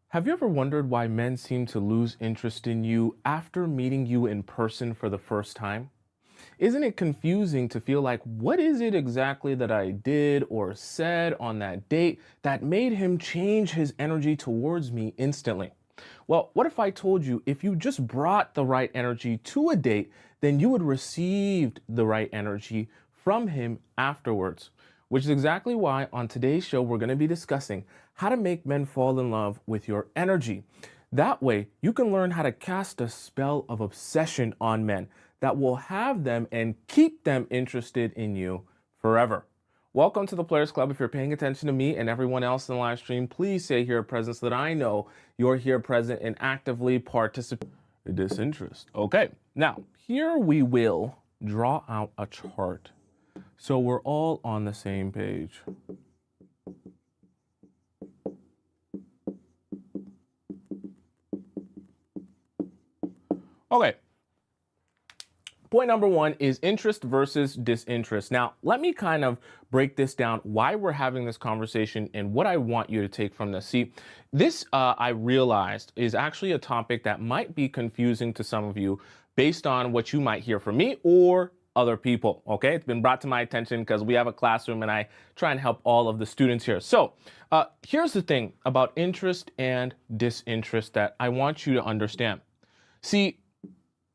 Have you ever wondered why men seem to lose interest in you after meeting you in person for the first time? Isn't it confusing to feel like, what is it exactly that I did or said on that date that made him change his energy towards me instantly? Well, what if I told you if you just brought the right energy to a date, then you would receive the right energy from him afterwards? Which is exactly why on today's show, we're going to be discussing how to make men fall in love with your energy. That way, you can learn how to cast a spell of obsession on men that will have them and keep them interested in you forever. Welcome to the Players Club. If you're paying attention to me and everyone else in the live stream, please say here present so that I know you're here present and actively participate. Disinterest. Okay, now here we will draw out a chart so we're all on the same page. Okay. Point number one is interest versus disinterest. Now, let me kind of break this down, why we're having this conversation and what I want you to take from this. See, this I realized is actually a topic that might be confusing to some of you based on what you might hear from me or other people. Okay, it's been brought to my attention because we have a classroom and I try and help all of the students here. So here's the thing about interest and disinterest that I want you to understand. See,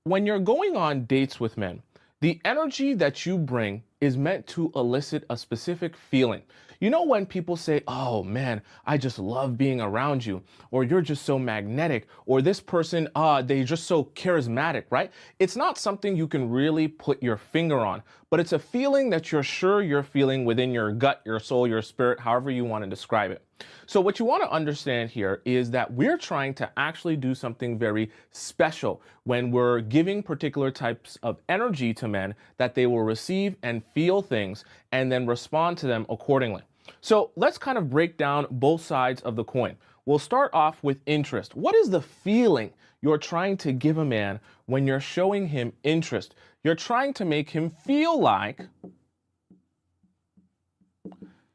when you're going on dates with men, the energy that you bring is meant to elicit a specific feeling. You know, when people say, oh man, I just love being around you, or you're just so magnetic, or this person, they're just so charismatic, right? It's not something you can really put your finger on, but it's a feeling that you're sure you're feeling within your gut, your soul, your spirit, however you want to describe it. So what you want to understand here is that we're trying to actually do something very special when we're giving particular types of energy to men that they will receive and feel things and then respond to them accordingly. So let's kind of break down both sides of the coin. We'll start off with interest. What is the feeling you're trying to give a man when you're showing him interest? You're trying to make him feel like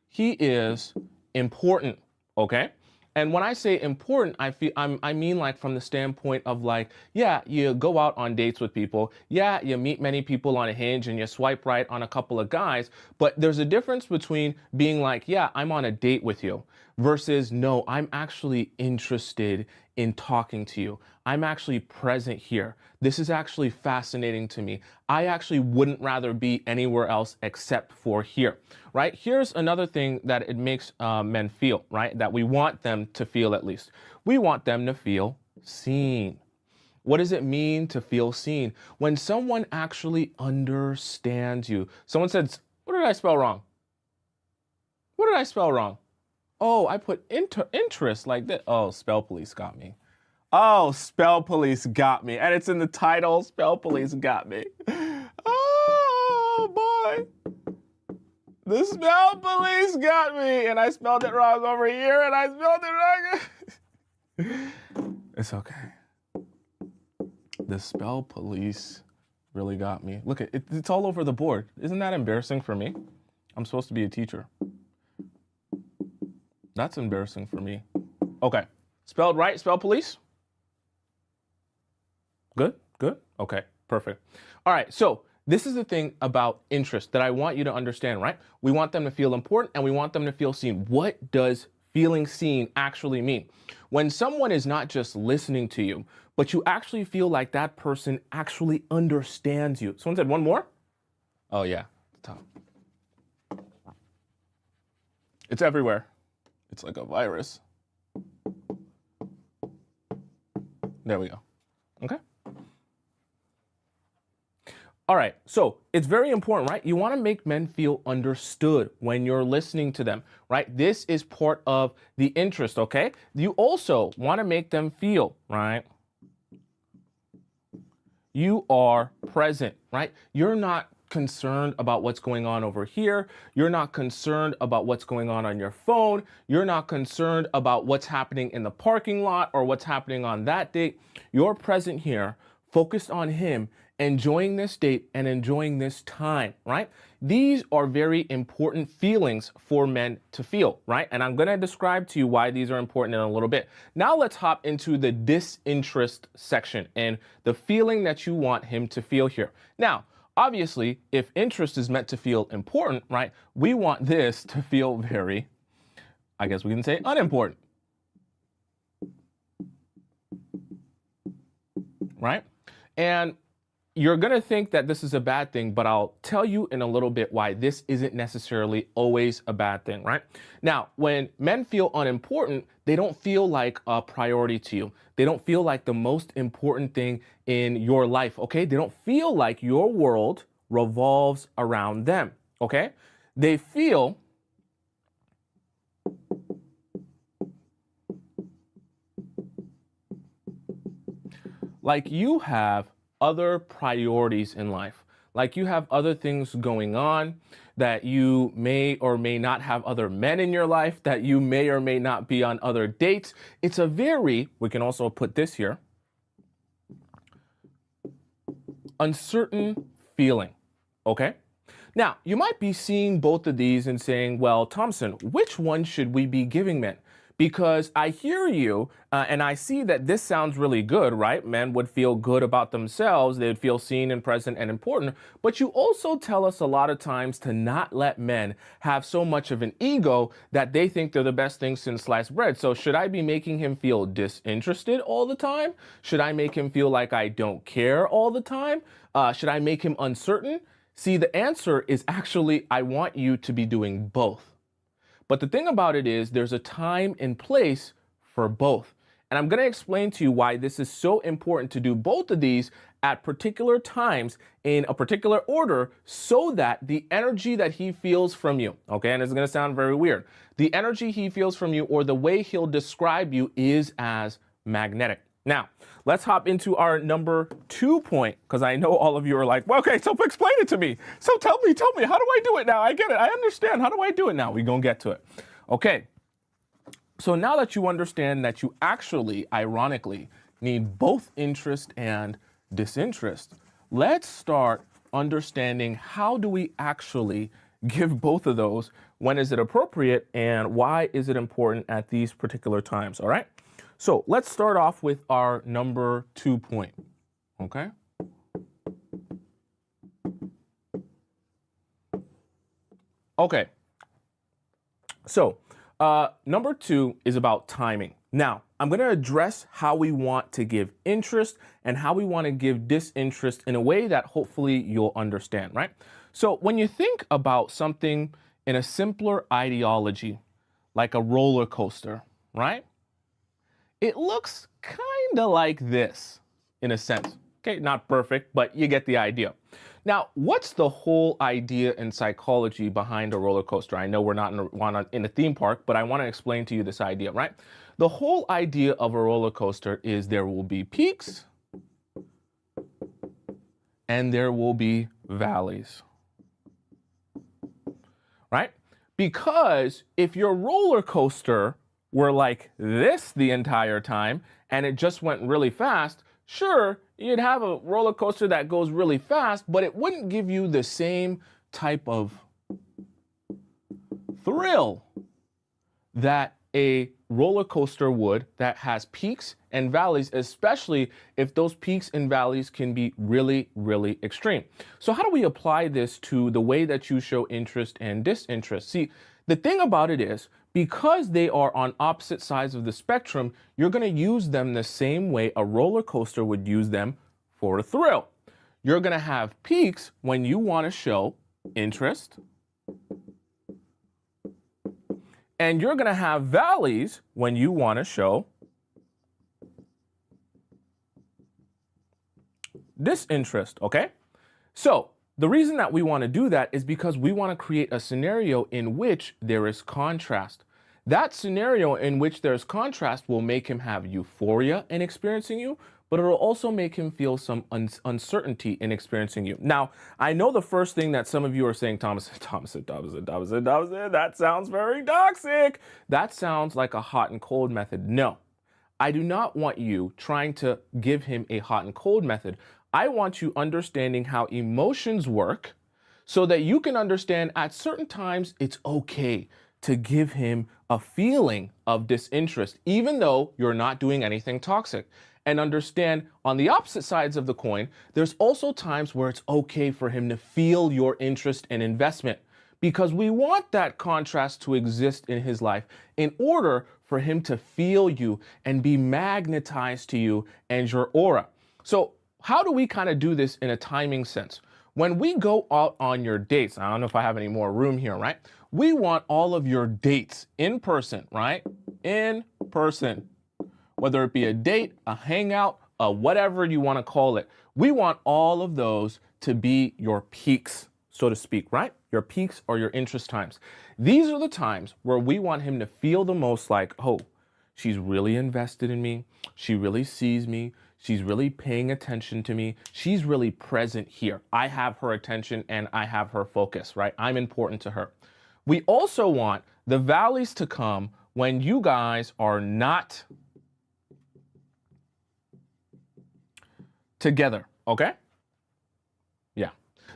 he is important, okay? And when I say important, I mean like from the standpoint of like, yeah, you go out on dates with people. Yeah, you meet many people on a Hinge and you swipe right on a couple of guys. But there's a difference between being like, yeah, I'm on a date with you versus no, I'm actually interested in talking to you. I'm actually present here. This is actually fascinating to me. I actually wouldn't rather be anywhere else except for here, right? Here's another thing that it makes men feel, right? That we want them to feel at least. We want them to feel seen. What does it mean to feel seen? When someone actually understands you. Someone says, what did I spell wrong? What did I spell wrong? Oh, I put interest like that. Oh, spell police got me. Oh, spell police got me. And it's in the title, spell police got me. Oh, boy. The spell police got me. And I spelled it wrong over here and I spelled it wrong. It's okay. The spell police really got me. Look, it's all over the board. Isn't that embarrassing for me? I'm supposed to be a teacher. That's embarrassing for me. Okay. Spelled right, spell police? Good, good. Okay, perfect. All right, so this is the thing about interest that I want you to understand, right? We want them to feel important and we want them to feel seen. What does feeling seen actually mean? When someone is not just listening to you, but you actually feel like that person actually understands you. Someone said one more? Oh yeah, the top. It's everywhere. It's like a virus. There we go. Okay. All right, so it's very important, right? You want to make men feel understood when you're listening to them, right? This is part of the interest, okay? You also want to make them feel, right? You are present, right? You're not concerned about what's going on over here. You're not concerned about what's going on your phone. You're not concerned about what's happening in the parking lot or what's happening on that date. You're present here, focused on him, enjoying this date, and enjoying this time, right? These are very important feelings for men to feel, right? And I'm going to describe to you why these are important in a little bit. Now let's hop into the disinterest section and the feeling that you want him to feel here. Now, obviously, if interest is meant to feel important, right, we want this to feel very, I guess we can say, unimportant, right? And you're going to think that this is a bad thing, but I'll tell you in a little bit why this isn't necessarily always a bad thing, right? Now, when men feel unimportant, they don't feel like a priority to you. They don't feel like the most important thing in your life, okay? They don't feel like your world revolves around them, okay? They feel like you have other priorities in life, like you have other things going on, that you may or may not have other men in your life, that you may or may not be on other dates. It's a very, we can also put this here, uncertain feeling, okay? Now, you might be seeing both of these and saying, well, Tomisin, which one should we be giving men? Because I hear you and I see that this sounds really good, right? Men would feel good about themselves. They'd feel seen and present and important. But you also tell us a lot of times to not let men have so much of an ego that they think they're the best thing since sliced bread. So should I be making him feel disinterested all the time? Should I make him feel like I don't care all the time? Should I make him uncertain? See, the answer is actually, I want you to be doing both. But the thing about it is there's a time and place for both. And I'm going to explain to you why this is so important to do both of these at particular times in a particular order so that the energy that he feels from you, okay, and it's going to sound very weird, the energy he feels from you or the way he'll describe you is as magnetic. Now, let's hop into our number 2 point, because I know all of you are like, well, okay, so explain it to me. So tell me, how do I do it now? I get it. I understand. How do I do it now? We're going to get to it. Okay. So now that you understand that you actually, ironically, need both interest and disinterest, let's start understanding how do we actually give both of those, when is it appropriate, and why is it important at these particular times, all right? So let's start off with our number 2 point, okay? Okay, so number 2 is about timing. Now, I'm going to address how we want to give interest and how we want to give disinterest in a way that hopefully you'll understand, right? So when you think about something in a simpler ideology, like a roller coaster, right? It looks kind of like this in a sense. Okay, not perfect, but you get the idea. Now, what's the whole idea in psychology behind a roller coaster? I know we're not in a theme park, but I want to explain to you this idea, right? The whole idea of a roller coaster is there will be peaks and there will be valleys, right? Because if your roller coaster were like this the entire time and it just went really fast, sure, you'd have a roller coaster that goes really fast, but it wouldn't give you the same type of thrill that a roller coaster would that has peaks and valleys, especially if those peaks and valleys can be really, really extreme. So how do we apply this to the way that you show interest and disinterest? See, the thing about it is, because they are on opposite sides of the spectrum, you're going to use them the same way a roller coaster would use them for a thrill. You're going to have peaks when you want to show interest, and you're going to have valleys when you want to show disinterest, okay? So the reason that we want to do that is because we want to create a scenario in which there is contrast. That scenario in which there's contrast will make him have euphoria in experiencing you, but it'll also make him feel some uncertainty in experiencing you. Now, I know the first thing that some of you are saying, Tomisin, that sounds very toxic. That sounds like a hot and cold method. No, I do not want you trying to give him a hot and cold method. I want you understanding how emotions work so that you can understand at certain times it's okay to give him a feeling of disinterest, even though you're not doing anything toxic. And understand on the opposite sides of the coin, there's also times where it's okay for him to feel your interest and investment, because we want that contrast to exist in his life in order for him to feel you and be magnetized to you and your aura. So how do we kind of do this in a timing sense? When we go out on your dates, I don't know if I have any more room here, right? We want all of your dates in person, right? In person. Whether it be a date, a hangout, a whatever you want to call it. We want all of those to be your peaks, so to speak, right? Your peaks or your interest times. These are the times where we want him to feel the most like, oh, she's really invested in me. She really sees me. She's really paying attention to me. She's really present here. I have her attention and I have her focus, right? I'm important to her. We also want the valleys to come when you guys are not together, okay? Yeah,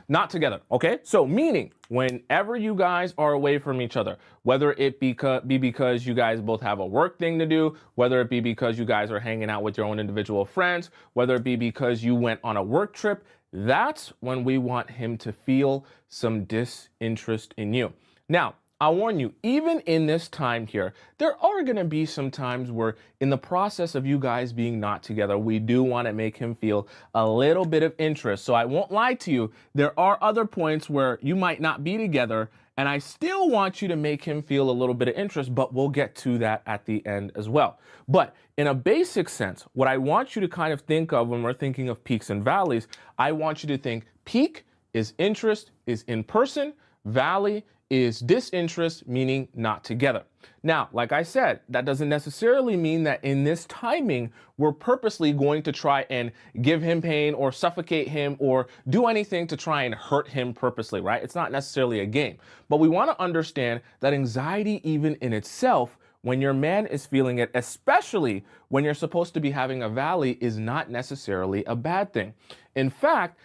not together, okay? So meaning whenever you guys are away from each other, whether it be because you guys both have a work thing to do, whether it be because you guys are hanging out with your own individual friends, whether it be because you went on a work trip, that's when we want him to feel some disinterest in you. Now, I warn you, even in this time here, there are going to be some times where in the process of you guys being not together, we do want to make him feel a little bit of interest. So I won't lie to you. There are other points where you might not be together, and I still want you to make him feel a little bit of interest, but we'll get to that at the end as well. But in a basic sense, what I want you to kind of think of when we're thinking of peaks and valleys, I want you to think peak is interest, is in person, valley is disinterest, meaning not together. Now, like I said, that doesn't necessarily mean that in this timing, we're purposely going to try and give him pain or suffocate him or do anything to try and hurt him purposely, right? It's not necessarily a game. But we want to understand that anxiety, even in itself, when your man is feeling it, especially when you're supposed to be having a valley, is not necessarily a bad thing. In fact,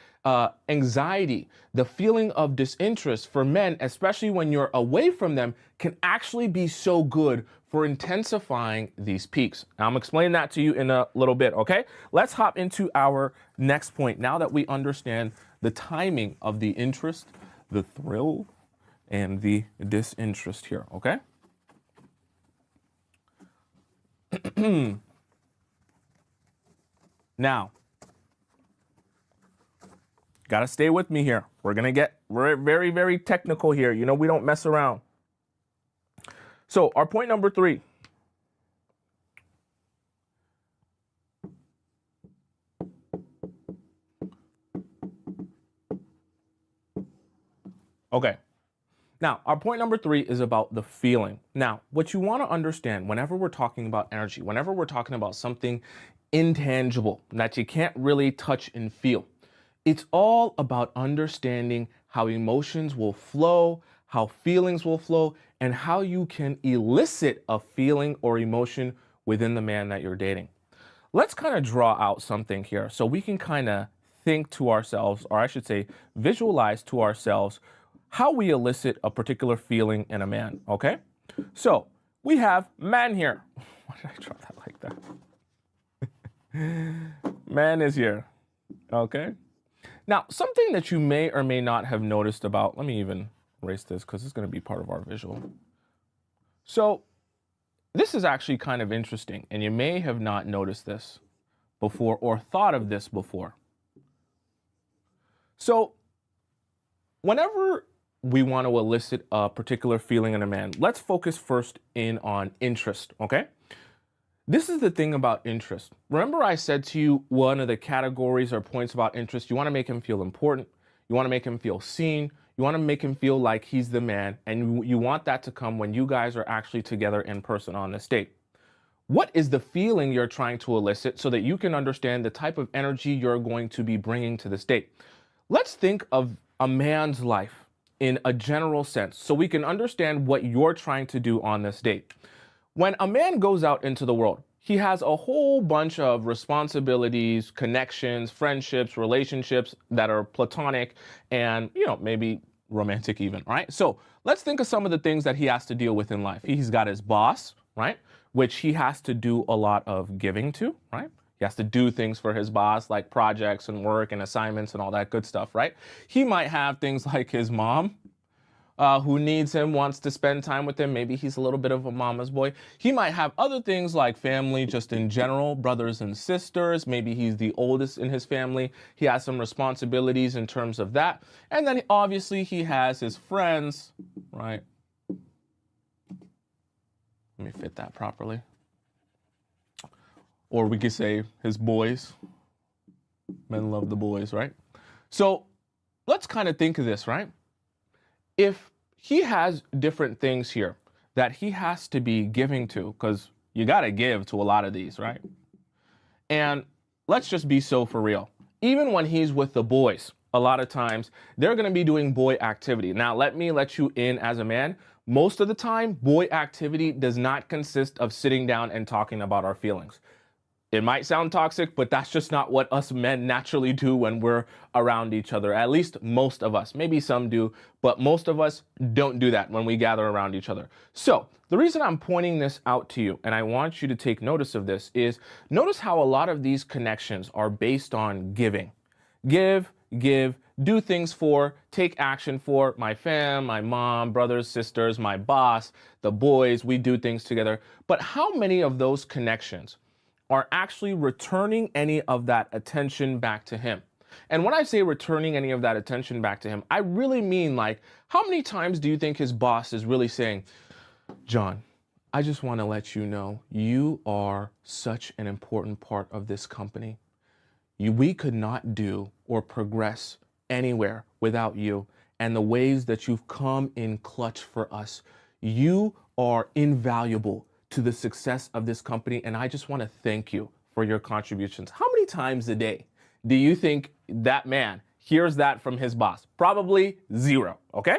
anxiety, the feeling of disinterest for men, especially when you're away from them, can actually be so good for intensifying these peaks. Now, I'm explaining that to you in a little bit, okay? Let's hop into our next point now that we understand the timing of the interest, the thrill, and the disinterest here, okay? Now, gotta stay with me here. We're very, very technical here. You know, we don't mess around. So our point number 3. Okay. Now, our point number 3 is about the feeling. Now, what you want to understand whenever we're talking about energy, whenever we're talking about something intangible that you can't really touch and feel, it's all about understanding how emotions will flow, how feelings will flow, and how you can elicit a feeling or emotion within the man that you're dating. Let's kind of draw out something here so we can kind of think to ourselves, or I should say, visualize to ourselves how we elicit a particular feeling in a man, okay? So we have man here. Why did I draw that like that? Man is here, okay? Now, something that you may or may not have noticed about, let me even erase this because it's going to be part of our visual. So this is actually kind of interesting, and you may have not noticed this before or thought of this before. So whenever we want to elicit a particular feeling in a man, let's focus first in on interest, okay? This is the thing about interest. Remember I said to you one of the categories or points about interest, you want to make him feel important, you want to make him feel seen, you want to make him feel like he's the man, and you want that to come when you guys are actually together in person on this date. What is the feeling you're trying to elicit so that you can understand the type of energy you're going to be bringing to this date? Let's think of a man's life in a general sense so we can understand what you're trying to do on this date. When a man goes out into the world, he has a whole bunch of responsibilities, connections, friendships, relationships that are platonic and, maybe romantic even, right? So let's think of some of the things that he has to deal with in life. He's got his boss, right? Which he has to do a lot of giving to, right? He has to do things for his boss, like projects and work and assignments and all that good stuff, right? He might have things like his mom, who needs him, wants to spend time with him. Maybe he's a little bit of a mama's boy. He might have other things like family, just in general, brothers and sisters. Maybe he's the oldest in his family. He has some responsibilities in terms of that. And then obviously he has his friends, right? Let me fit that properly. Or we could say his boys. Men love the boys, right? So let's kind of think of this, right? If he has different things here that he has to be giving to, because you got to give to a lot of these, right? And let's just be so for real. Even when he's with the boys, a lot of times they're going to be doing boy activity. Now, let me let you in as a man. Most of the time, boy activity does not consist of sitting down and talking about our feelings. It might sound toxic, but that's just not what us men naturally do when we're around each other. At least most of us. Maybe some do, but most of us don't do that when we gather around each other. So the reason I'm pointing this out to you, and I want you to take notice of this, is notice how a lot of these connections are based on giving. Give, do things for, take action for my fam, my mom, brothers, sisters, my boss, the boys. We do things together. But how many of those connections are actually returning any of that attention back to him? And when I say returning any of that attention back to him, I really mean, like, how many times do you think his boss is really saying, John, I just want to let you know you are such an important part of this company. We could not do or progress anywhere without you, and the ways that you've come in clutch for us. You are invaluable to the success of this company, and I just want to thank you for your contributions. How many times a day do you think that man hears that from his boss? Probably zero, okay?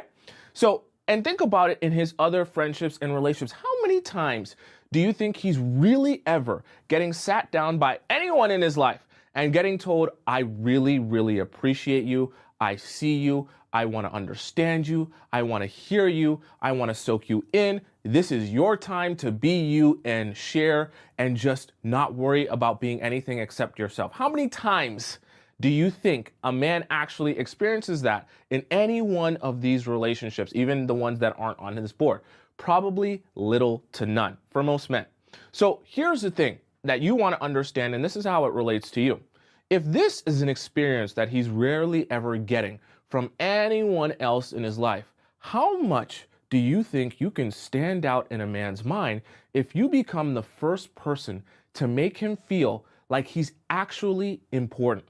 So, and think about it in his other friendships and relationships. How many times do you think he's really ever getting sat down by anyone in his life and getting told, I really, really appreciate you. I see you. I want to understand you. I want to hear you. I want to soak you in. This is your time to be you and share and just not worry about being anything except yourself. How many times do you think a man actually experiences that in any one of these relationships, even the ones that aren't on his board? Probably little to none for most men. So here's the thing that you want to understand, and this is how it relates to you. If this is an experience that he's rarely ever getting from anyone else in his life, how much do you think you can stand out in a man's mind if you become the first person to make him feel like he's actually important?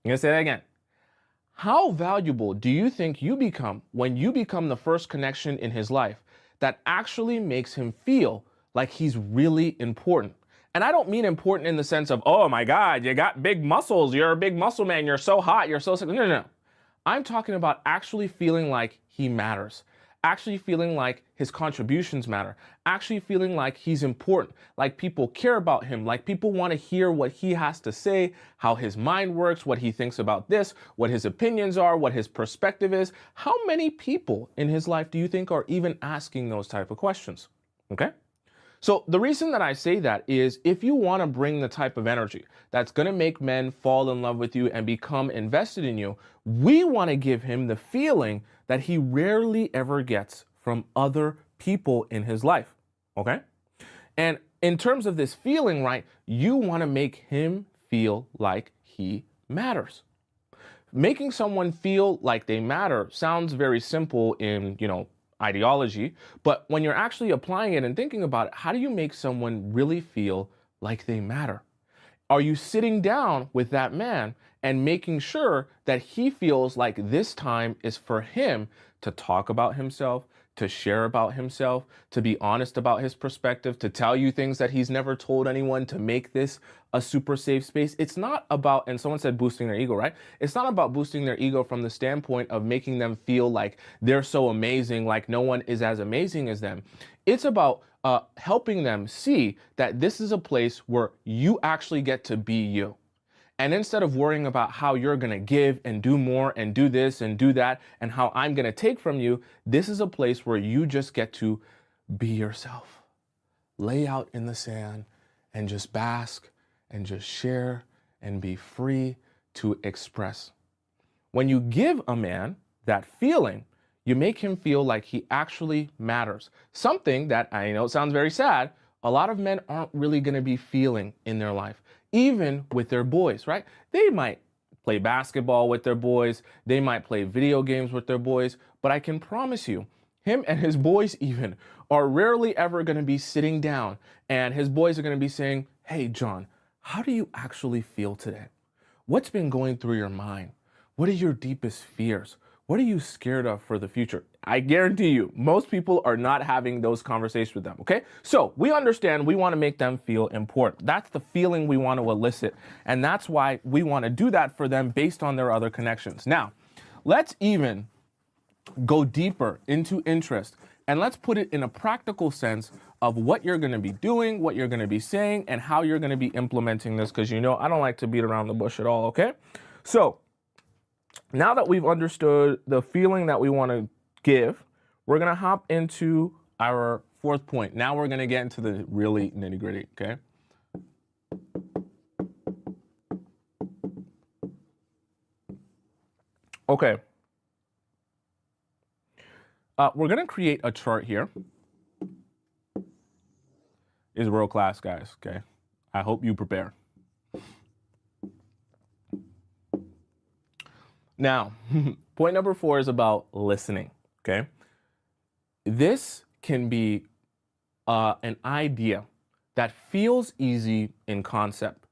I'm going to say that again. How valuable do you think you become when you become the first connection in his life that actually makes him feel like he's really important? And I don't mean important in the sense of, oh my God, you got big muscles, you're a big muscle man, you're so hot, you're so sick. No. I'm talking about actually feeling like he matters, actually feeling like his contributions matter, actually feeling like he's important, like people care about him, like people want to hear what he has to say, how his mind works, what he thinks about this, what his opinions are, what his perspective is. How many people in his life do you think are even asking those type of questions? Okay? So the reason that I say that is if you want to bring the type of energy that's going to make men fall in love with you and become invested in you, we want to give him the feeling that he rarely ever gets from other people in his life. Okay? And in terms of this feeling, right, you want to make him feel like he matters. Making someone feel like they matter sounds very simple in, ideology, but when you're actually applying it and thinking about it, how do you make someone really feel like they matter? Are you sitting down with that man and making sure that he feels like this time is for him to talk about himself, to share about himself, to be honest about his perspective, to tell you things that he's never told anyone, to make this a super safe space. It's not about, and someone said boosting their ego, right? It's not about boosting their ego from the standpoint of making them feel like they're so amazing, like no one is as amazing as them. It's about helping them see that this is a place where you actually get to be you. And instead of worrying about how you're going to give and do more and do this and do that and how I'm going to take from you, this is a place where you just get to be yourself. Lay out in the sand and just bask and just share and be free to express. When you give a man that feeling, you make him feel like he actually matters. Something that, I know it sounds very sad, a lot of men aren't really going to be feeling in their life, even with their boys, right? They might play basketball with their boys, they might play video games with their boys, but I can promise you, him and his boys even are rarely ever going to be sitting down and his boys are going to be saying, "Hey, John, how do you actually feel today? What's been going through your mind? What are your deepest fears? What are you scared of for the future?" I guarantee you, most people are not having those conversations with them, okay? So we understand we want to make them feel important. That's the feeling we want to elicit. And that's why we want to do that for them based on their other connections. Now, let's even go deeper into interest and let's put it in a practical sense of what you're going to be doing, what you're going to be saying, and how you're going to be implementing this, because you know I don't like to beat around the bush at all, okay? So now that we've understood the feeling that we want to give, we're going to hop into our fourth point. Now we're going to get into the really nitty gritty, okay? Okay. We're going to create a chart here. It's world class, guys, okay? I hope you prepare. Now, point number 4 is about listening, okay? This can be an idea that feels easy in concept,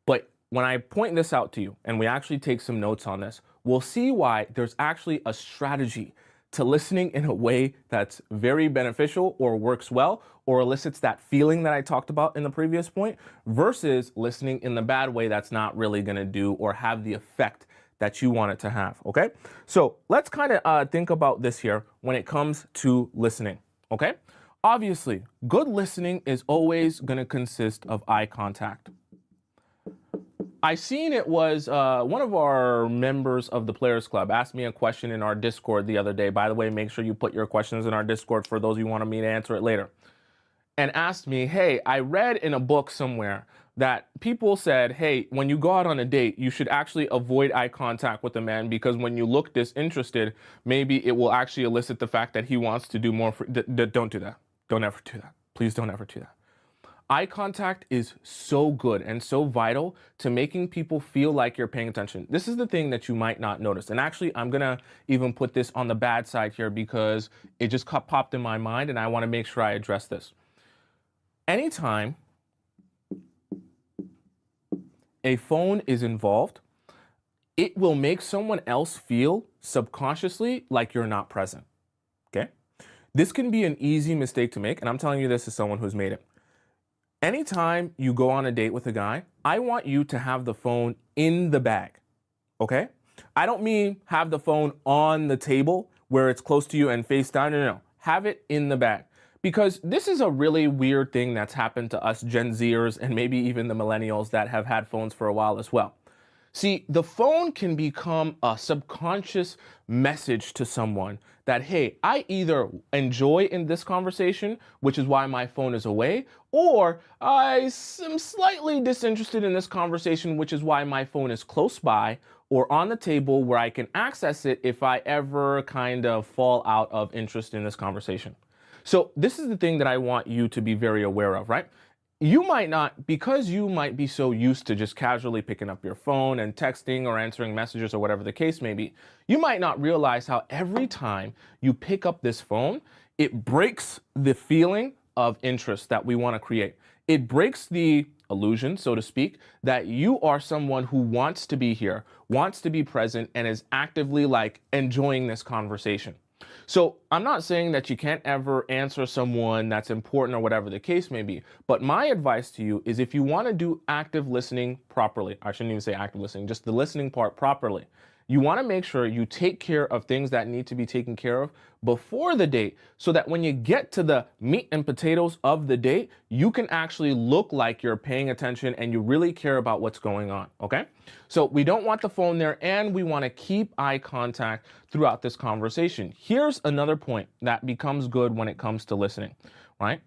but when I point this out to you and we actually take some notes on this, we'll see why there's actually a strategy to listening in a way that's very beneficial or works well or elicits that feeling that I talked about in the previous point versus listening in the bad way that's not really going to do or have the effect that you want it to have, okay? So let's kind of think about this here when it comes to listening, okay? Obviously, good listening is always going to consist of eye contact. I seen it was one of our members of the Players Club asked me a question in our Discord the other day. By the way, make sure you put your questions in our Discord for those of you who want me to answer it later. And asked me, hey, I read in a book somewhere that people said, hey, when you go out on a date, you should actually avoid eye contact with a man because when you look disinterested, maybe it will actually elicit the fact that he wants to do more. Don't do that. Don't ever do that. Please don't ever do that. Eye contact is so good and so vital to making people feel like you're paying attention. This is the thing that you might not notice. And actually, I'm going to even put this on the bad side here because it just popped in my mind and I want to make sure I address this. Anytime a phone is involved, it will make someone else feel subconsciously like you're not present, okay? This can be an easy mistake to make, and I'm telling you this as someone who's made it. Anytime you go on a date with a guy, I want you to have the phone in the bag, okay? I don't mean have the phone on the table where it's close to you and face down, no. Have it in the bag. Because this is a really weird thing that's happened to us Gen Zers and maybe even the millennials that have had phones for a while as well. See, the phone can become a subconscious message to someone that, hey, I either enjoy in this conversation, which is why my phone is away, or I am slightly disinterested in this conversation, which is why my phone is close by or on the table where I can access it if I ever kind of fall out of interest in this conversation. So this is the thing that I want you to be very aware of, right? You might not, because you might be so used to just casually picking up your phone and texting or answering messages or whatever the case may be, you might not realize how every time you pick up this phone, it breaks the feeling of interest that we want to create. It breaks the illusion, so to speak, that you are someone who wants to be here, wants to be present, and is actively like enjoying this conversation. So I'm not saying that you can't ever answer someone that's important or whatever the case may be. But my advice to you is if you want to do active listening properly, I shouldn't even say active listening, just the listening part properly. You want to make sure you take care of things that need to be taken care of before the date so that when you get to the meat and potatoes of the date, you can actually look like you're paying attention and you really care about what's going on. Okay. So we don't want the phone there and we want to keep eye contact throughout this conversation. Here's another point that becomes good when it comes to listening, right?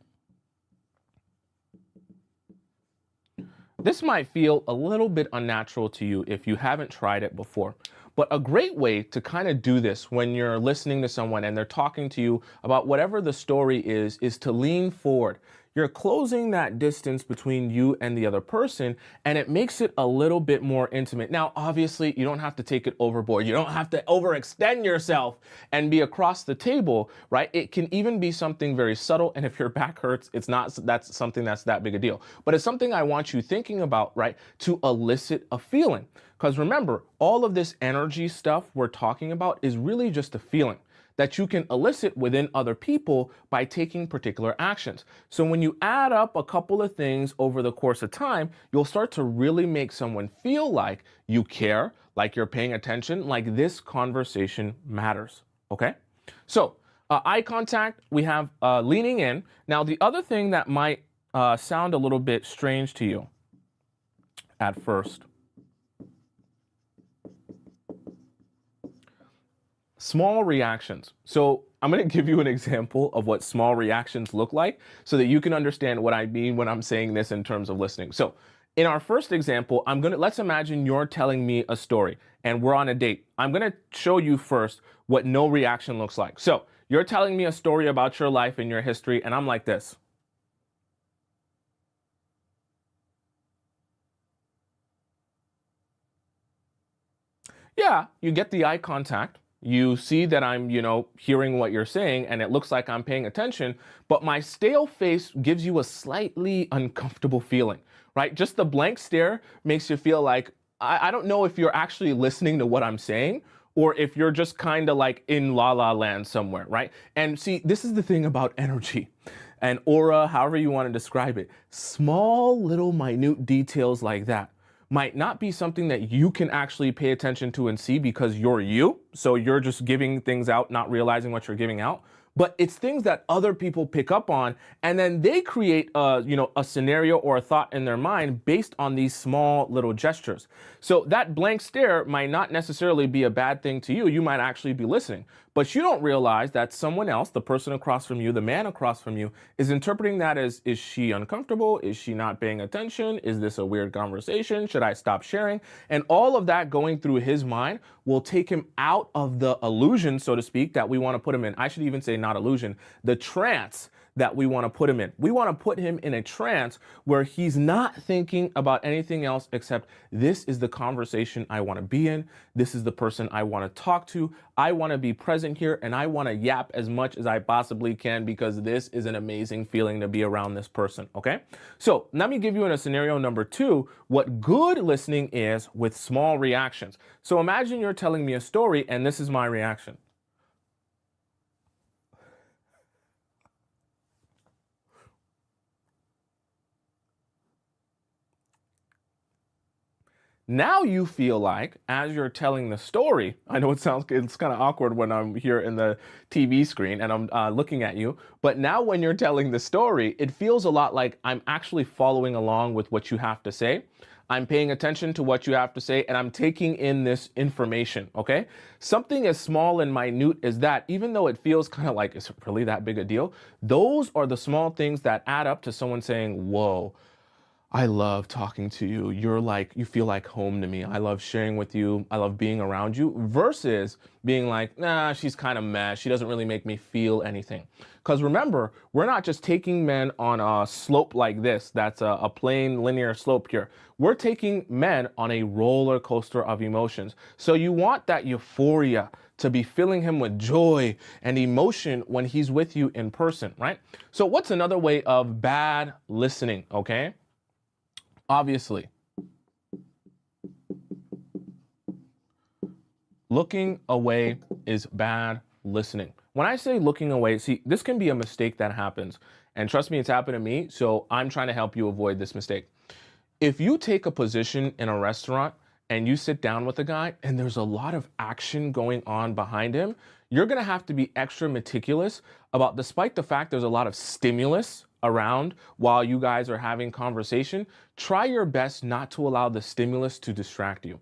This might feel a little bit unnatural to you if you haven't tried it before. But a great way to kind of do this when you're listening to someone and they're talking to you about whatever the story is to lean forward. You're closing that distance between you and the other person, and it makes it a little bit more intimate. Now, obviously, you don't have to take it overboard. You don't have to overextend yourself and be across the table, right? It can even be something very subtle, and if your back hurts, it's not that's something that's that big a deal. But it's something I want you thinking about, right, to elicit a feeling. Because remember, all of this energy stuff we're talking about is really just a feeling that you can elicit within other people by taking particular actions. So when you add up a couple of things over the course of time, you'll start to really make someone feel like you care, like you're paying attention, like this conversation matters. Okay? So eye contact, we have leaning in. Now, the other thing that might sound a little bit strange to you at first, small reactions. So I'm going to give you an example of what small reactions look like so that you can understand what I mean when I'm saying this in terms of listening. So in our first example, let's imagine you're telling me a story and we're on a date. I'm going to show you first what no reaction looks like. So you're telling me a story about your life and your history, and I'm like this. Yeah, you get the eye contact. You see that I'm, hearing what you're saying and it looks like I'm paying attention, but my stale face gives you a slightly uncomfortable feeling, right? Just the blank stare makes you feel like, I don't know if you're actually listening to what I'm saying or if you're just kind of like in la la land somewhere, right? And see, this is the thing about energy and aura, however you want to describe it. Small little minute details like that might not be something that you can actually pay attention to and see because you're you. So you're just giving things out, not realizing what you're giving out. But it's things that other people pick up on, and then they create a scenario or a thought in their mind based on these small little gestures. So that blank stare might not necessarily be a bad thing to you. You might actually be listening, but you don't realize that someone else, the person across from you, the man across from you, is interpreting that as, is she uncomfortable? Is she not paying attention? Is this a weird conversation? Should I stop sharing? And all of that going through his mind will take him out of the illusion, so to speak, that we want to put him in. I should even say not illusion, the trance that we want to put him in. We want to put him in a trance where he's not thinking about anything else except this is the conversation I want to be in. This is the person I want to talk to. I want to be present here and I want to yap as much as I possibly can because this is an amazing feeling to be around this person. Okay. So let me give you in a scenario number 2, what good listening is with small reactions. So imagine you're telling me a story and this is my reaction. Now you feel like, as you're telling the story, I know it's kind of awkward when I'm here in the TV screen and I'm looking at you, but now when you're telling the story, it feels a lot like I'm actually following along with what you have to say. I'm paying attention to what you have to say and I'm taking in this information, okay? Something as small and minute as that, even though it feels kind of like, is it really that big a deal? Those are the small things that add up to someone saying, whoa, I love talking to you. You feel like home to me. I love sharing with you. I love being around you versus being like, nah, she's kind of meh. She doesn't really make me feel anything. Because remember, we're not just taking men on a slope like this. That's a plain linear slope here. We're taking men on a roller coaster of emotions. So you want that euphoria to be filling him with joy and emotion when he's with you in person, right? So what's another way of bad listening, okay? Obviously, looking away is bad listening. when I say looking away, see, this can be a mistake that happens. And trust me, it's happened to me. So I'm trying to help you avoid this mistake. If you take a position in a restaurant and you sit down with a guy and there's a lot of action going on behind him, you're gonna have to be extra meticulous about, despite the fact there's a lot of stimulus around while you guys are having conversation, try your best not to allow the stimulus to distract you.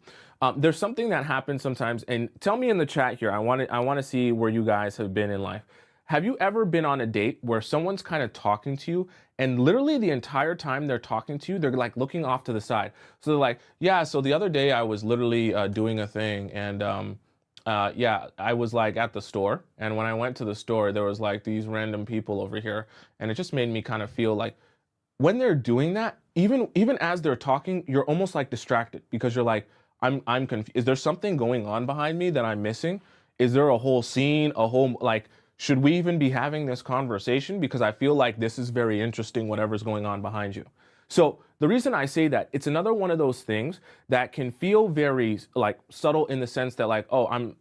There's something that happens sometimes, and tell me in the chat here, I wanna see where you guys have been in life. Have you ever been on a date where someone's kind of talking to you and literally the entire time they're talking to you, they're like looking off to the side? So they're like, yeah, so the other day I was literally doing a thing and yeah, I was like at the store. And when I went to the store, there was like these random people over here. And it just made me kind of feel like when they're doing that, even as they're talking, you're almost like distracted because you're like, I'm confused. Is there something going on behind me that I'm missing? Is there a whole scene, a whole like, should we even be having this conversation? Because I feel like this is very interesting, whatever's going on behind you. So the reason I say that, it's another one of those things that can feel very like subtle in the sense that like, oh, I'm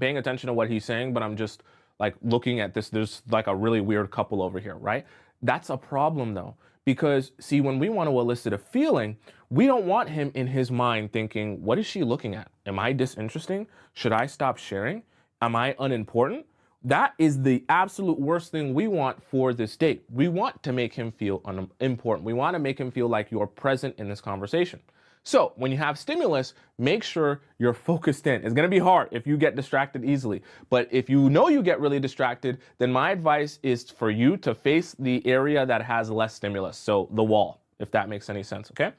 paying attention to what he's saying, but I'm just like looking at this. There's like a really weird couple over here, right? That's a problem though, because see, when we want to elicit a feeling, we don't want him in his mind thinking, what is she looking at? Am I disinteresting? Should I stop sharing? Am I unimportant? That is the absolute worst thing we want for this date. We want to make him feel unimportant. We want to make him feel like you're present in this conversation. So when you have stimulus, make sure you're focused in. It's going to be hard if you get distracted easily. But if you know you get really distracted, then my advice is for you to face the area that has less stimulus. So the wall, if that makes any sense. Okay.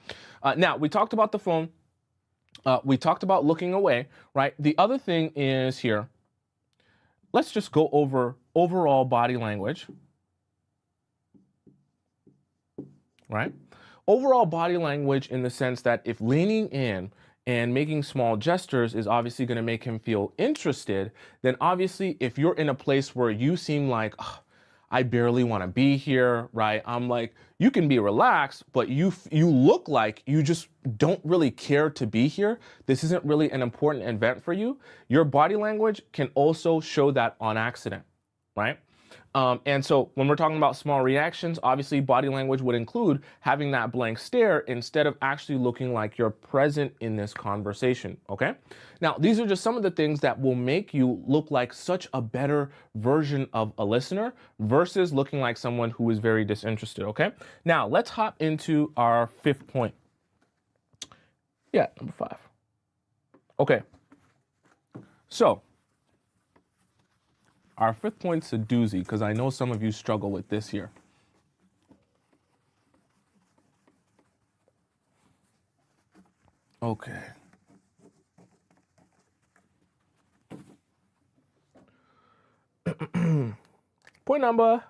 Now we talked about the phone. We talked about looking away, right? The other thing is here. Let's just go over overall body language, right? Overall body language in the sense that if leaning in and making small gestures is obviously going to make him feel interested, then obviously if you're in a place where you seem like, oh, I barely want to be here, right? I'm like, you can be relaxed, but you look like you just don't really care to be here. This isn't really an important event for you. Your body language can also show that on accident, right? And so when we're talking about small reactions, obviously body language would include having that blank stare instead of actually looking like you're present in this conversation, okay? Now, these are just some of the things that will make you look like such a better version of a listener versus looking like someone who is very disinterested, okay? Now, let's hop into our fifth point. Yeah, number 5. Okay. So, our fifth point's a doozy because I know some of you struggle with this here. Okay. Point number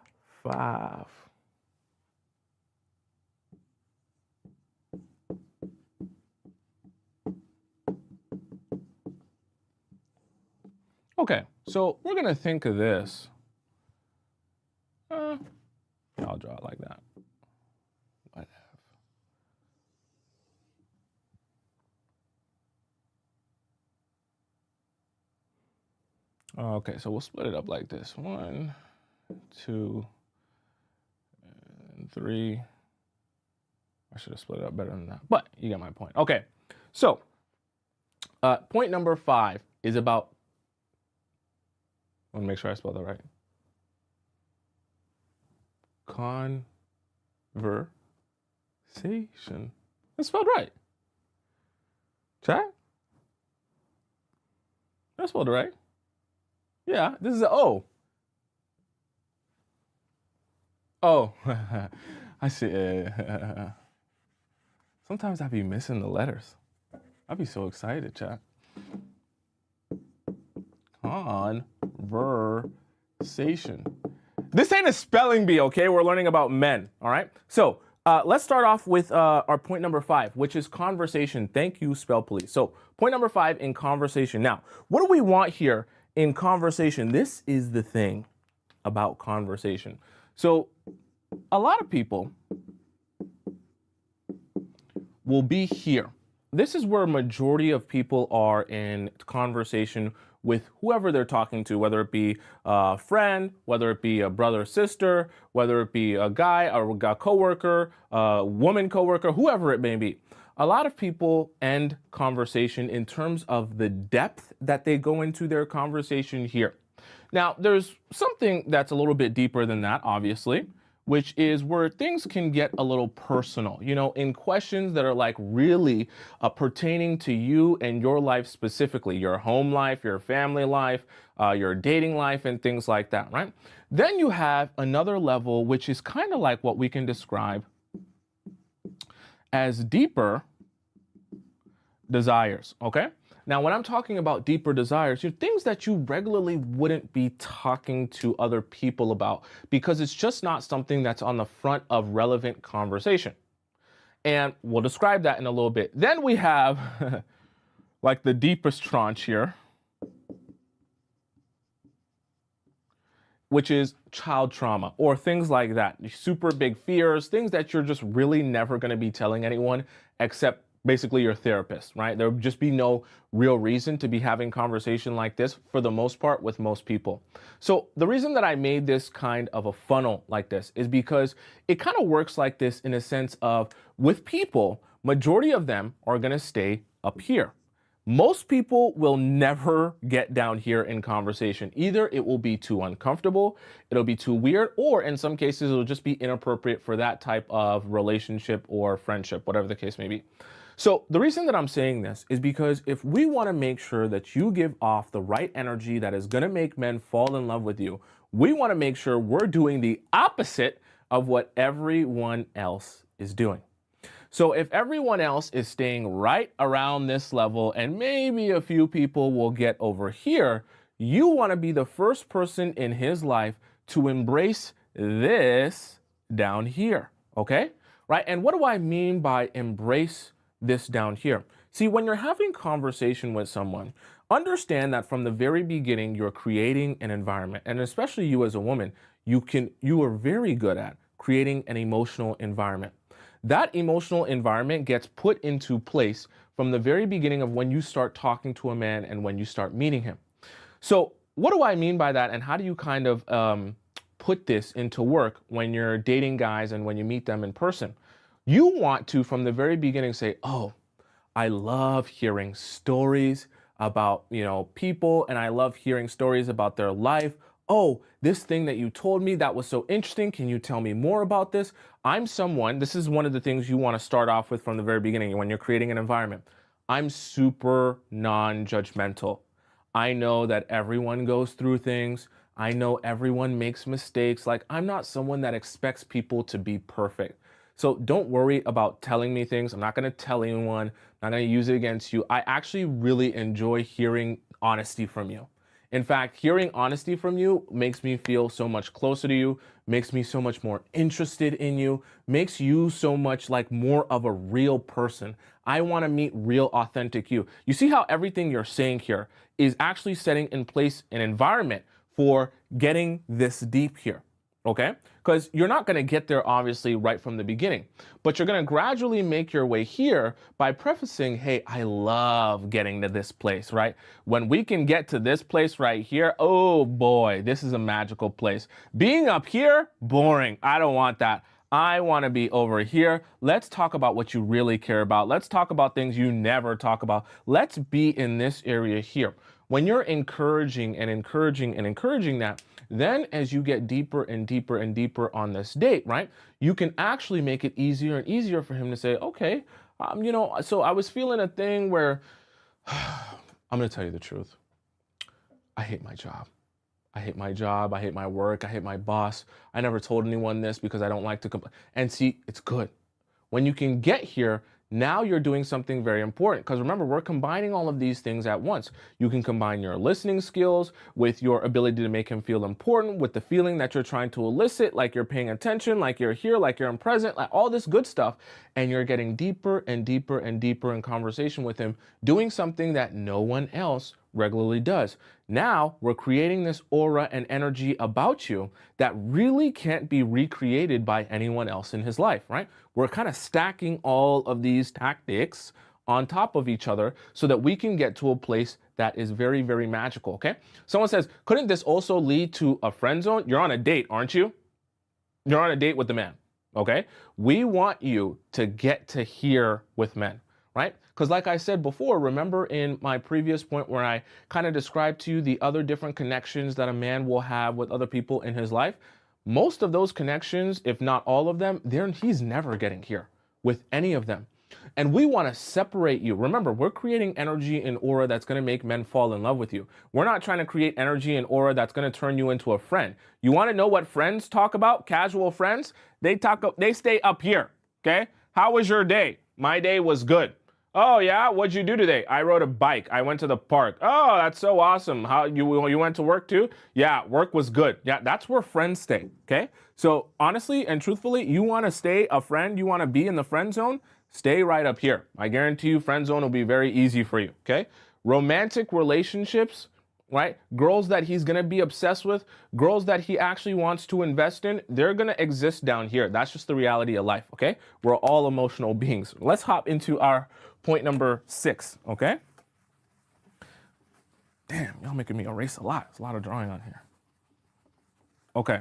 5. Okay, so we're gonna think of this. Yeah, I'll draw it like that. Okay, so we'll split it up like this. 1, 2, and 3. I should have split it up better than that, but you get my point. Okay, so point number 5 is about, I want to make sure I spell that right. Conversation. That's spelled right. Chat? That's spelled right. Yeah, this is an O. Oh, I see. Sometimes I be missing the letters. I'd be so excited, chat. Conversation. This ain't a spelling bee, okay? We're learning about men, all right? So let's start off with our point number 5, which is conversation. Thank you, Spell Police. So point number 5 in conversation. Now, what do we want here in conversation? This is the thing about conversation. So a lot of people will be here, this is where a majority of people are in conversation with whoever they're talking to, whether it be a friend, whether it be a brother or sister, whether it be a guy or a coworker, a woman coworker, whoever it may be. A lot of people end conversation in terms of the depth that they go into their conversation here. Now, there's something that's a little bit deeper than that, obviously, which is where things can get a little personal, in questions that are like really pertaining to you and your life specifically, your home life, your family life, your dating life, and things like that, right? Then you have another level, which is kind of like what we can describe as deeper desires, okay? Now, when I'm talking about deeper desires, things that you regularly wouldn't be talking to other people about because it's just not something that's on the front of relevant conversation. And we'll describe that in a little bit. Then we have like the deepest tranche here, which is child trauma or things like that. Super big fears, things that you're just really never going to be telling anyone except basically your therapist, right? There would just be no real reason to be having conversation like this for the most part with most people. So the reason that I made this kind of a funnel like this is because it kind of works like this in a sense of with people, majority of them are going to stay up here. Most people will never get down here in conversation. Either it will be too uncomfortable, it'll be too weird, or in some cases, it'll just be inappropriate for that type of relationship or friendship, whatever the case may be. So the reason that I'm saying this is because if we want to make sure that you give off the right energy that is going to make men fall in love with you, we want to make sure we're doing the opposite of what everyone else is doing. So if everyone else is staying right around this level and maybe a few people will get over here, you want to be the first person in his life to embrace this down here, okay? Right? And what do I mean by embrace this down here? See, when you're having conversation with someone, understand that from the very beginning, you're creating an environment. And especially you as a woman, you are very good at creating an emotional environment. That emotional environment gets put into place from the very beginning of when you start talking to a man and when you start meeting him. So what do I mean by that? And how do you kind of put this into work when you're dating guys and when you meet them in person? You want to, from the very beginning, say, oh, I love hearing stories about, people, and I love hearing stories about their life. Oh, this thing that you told me that was so interesting. Can you tell me more about this? This is one of the things you want to start off with from the very beginning when you're creating an environment. I'm super non-judgmental. I know that everyone goes through things. I know everyone makes mistakes. Like, I'm not someone that expects people to be perfect. So don't worry about telling me things. I'm not going to tell anyone. I'm not going to use it against you. I actually really enjoy hearing honesty from you. In fact, hearing honesty from you makes me feel so much closer to you, makes me so much more interested in you, makes you so much like more of a real person. I want to meet real, authentic you. You see how everything you're saying here is actually setting in place an environment for getting this deep here. Okay? Because you're not going to get there, obviously, right from the beginning. But you're going to gradually make your way here by prefacing, hey, I love getting to this place, right? When we can get to this place right here, oh boy, this is a magical place. Being up here, boring. I don't want that. I want to be over here. Let's talk about what you really care about. Let's talk about things you never talk about. Let's be in this area here. When you're encouraging and encouraging and encouraging that, then as you get deeper and deeper and deeper on this date, right, you can actually make it easier and easier for him to say, okay, so I was feeling a thing where I'm going to tell you the truth. I hate my job. I hate my job. I hate my work. I hate my boss. I never told anyone this because I don't like to complain. And see, it's good. When you can get here, now you're doing something very important, because remember, we're combining all of these things at once. You can combine your listening skills with your ability to make him feel important, with the feeling that you're trying to elicit, like you're paying attention, like you're here, like you're present, like all this good stuff. And you're getting deeper and deeper and deeper in conversation with him, doing something that no one else regularly does. Now we're creating this aura and energy about you that really can't be recreated by anyone else in his life, right? We're kind of stacking all of these tactics on top of each other so that we can get to a place that is very, very magical, okay? Someone says, couldn't this also lead to a friend zone? You're on a date, aren't you? You're on a date with the man, okay? We want you to get to here with men, right? Because like I said before, remember in my previous point where I kind of described to you the other different connections that a man will have with other people in his life? Most of those connections, if not all of them, he's never getting here with any of them. And we want to separate you. Remember, we're creating energy and aura that's going to make men fall in love with you. We're not trying to create energy and aura that's going to turn you into a friend. You want to know what friends talk about? Casual friends? They stay up here, okay? How was your day? My day was good. Oh yeah, what'd you do today? I rode a bike. I went to the park. Oh, that's so awesome. How you went to work too? Yeah, work was good. Yeah, that's where friends stay, okay? So honestly and truthfully, you want to stay a friend, you want to be in the friend zone, stay right up here. I guarantee you friend zone will be very easy for you, okay? Romantic relationships, right? Girls that he's going to be obsessed with, girls that he actually wants to invest in, they're going to exist down here. That's just the reality of life, okay? We're all emotional beings. Let's hop into our point number 6, okay? Damn, y'all making me erase a lot. There's a lot of drawing on here. Okay.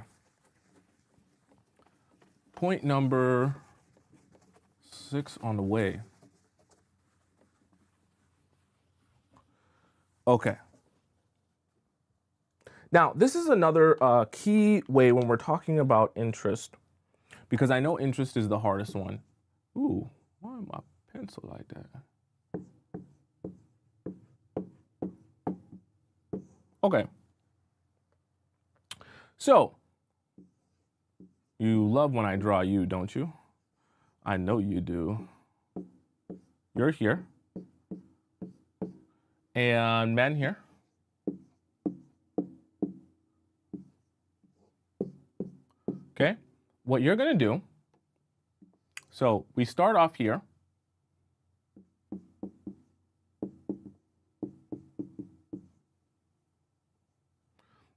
Point number 6 on the way. Okay. Now, this is another key way when we're talking about interest, because I know interest is the hardest one. Ooh, why am I pencil like that? Okay. So, you love when I draw you, don't you? I know you do. You're here. And men here. Okay, what you're going to do, so we start off here.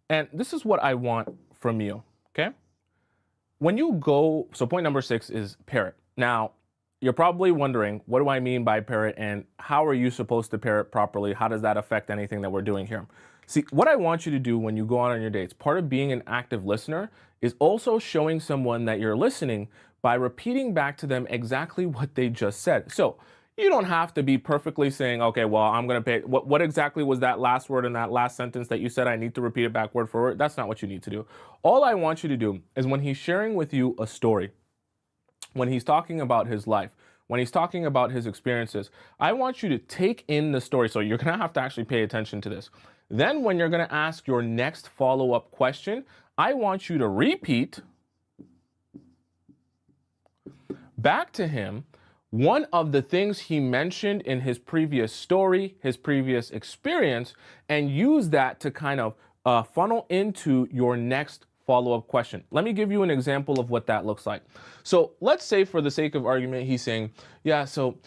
And this is what I want from you, okay? When you go, so point number 6 is pair it. Now, you're probably wondering, what do I mean by pair it, and how are you supposed to pair it properly? How does that affect anything that we're doing here? See, what I want you to do when you go out on your dates, part of being an active listener is also showing someone that you're listening by repeating back to them exactly what they just said. So you don't have to be perfectly saying, okay, well, I'm going to pay. What exactly was that last word in that last sentence that you said? I need to repeat it back word for word. That's not what you need to do. All I want you to do is when he's sharing with you a story, when he's talking about his life, when he's talking about his experiences, I want you to take in the story. So you're going to have to actually pay attention to this. Then when you're going to ask your next follow-up question, I want you to repeat back to him one of the things he mentioned in his previous story, his previous experience, and use that to kind of funnel into your next follow-up question. Let me give you an example of what that looks like. So let's say for the sake of argument, he's saying, yeah, so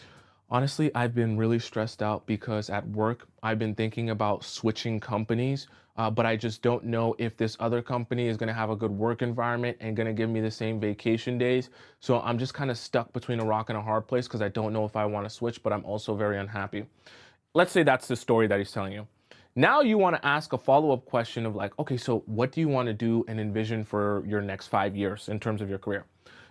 honestly, I've been really stressed out because at work, I've been thinking about switching companies, but I just don't know if this other company is going to have a good work environment and going to give me the same vacation days. So I'm just kind of stuck between a rock and a hard place because I don't know if I want to switch, but I'm also very unhappy. Let's say that's the story that he's telling you. Now you want to ask a follow-up question of like, okay, so what do you want to do and envision for your next 5 years in terms of your career?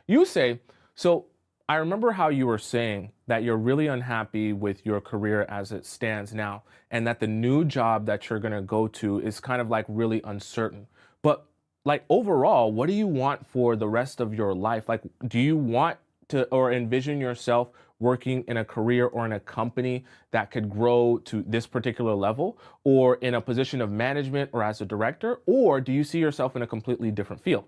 You say, so I remember how you were saying that you're really unhappy with your career as it stands now, and that the new job that you're going to go to is kind of like really uncertain. But like overall, what do you want for the rest of your life? Like, do you want to or envision yourself working in a career or in a company that could grow to this particular level, or in a position of management or as a director? Or do you see yourself in a completely different field?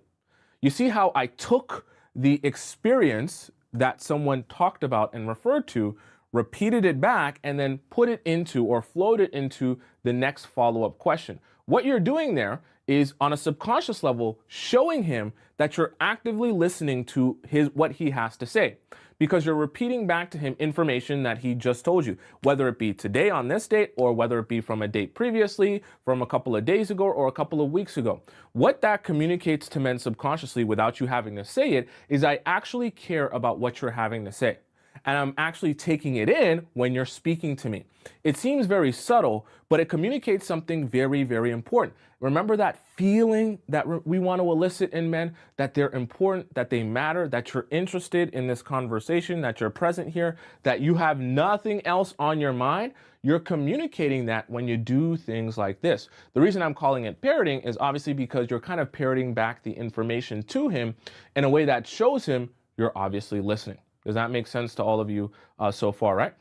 You see how I took the experience that someone talked about and referred to, repeated it back, and then put it into or flowed it into the next follow-up question. What you're doing there is on a subconscious level showing him that you're actively listening to what he has to say, because you're repeating back to him information that he just told you, whether it be today on this date or whether it be from a date previously, from a couple of days ago or a couple of weeks ago. What that communicates to men subconsciously without you having to say it is I actually care about what you're having to say. and I'm actually taking it in when you're speaking to me. It seems very subtle, but it communicates something very, very important. Remember that feeling that we want to elicit in men, that they're important, that they matter, that you're interested in this conversation, that you're present here, that you have nothing else on your mind. You're communicating that when you do things like this. The reason I'm calling it parroting is obviously because you're kind of parroting back the information to him in a way that shows him you're obviously listening. Does that make sense to all of you so far, right?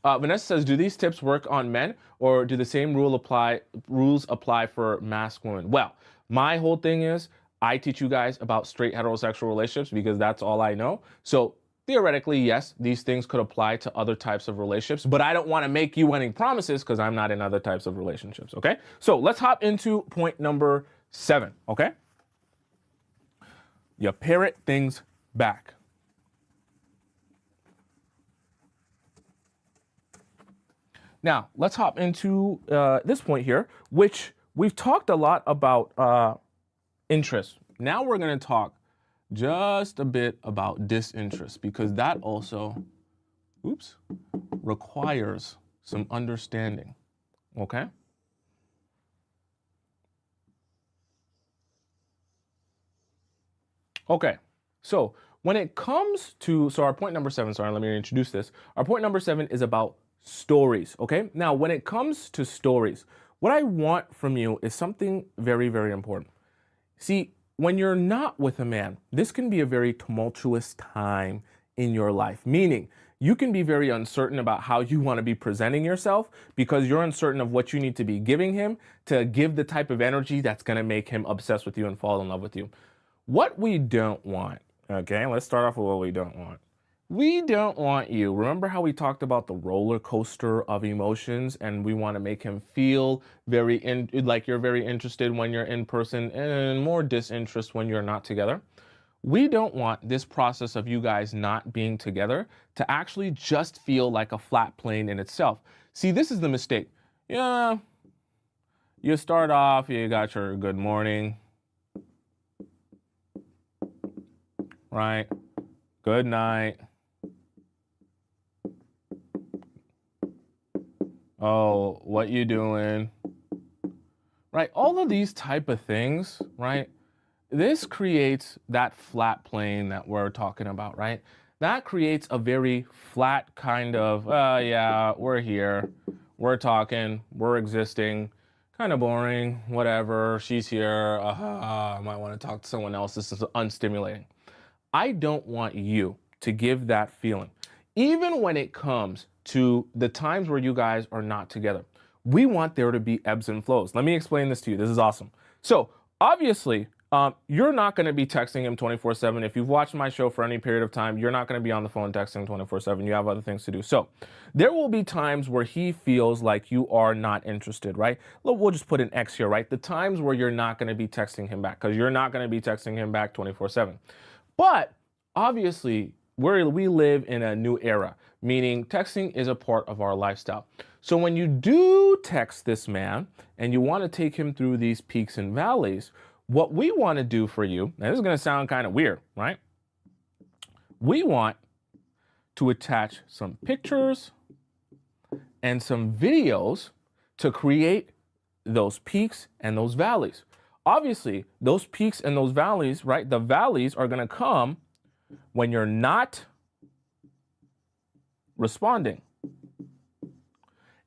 Vanessa says, do these tips work on men, or do the same rules apply for masculine? Well, my whole thing is I teach you guys about straight heterosexual relationships because that's all I know. So theoretically, yes, these things could apply to other types of relationships, but I don't want to make you any promises because I'm not in other types of relationships, okay? So let's hop into point number 7, okay? You parrot things back. Now, let's hop into this point here, which we've talked a lot about interest. Now we're going to talk just a bit about disinterest, because that also, requires some understanding, okay? Okay, so when it comes to, so our point number 7, sorry, let me introduce this. Our point number 7 is about stories, okay? Now, when it comes to stories, what I want from you is something very, very important. See, when you're not with a man, this can be a very tumultuous time in your life, meaning you can be very uncertain about how you want to be presenting yourself because you're uncertain of what you need to be giving him to give the type of energy that's going to make him obsessed with you and fall in love with you. What we don't want, okay, let's start off with what we don't want. We don't want you. Remember how we talked about the roller coaster of emotions, and we want to make him feel like you're very interested when you're in person and more disinterest when you're not together. We don't want this process of you guys not being together to actually just feel like a flat plane in itself. See, this is the mistake. Yeah, you start off, you got your good morning, right? Good night. Oh, what you doing? Right? All of these type of things, right? This creates that flat plane that we're talking about, right? That creates a very flat kind of, yeah, we're here, we're talking, we're existing, kind of boring, whatever, she's here, I might want to talk to someone else, this is unstimulating. I don't want you to give that feeling. Even when it comes to the times where you guys are not together, we want there to be ebbs and flows. Let me explain this to you. This is awesome. So obviously, you're not going to be texting him 24/7. If you've watched my show for any period of time, you're not going to be on the phone texting 24/7. You have other things to do. So there will be times where he feels like you are not interested, right? We'll just put an X here, right? The times where you're not going to be texting him back, because you're not going to be texting him back 24/7. But obviously, we live in a new era, meaning texting is a part of our lifestyle. So when you do text this man and you want to take him through these peaks and valleys, what we want to do for you, and this is going to sound kind of weird, right? We want to attach some pictures and some videos to create those peaks and those valleys. Obviously, those peaks and those valleys, right? The valleys are going to come when you're not responding.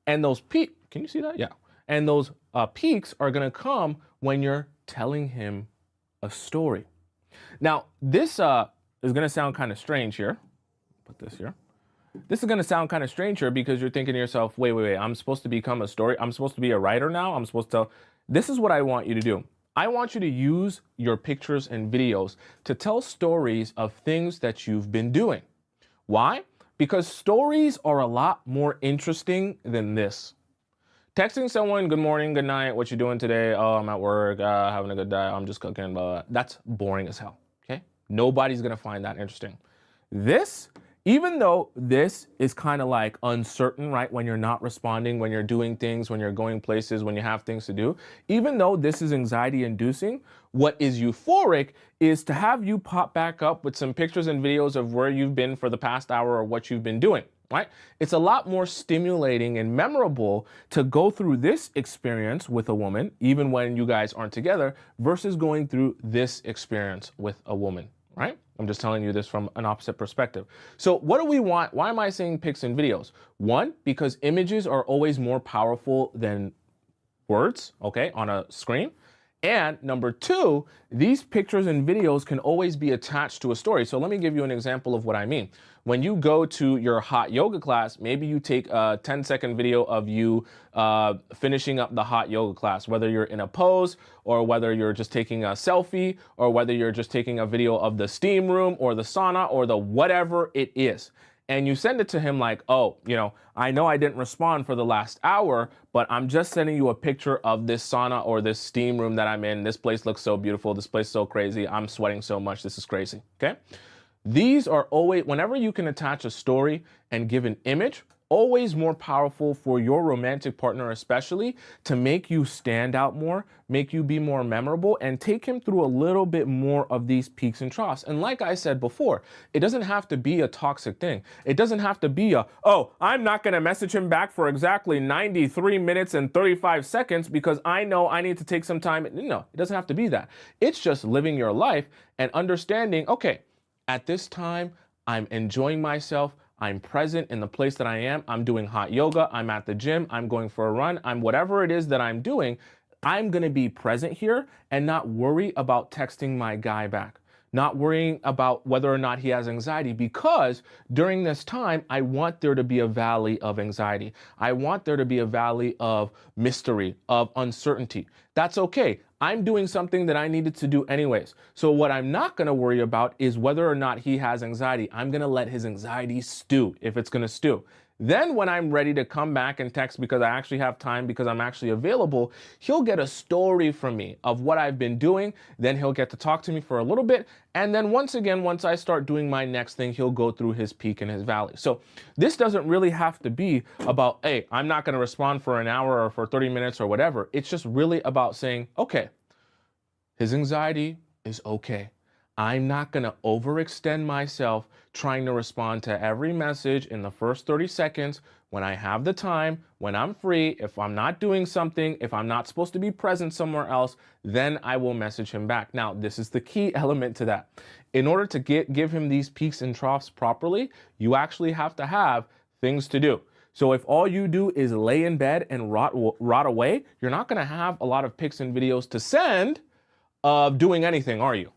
And those peaks, can you see that? Yeah. And those peaks are going to come when you're telling him a story. Now, this is going to sound kind of strange here. Put this here. This is going to sound kind of strange here because you're thinking to yourself, wait, I'm supposed to become a story. I'm supposed to be a writer now. I'm supposed to. This is what I want you to do. I want you to use your pictures and videos to tell stories of things that you've been doing. Why? Because stories are a lot more interesting than this. Texting someone, good morning, good night, what you doing today? Oh, I'm at work, having a good day, I'm just cooking, that's boring as hell, okay? Nobody's gonna find that interesting. This even though this is kind of like uncertain, right? When you're not responding, when you're doing things, when you're going places, when you have things to do, even though this is anxiety inducing, what is euphoric is to have you pop back up with some pictures and videos of where you've been for the past hour or what you've been doing, right? It's a lot more stimulating and memorable to go through this experience with a woman, even when you guys aren't together, versus going through this experience with a woman, right? I'm just telling you this from an opposite perspective. So what do we want? Why am I saying pics and videos? One, because images are always more powerful than words, okay, on a screen. And number two, these pictures and videos can always be attached to a story. So let me give you an example of what I mean. When you go to your hot yoga class, maybe you take a 10-second video of you finishing up the hot yoga class, whether you're in a pose or whether you're just taking a selfie or whether you're just taking a video of the steam room or the sauna or the whatever it is. And you send it to him like, oh, I know I didn't respond for the last hour, but I'm just sending you a picture of this sauna or this steam room that I'm in. This place looks so beautiful. This place is so crazy. I'm sweating so much. This is crazy. Okay. These are always, whenever you can attach a story and give an image, always more powerful for your romantic partner, especially to make you stand out more, make you be more memorable, and take him through a little bit more of these peaks and troughs. And like I said before, it doesn't have to be a toxic thing. It doesn't have to be oh, I'm not going to message him back for exactly 93 minutes and 35 seconds because I know I need to take some time. No, it doesn't have to be that. It's just living your life and understanding, okay, at this time, I'm enjoying myself. I'm present in the place that I am. I'm doing hot yoga. I'm at the gym. I'm going for a run. I'm whatever it is that I'm doing. I'm going to be present here and not worry about texting my guy back, not worrying about whether or not he has anxiety, because during this time, I want there to be a valley of anxiety. I want there to be a valley of mystery, of uncertainty. That's okay. I'm doing something that I needed to do anyways. So what I'm not going to worry about is whether or not he has anxiety. I'm going to let his anxiety stew if it's going to stew. Then when I'm ready to come back and text because I actually have time, because I'm actually available, he'll get a story from me of what I've been doing. Then he'll get to talk to me for a little bit. And then once again, once I start doing my next thing, he'll go through his peak and his valley. So this doesn't really have to be about, hey, I'm not going to respond for an hour or for 30 minutes or whatever. It's just really about saying, okay, his anxiety is okay. I'm not going to overextend myself trying to respond to every message in the first 30 seconds. When I have the time, when I'm free, if I'm not doing something, if I'm not supposed to be present somewhere else, then I will message him back. Now, this is the key element to that. In order to give him these peaks and troughs properly, you actually have to have things to do. So if all you do is lay in bed and rot away, you're not going to have a lot of pics and videos to send of doing anything, are you?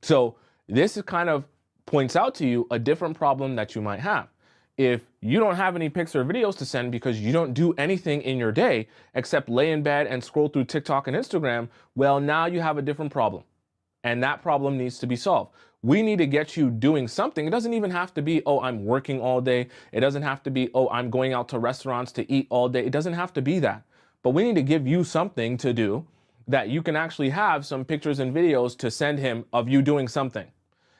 So this is kind of points out to you a different problem that you might have. If you don't have any pics or videos to send because you don't do anything in your day except lay in bed and scroll through TikTok and Instagram, well, now you have a different problem. And that problem needs to be solved. We need to get you doing something. It doesn't even have to be, oh, I'm working all day. It doesn't have to be, oh, I'm going out to restaurants to eat all day. It doesn't have to be that. But we need to give you something to do that you can actually have some pictures and videos to send him of you doing something.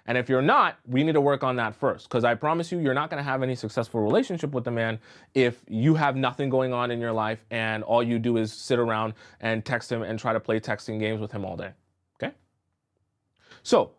And if you're not, we need to work on that first, because I promise you, you're not going to have any successful relationship with the man if you have nothing going on in your life and all you do is sit around and text him and try to play texting games with him all day. Okay? So,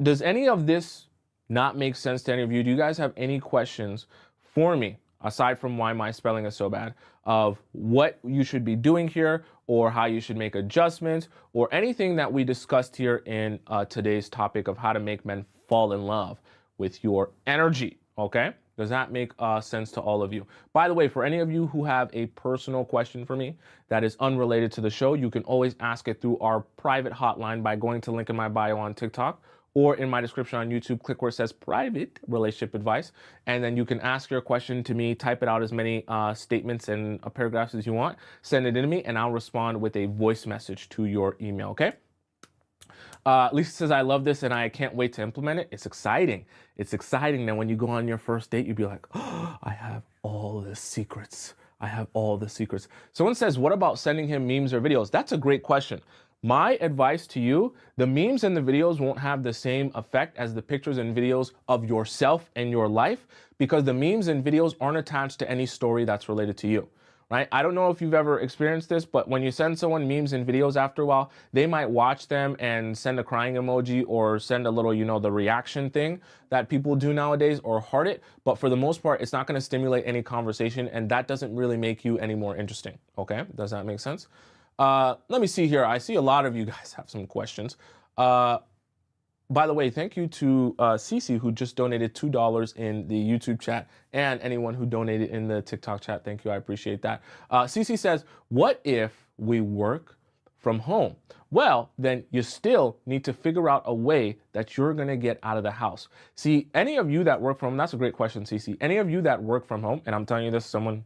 does any of this not make sense to any of you? Do you guys have any questions for me, aside from why my spelling is so bad, of what you should be doing here, or how you should make adjustments, or anything that we discussed here in today's topic of how to make men fall in love with your energy, okay? Does that make sense to all of you? By the way, for any of you who have a personal question for me that is unrelated to the show, you can always ask it through our private hotline by going to link in my bio on TikTok, or in my description on YouTube, click where it says private relationship advice. And then you can ask your question to me, type it out as many statements and paragraphs as you want, send it in to me, and I'll respond with a voice message to your email, okay? Lisa says, I love this and I can't wait to implement it. It's exciting. It's exciting that when you go on your first date, you'd be like, oh, I have all the secrets. I have all the secrets. Someone says, what about sending him memes or videos? That's a great question. My advice to you, the memes and the videos won't have the same effect as the pictures and videos of yourself and your life, because the memes and videos aren't attached to any story that's related to you, right? I don't know if you've ever experienced this, but when you send someone memes and videos after a while, they might watch them and send a crying emoji or send a little, the reaction thing that people do nowadays, or heart it. But for the most part, it's not going to stimulate any conversation, and that doesn't really make you any more interesting. Okay, does that make sense? Let me see here. I see a lot of you guys have some questions. By the way, thank you to Cece, who just donated $2 in the YouTube chat, and anyone who donated in the TikTok chat. Thank you. I appreciate that. Cece says, what if we work from home? Well, then you still need to figure out a way that you're going to get out of the house. See, any of you that work from home, that's a great question, Cece. Any of you that work from home, and I'm telling you this, someone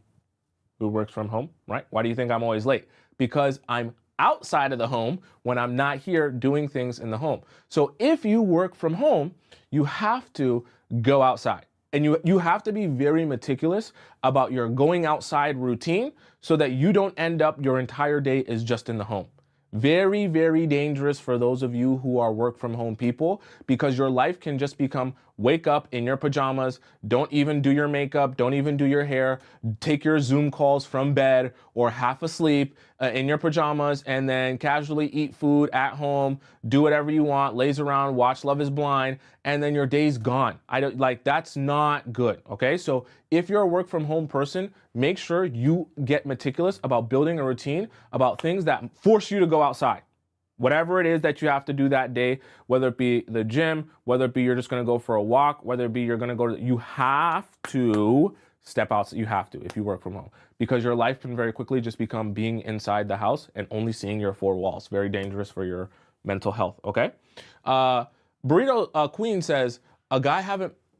who works from home, right? Why do you think I'm always late? Because I'm outside of the home when I'm not here doing things in the home. So if you work from home, you have to go outside, and you have to be very meticulous about your going outside routine so that you don't end up your entire day is just in the home. Very, very dangerous for those of you who are work from home people, because your life can just become wake up in your pajamas, don't even do your makeup, don't even do your hair, take your Zoom calls from bed or half asleep in your pajamas, and then casually eat food at home, do whatever you want, laze around, watch Love is Blind, and then your day's gone. That's not good. Okay. So if you're a work from home person, make sure you get meticulous about building a routine about things that force you to go outside. Whatever it is that you have to do that day, whether it be the gym, whether it be you're just going to go for a walk, whether it be you're going to go you have to step out. You have to, if you work from home, because your life can very quickly just become being inside the house and only seeing your four walls. Very dangerous for your mental health. Okay. Burrito Queen says, a guy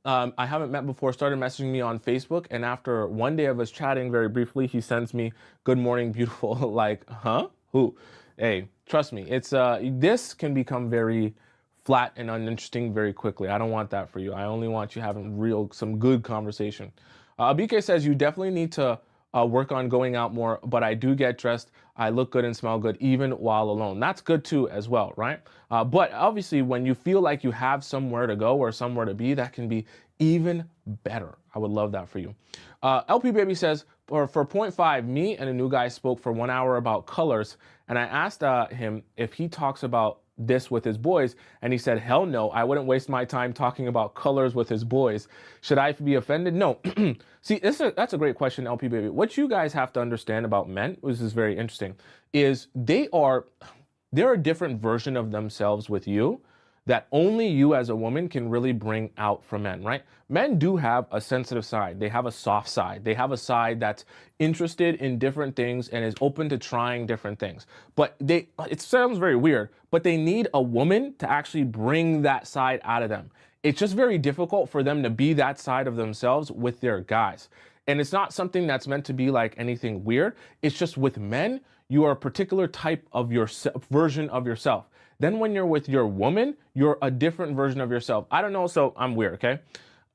I haven't met before started messaging me on Facebook, and after one day of us chatting very briefly, he sends me "Good morning, beautiful." Like, huh? Who? Hey, trust me, it's this can become very flat and uninteresting very quickly. I don't want that for you. I only want you having some good conversation. BK says, you definitely need to work on going out more, but I do get dressed. I look good and smell good even while alone. That's good too as well, right? But obviously when you feel like you have somewhere to go or somewhere to be, that can be even better. I would love that for you. LP Baby says, for point 5, me and a new guy spoke for 1 hour about colors, and I asked him if he talks about this with his boys, and he said, hell no, I wouldn't waste my time talking about colors with his boys. Should I be offended? No. See, that's a great question, LP Baby. What you guys have to understand about men, which is very interesting, is they're a different version of themselves with you that only you as a woman can really bring out from men, right? Men do have a sensitive side. They have a soft side. They have a side that's interested in different things and is open to trying different things. But it sounds very weird, but they need a woman to actually bring that side out of them. It's just very difficult for them to be that side of themselves with their guys. And it's not something that's meant to be like anything weird. It's just with men, you are a particular type of version of yourself. Then when you're with your woman, you're a different version of yourself. I don't know, so I'm weird, okay?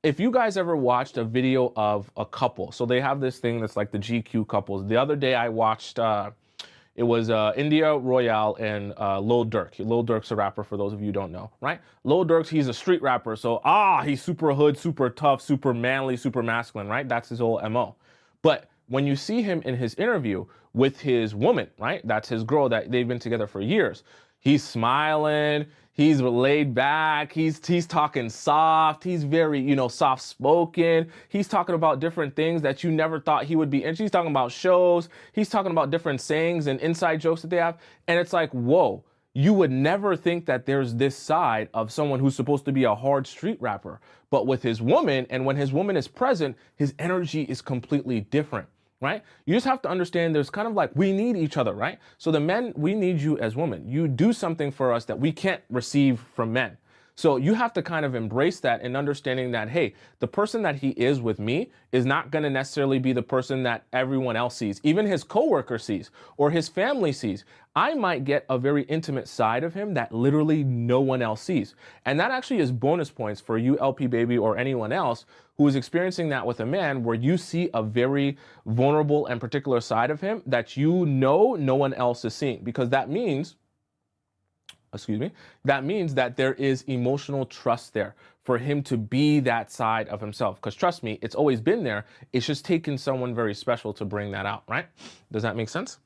If you guys ever watched a video of a couple, so they have this thing that's like the GQ couples. The other day I watched, it was India Royale and Lil Durk. Lil Durk's a rapper, for those of you who don't know, right? Lil Durk's, he's a street rapper, so he's super hood, super tough, super manly, super masculine, right? That's his whole MO. But when you see him in his interview with his woman, right? That's his girl that they've been together for years. He's smiling, he's laid back, he's talking soft, he's very, soft spoken. He's talking about different things that you never thought he would be. And she's talking about shows, he's talking about different sayings and inside jokes that they have. And it's like, whoa, you would never think that there's this side of someone who's supposed to be a hard street rapper. But with his woman, and when his woman is present, his energy is completely different. Right? You just have to understand there's kind of like, we need each other, right? So the men, we need you as women. You do something for us that we can't receive from men. So you have to kind of embrace that and understanding that, hey, the person that he is with me is not going to necessarily be the person that everyone else sees, even his coworker sees or his family sees. I might get a very intimate side of him that literally no one else sees. And that actually is bonus points for you, LP Baby, or anyone else who is experiencing that with a man, where you see a very vulnerable and particular side of him that no one else is seeing, because that means excuse me, that means that there is emotional trust there for him to be that side of himself. Because trust me, it's always been there. It's just taken someone very special to bring that out, right? Does that make sense?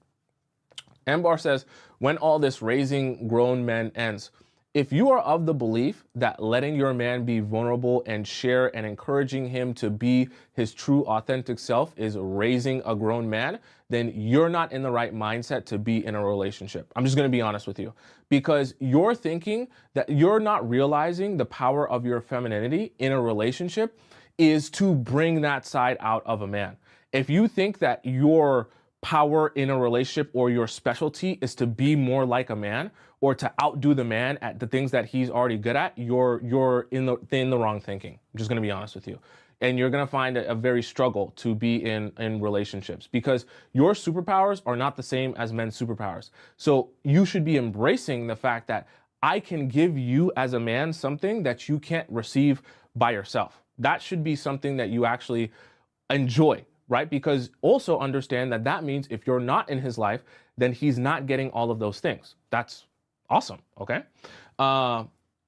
Ambar says, when all this raising grown men ends, if you are of the belief that letting your man be vulnerable and share and encouraging him to be his true authentic self is raising a grown man, then you're not in the right mindset to be in a relationship. I'm just going to be honest with you, because you're thinking that you're not realizing the power of your femininity in a relationship is to bring that side out of a man. If you think that your power in a relationship or your specialty is to be more like a man or to outdo the man at the things that he's already good at, you're in the wrong thinking. I'm just going to be honest with you. And you're going to find a very struggle to be in relationships, because your superpowers are not the same as men's superpowers. So you should be embracing the fact that I can give you as a man something that you can't receive by yourself. That should be something that you actually enjoy, right? Because also understand that that means if you're not in his life, then he's not getting all of those things. That's awesome, okay?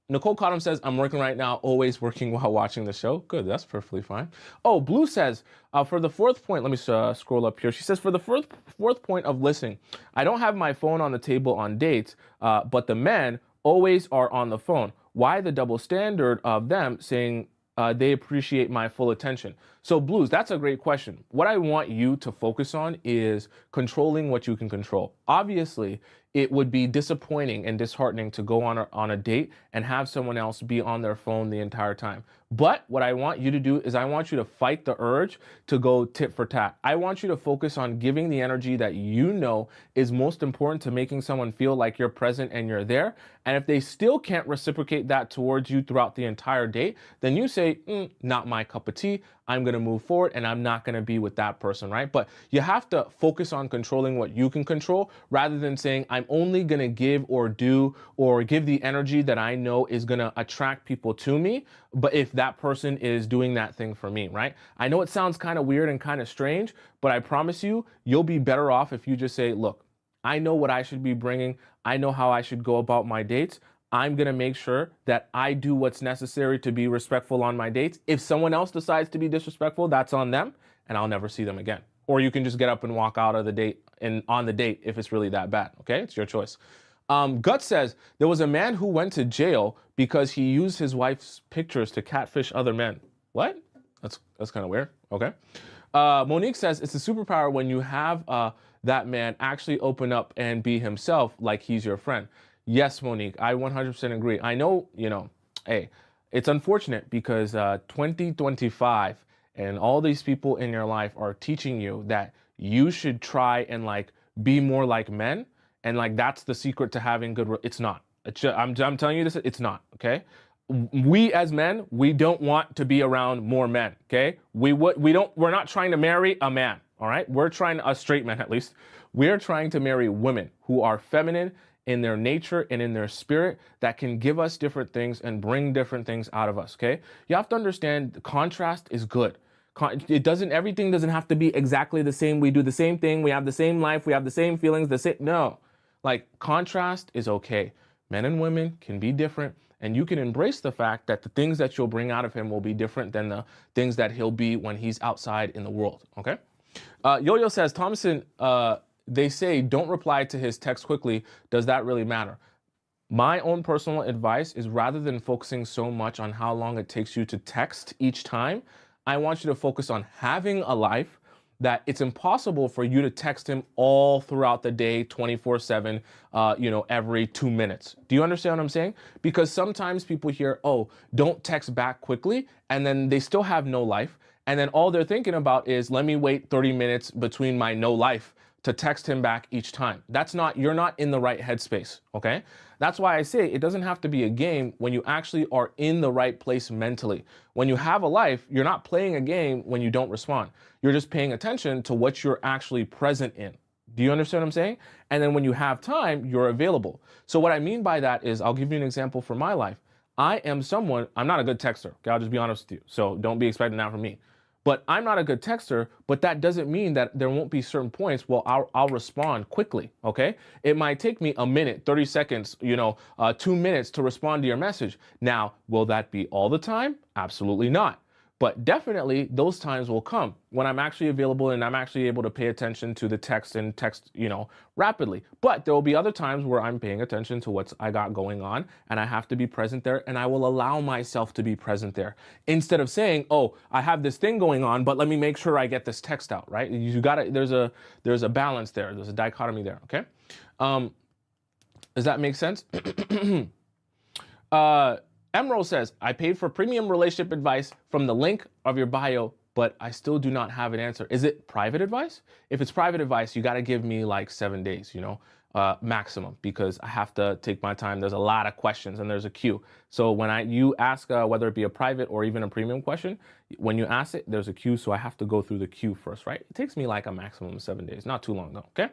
Nicole Cottom says, I'm working right now, always working while watching the show. Good, that's perfectly fine. Oh, Blue says, for the fourth point, let me scroll up here. She says, for the fourth point of listening, I don't have my phone on the table on dates, but the men always are on the phone. Why the double standard of them saying they appreciate my full attention? So Blues, that's a great question. What I want you to focus on is controlling what you can control. Obviously, it would be disappointing and disheartening to go on a date and have someone else be on their phone the entire time. But what I want you to do is I want you to fight the urge to go tit for tat. I want you to focus on giving the energy that you know is most important to making someone feel like you're present and you're there. And if they still can't reciprocate that towards you throughout the entire date, then you say, not my cup of tea. I'm going to move forward and I'm not going to be with that person, right? But you have to focus on controlling what you can control rather than saying, I'm only going to give or do or give the energy that I know is going to attract people to me. But if that person is doing that thing for me, right? I know it sounds kind of weird and kind of strange, but I promise you, you'll be better off if you just say, look, I know what I should be bringing. I know how I should go about my dates. I'm going to make sure that I do what's necessary to be respectful on my dates. If someone else decides to be disrespectful, that's on them, and I'll never see them again. Or you can just get up and walk out of the date and on the date if it's really that bad, okay? It's your choice. Gut says, there was a man who went to jail because he used his wife's pictures to catfish other men. What? That's kind of weird, okay? Monique says, it's a superpower when you have that man actually open up and be himself like he's your friend. Yes, Monique, I 100% agree. I know, hey, it's unfortunate because 2025 and all these people in your life are teaching you that you should try and be more like men. And that's the secret to having good, it's not. I'm telling you this, it's not, okay? We as men, we don't want to be around more men, okay? We're not trying to marry a man, all right? A straight man at least. We're trying to marry women who are feminine in their nature and in their spirit that can give us different things and bring different things out of us, okay? You have to understand the contrast is good. Everything doesn't have to be exactly the same. We do the same thing. We have the same life. We have the same feelings. No, contrast is okay. Men and women can be different, and you can embrace the fact that the things that you'll bring out of him will be different than the things that he'll be when he's outside in the world, okay? Yo-Yo says, Tomisin, they say don't reply to his text quickly. Does that really matter? My own personal advice is rather than focusing so much on how long it takes you to text each time, I want you to focus on having a life that it's impossible for you to text him all throughout the day, 24/7, every 2 minutes. Do you understand what I'm saying? Because sometimes people hear, oh, don't text back quickly, and then they still have no life. And then all they're thinking about is, let me wait 30 minutes between my no life to text him back each time. You're not in the right headspace, okay? That's why I say it doesn't have to be a game when you actually are in the right place mentally. When you have a life, you're not playing a game when you don't respond. You're just paying attention to what you're actually present in. Do you understand what I'm saying? And then when you have time, you're available. So what I mean by that is, I'll give you an example from my life. I'm not a good texter, okay? I'll just be honest with you. So don't be expecting that from me. But I'm not a good texter, but that doesn't mean that there won't be certain points. Well, I'll respond quickly. Okay. It might take me a minute, 30 seconds, 2 minutes to respond to your message. Now, will that be all the time? Absolutely not. But definitely those times will come when I'm actually available and I'm actually able to pay attention to the text and text, rapidly. But there will be other times where I'm paying attention to what I got going on and I have to be present there, and I will allow myself to be present there instead of saying, "Oh, I have this thing going on, but let me make sure I get this text out," right? You got to there's a balance there. There's a dichotomy there, okay? Does that make sense? Emerald says, I paid for premium relationship advice from the link of your bio, but I still do not have an answer. Is it private advice? If it's private advice, you got to give me like 7 days, maximum, because I have to take my time. There's a lot of questions and there's a queue. So when you ask, whether it be a private or even a premium question, when you ask it, there's a queue. So I have to go through the queue first, right? It takes me like a maximum of 7 days, not too long though, okay?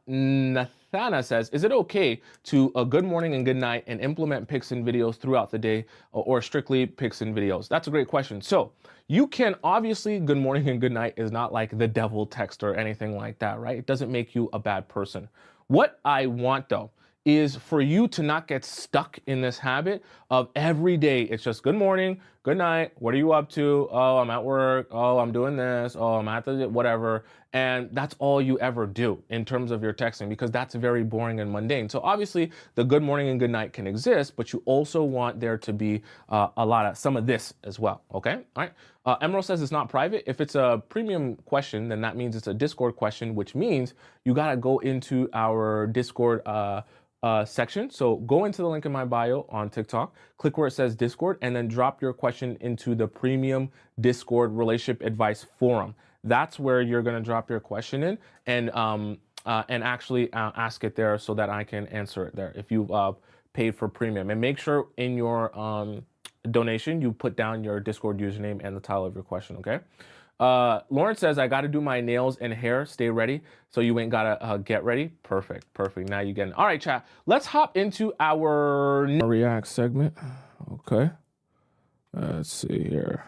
Nathana says, is it okay to a good morning and good night and implement pics and videos throughout the day, or strictly pics and videos? That's a great question. So you can obviously, good morning and good night is not like the devil text or anything like that, right? It doesn't make you a bad person. What I want though is for you to not get stuck in this habit of every day it's just good morning, good night, what are you up to? Oh, I'm at work. Oh, I'm doing this. Oh, I'm at the whatever. And that's all you ever do in terms of your texting, because that's very boring and mundane. So obviously the good morning and good night can exist, but you also want there to be some of this as well. Okay. All right. Emerald says it's not private. If it's a premium question, then that means it's a Discord question, which means you got to go into our Discord section. So go into the link in my bio on TikTok, click where it says Discord, and then drop your question into the premium Discord relationship advice forum. That's where you're going to drop your question in and actually ask it there so that I can answer it there if you've paid for premium. And make sure in your donation you put down your Discord username and the title of your question, okay? Lawrence says, I got to do my nails and hair. Stay ready. So you ain't got to get ready. Perfect. Now you get it. All right, chat. Let's hop into our React segment. Okay. Let's see here.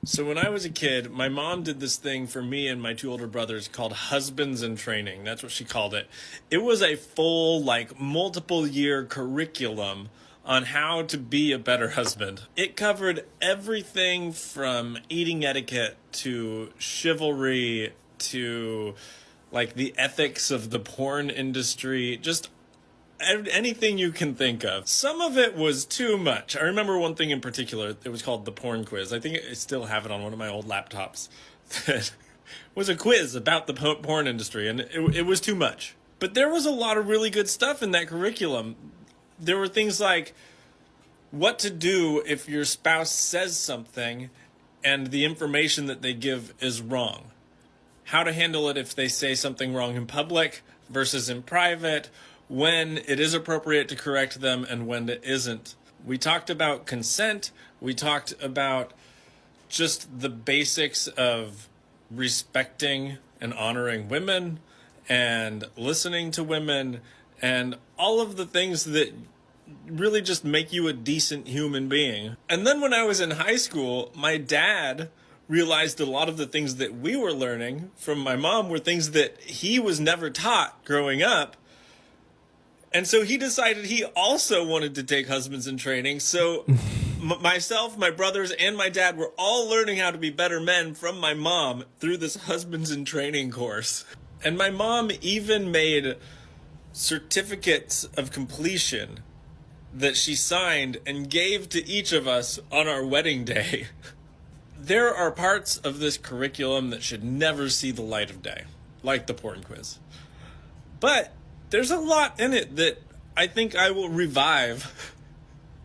So when I was a kid, my mom did this thing for me and my two older brothers called Husbands in Training. That's what she called it. It was a full, multiple year curriculum on how to be a better husband. It covered everything from eating etiquette to chivalry to the ethics of the porn industry, just anything you can think of. Some of it was too much. I remember one thing in particular. It was called the porn quiz. I think I still have it on one of my old laptops. That was a quiz about the porn industry, and it was too much. But there was a lot of really good stuff in that curriculum. There were things like what to do if your spouse says something and the information that they give is wrong. How to handle it if they say something wrong in public versus in private, when it is appropriate to correct them and when it isn't. We talked about consent. We talked about just the basics of respecting and honoring women and listening to women and all of the things that really just make you a decent human being. And then when I was in high school, my dad realized a lot of the things that we were learning from my mom were things that he was never taught growing up. And so he decided he also wanted to take Husbands in Training. So myself, my brothers, and my dad were all learning how to be better men from my mom through this Husbands in Training course. And my mom even made certificates of completion that she signed and gave to each of us on our wedding day. There are parts of this curriculum that should never see the light of day, like the porn quiz. But there's a lot in it that I think I will revive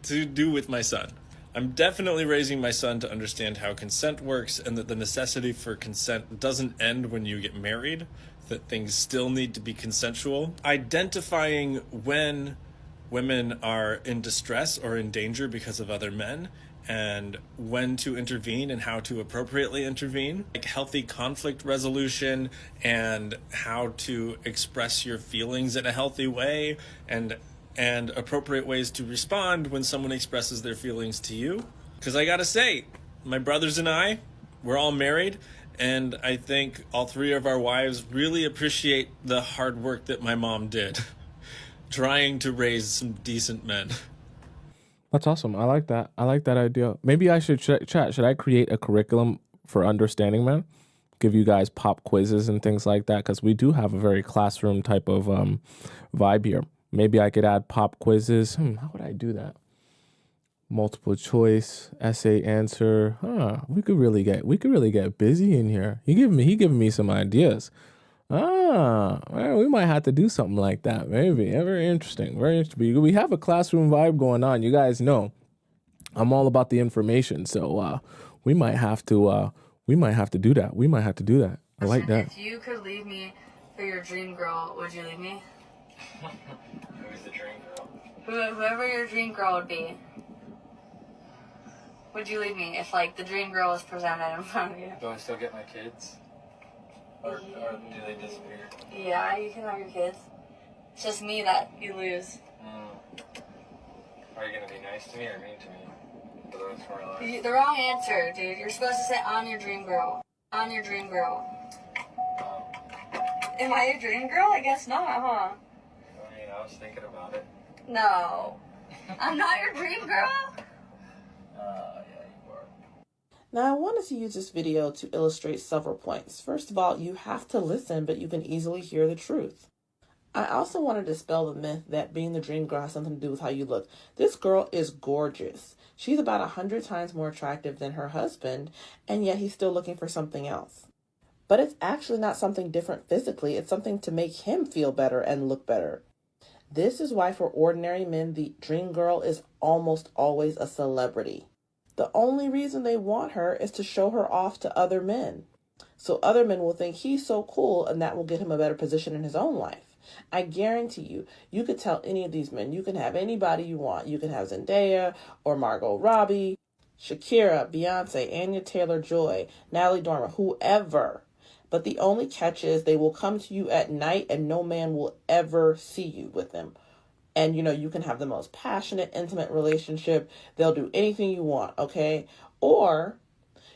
to do with my son. I'm definitely raising my son to understand how consent works and that the necessity for consent doesn't end when you get married, that things still need to be consensual. Identifying when women are in distress or in danger because of other men, and when to intervene and how to appropriately intervene, like healthy conflict resolution and how to express your feelings in a healthy way, and appropriate ways to respond when someone expresses their feelings to you. Because I gotta say, my brothers and I, we're all married, and I think all three of our wives really appreciate the hard work that my mom did trying to raise some decent men. That's awesome. I like that. I like that idea. Maybe I should chat. Should I create a curriculum for understanding men? Give you guys pop quizzes and things like that, because we do have a very classroom type of vibe here. Maybe I could add pop quizzes. How would I do that? Multiple choice, essay answer. We could really get busy in here. He giving me some ideas. Well, we might have to do something like that. Maybe. Yeah, very interesting. Very interesting. We have a classroom vibe going on. You guys know I'm all about the information, so we might have to do that. We might have to do that. I like that. If you could leave me for your dream girl, would you leave me? Who's the dream girl? Whoever your dream girl would be. Would you leave me if, like, the dream girl was presented in front of you? Do I still get my kids? Or do they disappear? Yeah, you can have your kids. It's just me that you lose. Are you going to be nice to me or mean to me for the rest of my life? The wrong answer, dude. You're supposed to say, I'm your dream girl. I'm your dream girl. Am I your dream girl? I guess not, huh? I mean, I was thinking about it. No. I'm not your dream girl? Yeah, you are. Now, I wanted to use this video to illustrate several points. First of all, you have to listen, but you can easily hear the truth. I also want to dispel the myth that being the dream girl has something to do with how you look. This girl is gorgeous. She's about 100 times more attractive than her husband, and yet he's still looking for something else. But it's actually not something different physically. It's something to make him feel better and look better. This is why for ordinary men, the dream girl is almost always a celebrity. The only reason they want her is to show her off to other men. So other men will think he's so cool, and that will get him a better position in his own life. I guarantee you, you could tell any of these men, you can have anybody you want. You can have Zendaya or Margot Robbie, Shakira, Beyonce, Anya Taylor-Joy, Natalie Dormer, whoever. But the only catch is they will come to you at night and no man will ever see you with them. And, you can have the most passionate, intimate relationship. They'll do anything you want, okay? Or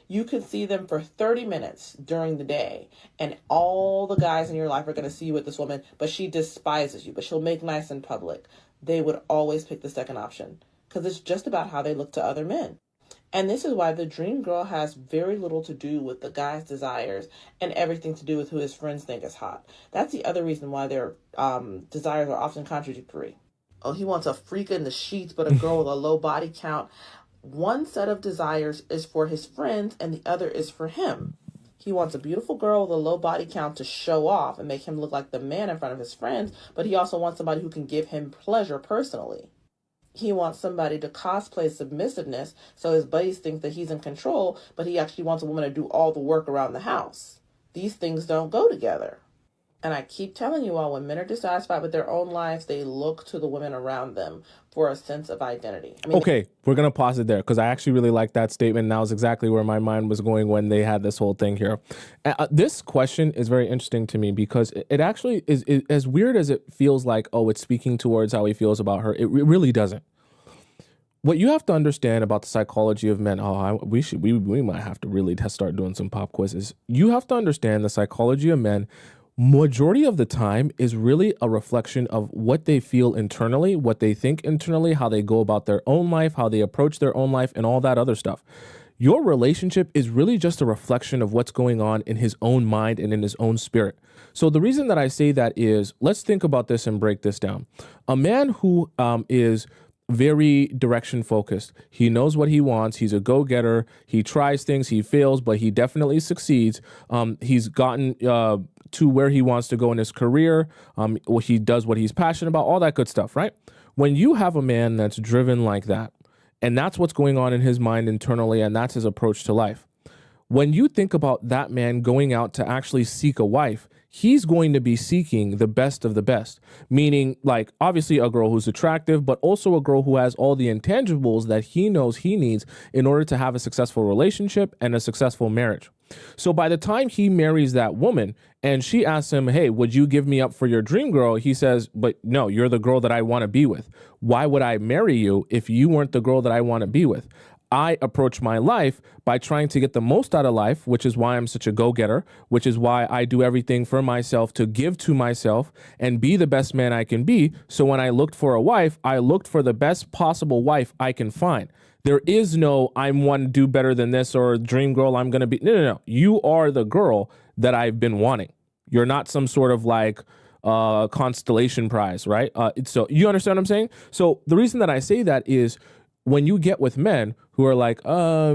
you could see them for 30 minutes during the day, and all the guys in your life are going to see you with this woman, but she despises you, but she'll make nice in public. They would always pick the second option because it's just about how they look to other men. And this is why the dream girl has very little to do with the guy's desires and everything to do with who his friends think is hot. That's the other reason why their desires are often contradictory. Oh, he wants a freak in the sheets, but a girl with a low body count. One set of desires is for his friends and the other is for him. He wants a beautiful girl with a low body count to show off and make him look like the man in front of his friends, but he also wants somebody who can give him pleasure personally. He wants somebody to cosplay submissiveness so his buddies think that he's in control, but he actually wants a woman to do all the work around the house. These things don't go together. And I keep telling you all, when men are dissatisfied with their own lives, they look to the women around them for a sense of identity. Okay, we're going to pause it there because I actually really like that statement. And that was exactly where my mind was going when they had this whole thing here. This question is very interesting to me because it actually is as weird as it feels like, oh, it's speaking towards how he feels about her. It really doesn't. What you have to understand about the psychology of men, we might have to really start doing some pop quizzes. You have to understand the psychology of men. Majority of the time is really a reflection of what they feel internally, what they think internally, how they go about their own life, how they approach their own life, and all that other stuff. Your relationship is really just a reflection of what's going on in his own mind and in his own spirit. So the reason that I say that is, let's think about this and break this down. A man who is very direction focused. He knows what he wants. He's a go-getter. He tries things. He fails, but he definitely succeeds. He's gotten to where he wants to go in his career. He does what he's passionate about, all that good stuff, right? When you have a man that's driven like that, and that's what's going on in his mind internally, and that's his approach to life. When you think about that man going out to actually seek a wife, he's going to be seeking the best of the best, meaning like obviously a girl who's attractive, but also a girl who has all the intangibles that he knows he needs in order to have a successful relationship and a successful marriage. So by the time he marries that woman and she asks him, hey, would you give me up for your dream girl? He says, but no, you're the girl that I want to be with. Why would I marry you if you weren't the girl that I want to be with? I approach my life by trying to get the most out of life, which is why I'm such a go-getter, which is why I do everything for myself to give to myself and be the best man I can be. So when I looked for a wife, I looked for the best possible wife I can find. There is no, I'm one to do better than this, or dream girl, I'm going to be. No. You are the girl that I've been wanting. You're not some sort of like constellation prize, right? So you understand what I'm saying? So the reason that I say that is when you get with men who are like, yeah,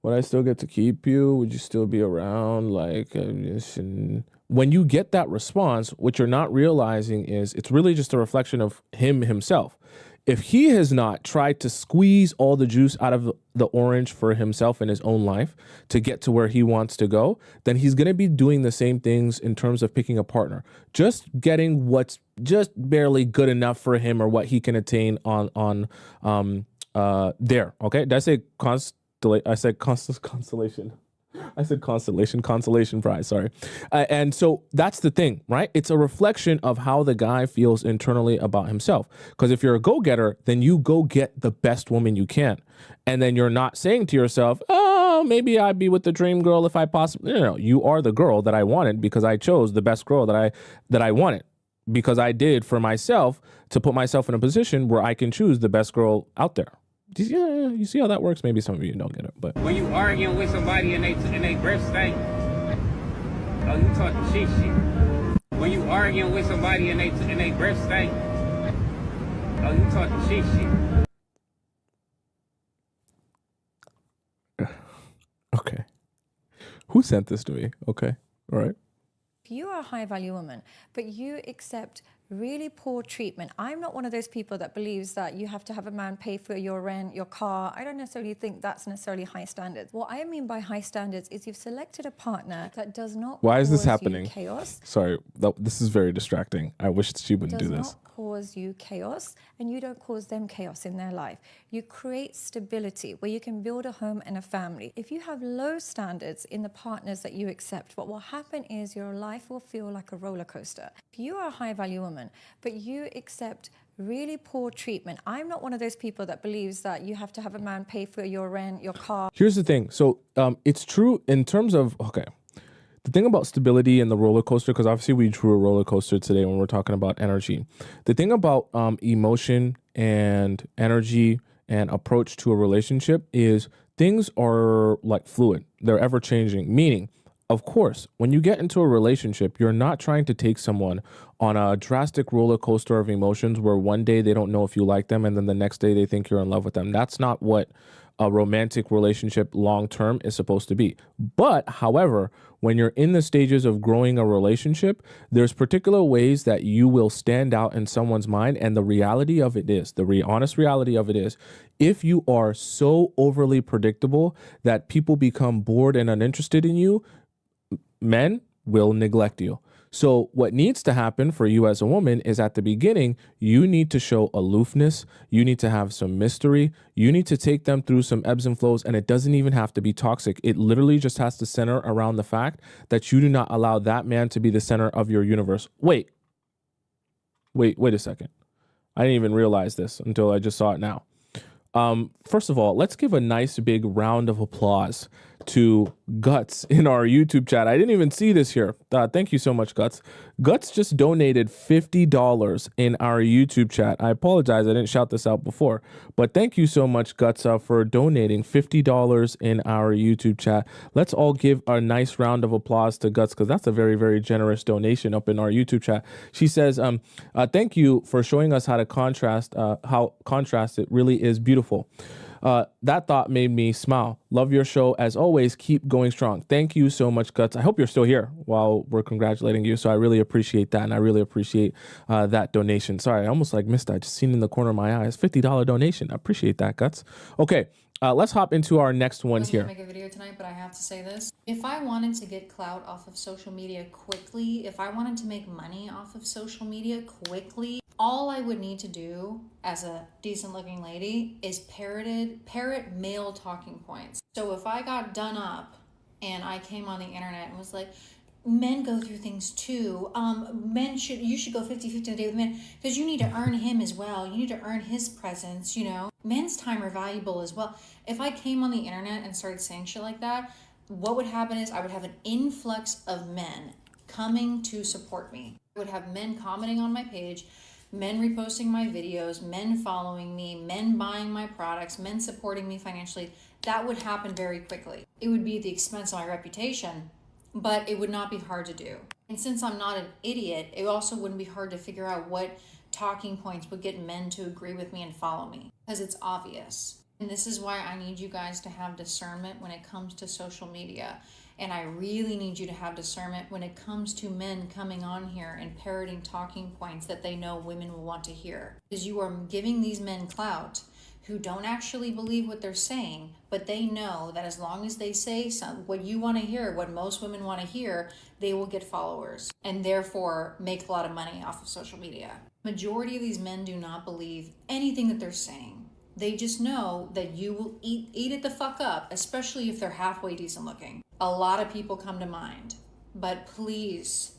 would I still get to keep you? Would you still be around? Like, when you get that response, what you're not realizing is it's really just a reflection of him himself. If he has not tried to squeeze all the juice out of the orange for himself in his own life to get to where he wants to go, then he's going to be doing the same things in terms of picking a partner, just getting what's just barely good enough for him or what he can attain on there. Okay, did I say constellation? I said constellation. I said consolation prize, sorry. And so that's the thing, right? It's a reflection of how the guy feels internally about himself. Because if you're a go-getter, then you go get the best woman you can. And then you're not saying to yourself, oh, maybe I'd be with the dream girl if I possibly. No. You are the girl that I wanted because I chose the best girl that I wanted. Because I did for myself to put myself in a position where I can choose the best girl out there. Yeah, you see how that works? Maybe some of you don't get it, but when you arguing with somebody and they breath stink, oh, you talking shit. When you arguing with somebody and they breath stink, oh, you talking shit. Okay. Who sent this to me? Okay, all right. If you are a high value woman, but you accept really poor treatment. I'm not one of those people that believes that you have to have a man pay for your rent, your car. I don't necessarily think that's necessarily high standards. What I mean by high standards is you've selected a partner that does not Why is this cause you happening? chaos. Sorry, this is very distracting. I wish she wouldn't do this. Does not cause you chaos, and you don't cause them chaos in their life. You create stability where you can build a home and a family. If you have low standards in the partners that you accept, what will happen is your life will feel like a roller coaster. If you are a high value woman, but you accept really poor treatment. I'm not one of those people that believes that you have to have a man pay for your rent, your car. Here's the thing. So it's true in terms of, okay, the thing about stability and the roller coaster, because obviously we drew a roller coaster today when we're talking about energy. The thing about emotion and energy and approach to a relationship is things are like fluid. They're ever changing, meaning, of course, when you get into a relationship, you're not trying to take someone on a drastic roller coaster of emotions where one day they don't know if you like them and then the next day they think you're in love with them. That's not what a romantic relationship long term is supposed to be. But however, when you're in the stages of growing a relationship, there's particular ways that you will stand out in someone's mind. And the reality of it is, honest reality of it is, if you are so overly predictable that people become bored and uninterested in you, men will neglect you. So what needs to happen for you as a woman is at the beginning, you need to show aloofness. You need to have some mystery. You need to take them through some ebbs and flows. And it doesn't even have to be toxic. It literally just has to center around the fact that you do not allow that man to be the center of your universe. Wait a second. I didn't even realize this until I just saw it now. First of all, let's give a nice big round of applause to Guts in our YouTube chat. I didn't even see this here. Thank you so much, Guts. Guts just donated $50 in our YouTube chat. I apologize, I didn't shout this out before, but thank you so much, Guts, for donating $50 in our YouTube chat. Let's all give a nice round of applause to Guts because that's a very, very generous donation up in our YouTube chat. She says, thank you for showing us how to contrast, it really is beautiful. That thought made me smile. Love your show as always. Keep going strong. Thank you so much, Guts. I hope you're still here while we're congratulating you. So I really appreciate that. And I really appreciate that donation. Sorry, I almost missed that. I just seen in the corner of my eyes, $50 donation. I appreciate that, Guts. Okay, let's hop into our next one here. I was gonna make a video tonight, but I have to say this. If I wanted to get clout off of social media quickly, if I wanted to make money off of social media quickly, all I would need to do as a decent looking lady is parrot male talking points. So if I got done up and I came on the internet and was like, men go through things too. You should go 50-50 a day with men because you need to earn him as well. You need to earn his presence, you know. Men's time are valuable as well. If I came on the internet and started saying shit like that, what would happen is I would have an influx of men coming to support me. I would have men commenting on my page, men reposting my videos, men following me, men buying my products, men supporting me financially. That would happen very quickly. It would be at the expense of my reputation, but it would not be hard to do. And since I'm not an idiot, it also wouldn't be hard to figure out what talking points would get men to agree with me and follow me, because it's obvious. And this is why I need you guys to have discernment when it comes to social media. And I really need you to have discernment when it comes to men coming on here and parroting talking points that they know women will want to hear. Because you are giving these men clout who don't actually believe what they're saying, but they know that as long as they say what you want to hear, what most women want to hear, they will get followers and therefore make a lot of money off of social media. Majority of these men do not believe anything that they're saying. They just know that you will eat it the fuck up, especially if they're halfway decent looking. A lot of people come to mind, but please,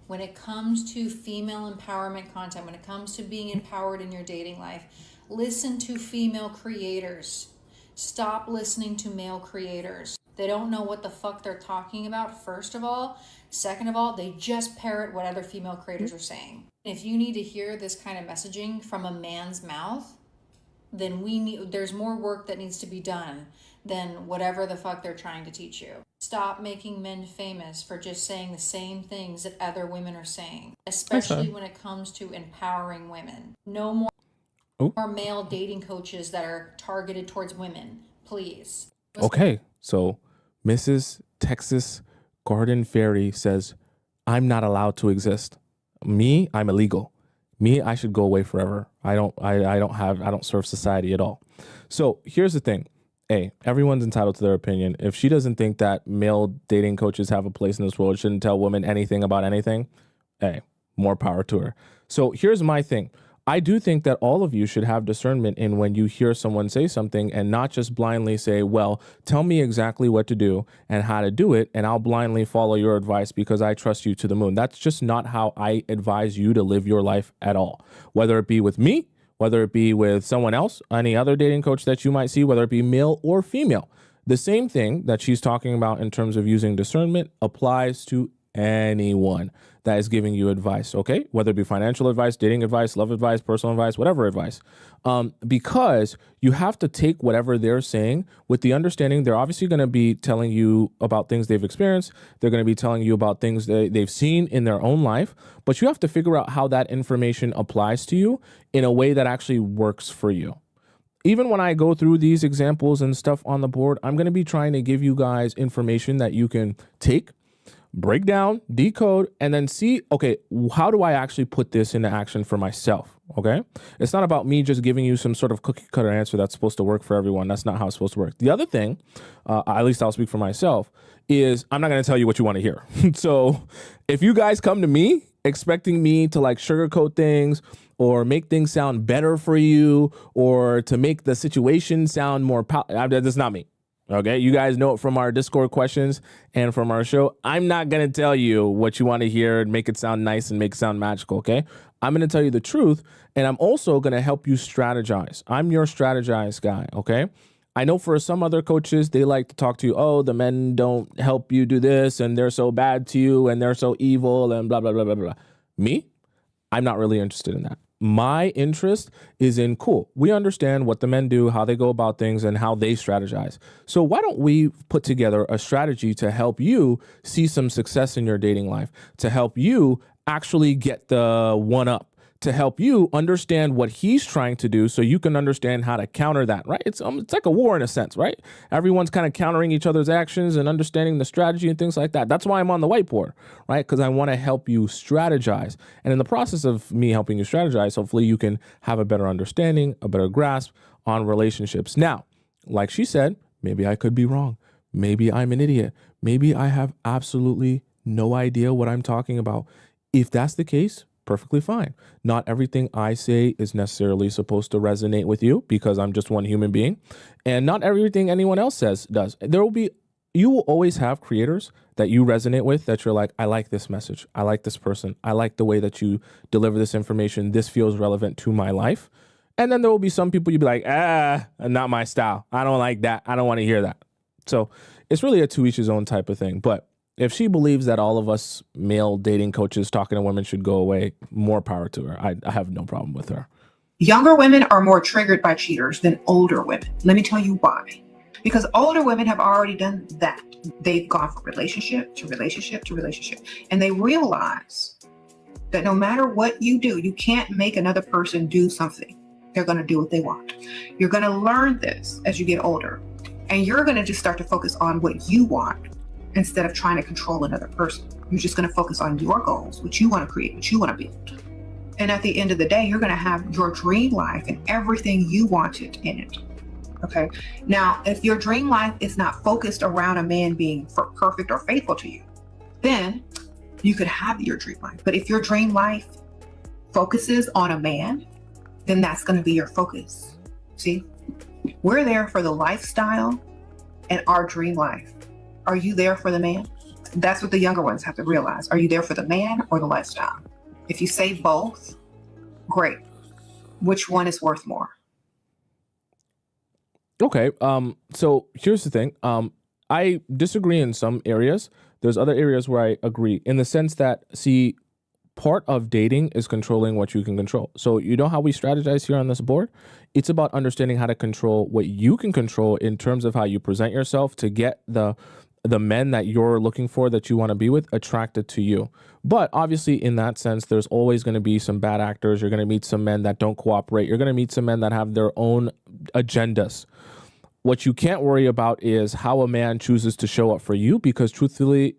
when it comes to female empowerment content, when it comes to being empowered in your dating life, listen to female creators. Stop listening to male creators. They don't know what the fuck they're talking about, first of all. Second of all, they just parrot what other female creators are saying. If you need to hear this kind of messaging from a man's mouth, then there's more work that needs to be done than whatever the fuck they're trying to teach you. Stop making men famous for just saying the same things that other women are saying, especially when it comes to empowering women. No more male dating coaches that are targeted towards women, please. Okay, so Mrs. Texas Garden Fairy says, I'm not allowed to exist. Me, I'm illegal. Me, I should go away forever. I don't serve society at all. So here's the thing. Hey, everyone's entitled to their opinion. If she doesn't think that male dating coaches have a place in this world, shouldn't tell women anything about anything, hey, more power to her. So here's my thing. I do think that all of you should have discernment in when you hear someone say something and not just blindly say, well, tell me exactly what to do and how to do it, and I'll blindly follow your advice because I trust you to the moon. That's just not how I advise you to live your life at all. Whether it be with me, whether it be with someone else, any other dating coach that you might see, whether it be male or female. The same thing that she's talking about in terms of using discernment applies to anyone that is giving you advice, okay? Whether it be financial advice, dating advice, love advice, personal advice, whatever advice. Because you have to take whatever they're saying with the understanding they're obviously going to be telling you about things they've experienced. They're going to be telling you about things that they've seen in their own life, but you have to figure out how that information applies to you in a way that actually works for you. Even when I go through these examples and stuff on the board, I'm going to be trying to give you guys information that you can take, break down, decode, and then see, okay, how do I actually put this into action for myself? Okay. It's not about me just giving you some sort of cookie cutter answer that's supposed to work for everyone. That's not how it's supposed to work. The other thing, at least I'll speak for myself, is I'm not going to tell you what you want to hear. So if you guys come to me expecting me to like sugarcoat things or make things sound better for you or to make the situation sound more that's not me. Okay, you guys know it from our Discord questions and from our show. I'm not going to tell you what you want to hear and make it sound nice and make it sound magical, okay? I'm going to tell you the truth, and I'm also going to help you strategize. I'm your strategize guy, okay? I know for some other coaches, they like to talk to you, oh, the men don't help you do this, and they're so bad to you, and they're so evil, and blah, blah, blah, blah, blah. Me? I'm not really interested in that. My interest is in, cool, we understand what the men do, how they go about things, and how they strategize. So why don't we put together a strategy to help you see some success in your dating life, to help you actually get the one up, to help you understand what he's trying to do so you can understand how to counter that, right? It's like a war in a sense, right? Everyone's kind of countering each other's actions and understanding the strategy and things like that. That's why I'm on the whiteboard, right? Because I want to help you strategize. And in the process of me helping you strategize, hopefully you can have a better understanding, a better grasp on relationships. Now, like she said, maybe I could be wrong. Maybe I'm an idiot. Maybe I have absolutely no idea what I'm talking about. If that's the case, perfectly fine. Not everything I say is necessarily supposed to resonate with you because I'm just one human being. And not everything anyone else says does. There will be, you will always have creators that you resonate with, that you're like, I like this message. I like this person. I like the way that you deliver this information. This feels relevant to my life. And then there will be some people you'll be like, not my style. I don't like that. I don't want to hear that. So it's really a to each his own type of thing. But if she believes that all of us male dating coaches talking to women should go away, more power to her. I have no problem with her. Younger women are more triggered by cheaters than older women. Let me tell you why. Because older women have already done that. They've gone from relationship to relationship to relationship. And they realize that no matter what you do, you can't make another person do something. They're going to do what they want. You're going to learn this as you get older. And you're going to just start to focus on what you want instead of trying to control another person. You're just going to focus on your goals, what you want to create, what you want to build. And at the end of the day, you're going to have your dream life and everything you wanted in it. Okay. Now, if your dream life is not focused around a man being perfect or faithful to you, then you could have your dream life. But if your dream life focuses on a man, then that's going to be your focus. See, we're there for the lifestyle and our dream life. Are you there for the man? That's what the younger ones have to realize. Are you there for the man or the lifestyle? If you say both, great. Which one is worth more? Okay. So here's the thing. I disagree in some areas. There's other areas where I agree, in the sense that, see, part of dating is controlling what you can control. So you know how we strategize here on this board? It's about understanding how to control what you can control in terms of how you present yourself to get the men that you're looking for, that you want to be with, attracted to you. But obviously, in that sense, there's always going to be some bad actors. You're going to meet some men that don't cooperate. You're going to meet some men that have their own agendas. What you can't worry about is how a man chooses to show up for you, because truthfully,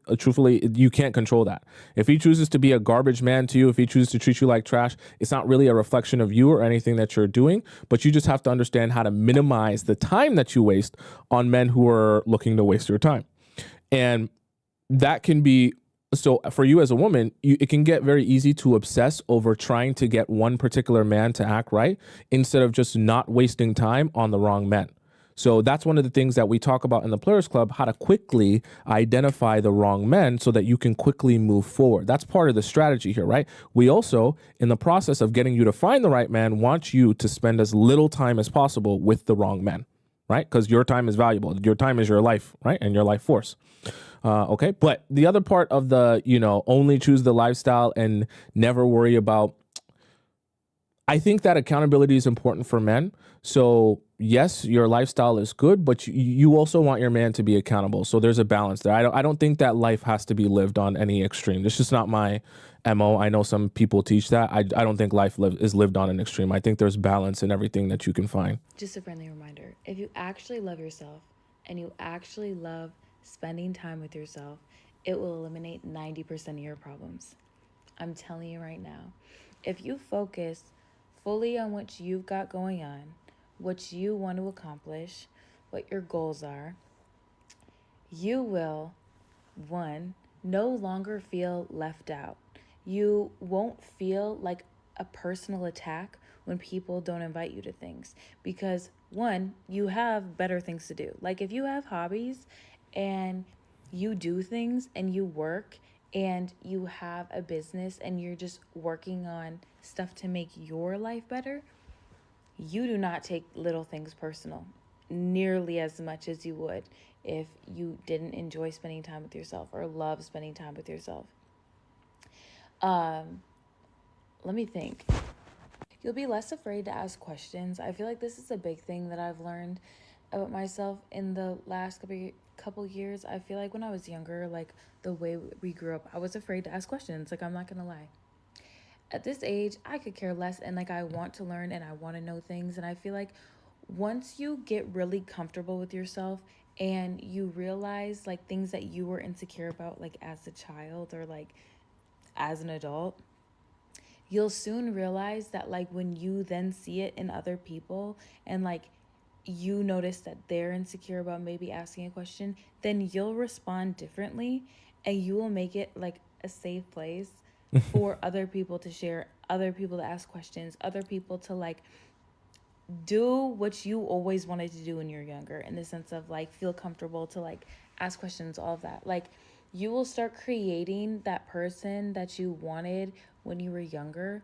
you can't control that. If he chooses to be a garbage man to you, if he chooses to treat you like trash, it's not really a reflection of you or anything that you're doing, but you just have to understand how to minimize the time that you waste on men who are looking to waste your time. And that can be, so for you as a woman, it can get very easy to obsess over trying to get one particular man to act right, instead of just not wasting time on the wrong men. So that's one of the things that we talk about in the Players Club, how to quickly identify the wrong men so that you can quickly move forward. That's part of the strategy here, right? We also, in the process of getting you to find the right man, want you to spend as little time as possible with the wrong men, right? Because your time is valuable. Your time is your life, right? And your life force. Okay. But the other part of the, only choose the lifestyle and never worry about, I think that accountability is important for men. So yes, your lifestyle is good, but you also want your man to be accountable. So there's a balance there. I don't think that life has to be lived on any extreme. This is just not my MO. I know some people teach that. I don't think life is lived on an extreme. I think there's balance in everything that you can find. Just a friendly reminder, if you actually love yourself and you actually love spending time with yourself, it will eliminate 90% of your problems. I'm telling you right now, if you focus fully on what you've got going on, what you want to accomplish, what your goals are, you will, one, no longer feel left out. You won't feel like a personal attack when people don't invite you to things, because one, you have better things to do. Like if you have hobbies and you do things and you work and you have a business and you're just working on stuff to make your life better, you do not take little things personal nearly as much as you would if you didn't enjoy spending time with yourself or love spending time with yourself. Let me think. You'll be less afraid to ask questions. I feel like this is a big thing that I've learned about myself in the last couple years. I feel like when I was younger, like the way we grew up, I was afraid to ask questions. Like, I'm not gonna lie. At this age, I could care less, and like I want to learn and I want to know things. And I feel like once you get really comfortable with yourself and you realize like things that you were insecure about, like as a child or like as an adult, you'll soon realize that like when you then see it in other people and like you notice that they're insecure about maybe asking a question, then you'll respond differently and you will make it like a safe place for other people to share, other people to ask questions, other people to like do what you always wanted to do when you're younger, in the sense of like feel comfortable to like ask questions, all of that. Like you will start creating that person that you wanted when you were younger.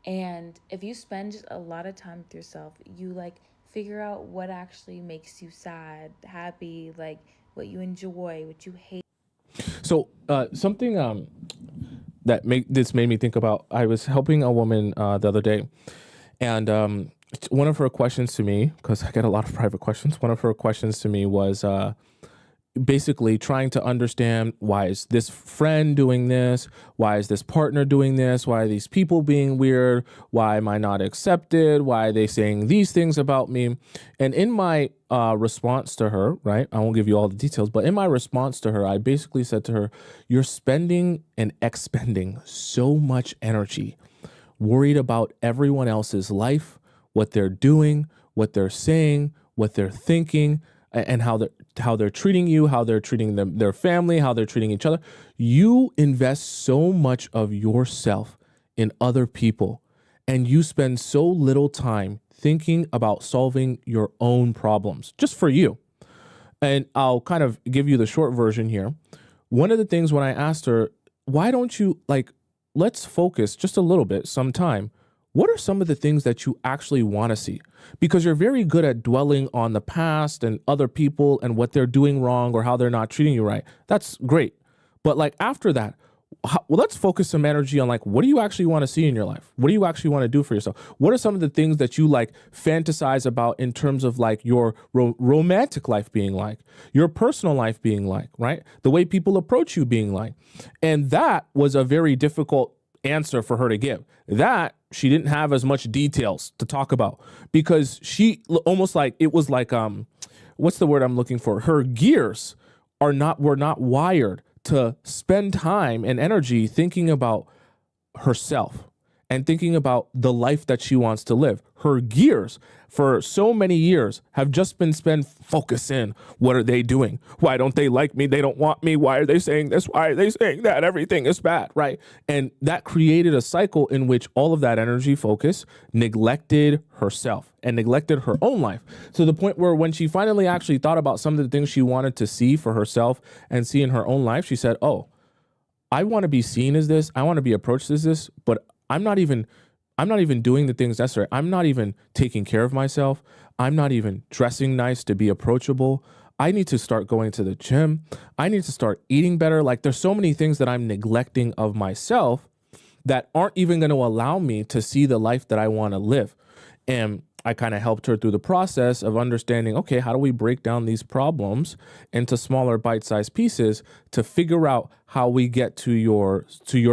And if you spend just a lot of time with yourself, you like figure out what actually makes you sad, happy, like what you enjoy, what you hate. So something that made me think about. I was helping a woman the other day, and one of her questions to me, because I get a lot of private questions. One of her questions to me was basically trying to understand, why is this friend doing this? Why is this partner doing this? Why are these people being weird? Why am I not accepted? Why are they saying these things about me? And in my response to her, right, I won't give you all the details, but in my response to her, I basically said to her, you're spending and expending so much energy worried about everyone else's life, what they're doing, what they're saying, what they're thinking, and how they're treating you, how they're treating their family, how they're treating each other. You invest so much of yourself in other people, and you spend so little time thinking about solving your own problems just for you. And I'll kind of give you the short version here. One of the things when I asked her, why don't you let's focus just a little bit, some time. What are some of the things that you actually want to see? Because you're very good at dwelling on the past and other people and what they're doing wrong or how they're not treating you right. That's great. But after that, let's focus some energy on what do you actually want to see in your life? What do you actually want to do for yourself? What are some of the things that you fantasize about in terms of your romantic life being like, your personal life being like, right? The way people approach you being like. And that was a very difficult answer for her to give. That she didn't have as much details to talk about, because she almost it was what's the word I'm looking for? Her gears were not wired to spend time and energy thinking about herself and thinking about the life that she wants to live. Her gears for so many years have just been spent focusing. What are they doing? Why don't they like me? They don't want me. Why are they saying this? Why are they saying that? Everything is bad, right? And that created a cycle in which all of that energy focus neglected herself and neglected her own life, to the point where when she finally actually thought about some of the things she wanted to see for herself and see in her own life, she said, oh, I want to be seen as this. I want to be approached as this, but I'm not even doing the things necessary. I'm not even taking care of myself. I'm not even dressing nice to be approachable. I need to start going to the gym. I need to start eating better. There's so many things that I'm neglecting of myself that aren't even going to allow me to see the life that I want to live. And I kind of helped her through the process of understanding, okay, how do we break down these problems into smaller bite-sized pieces to figure out how we get to your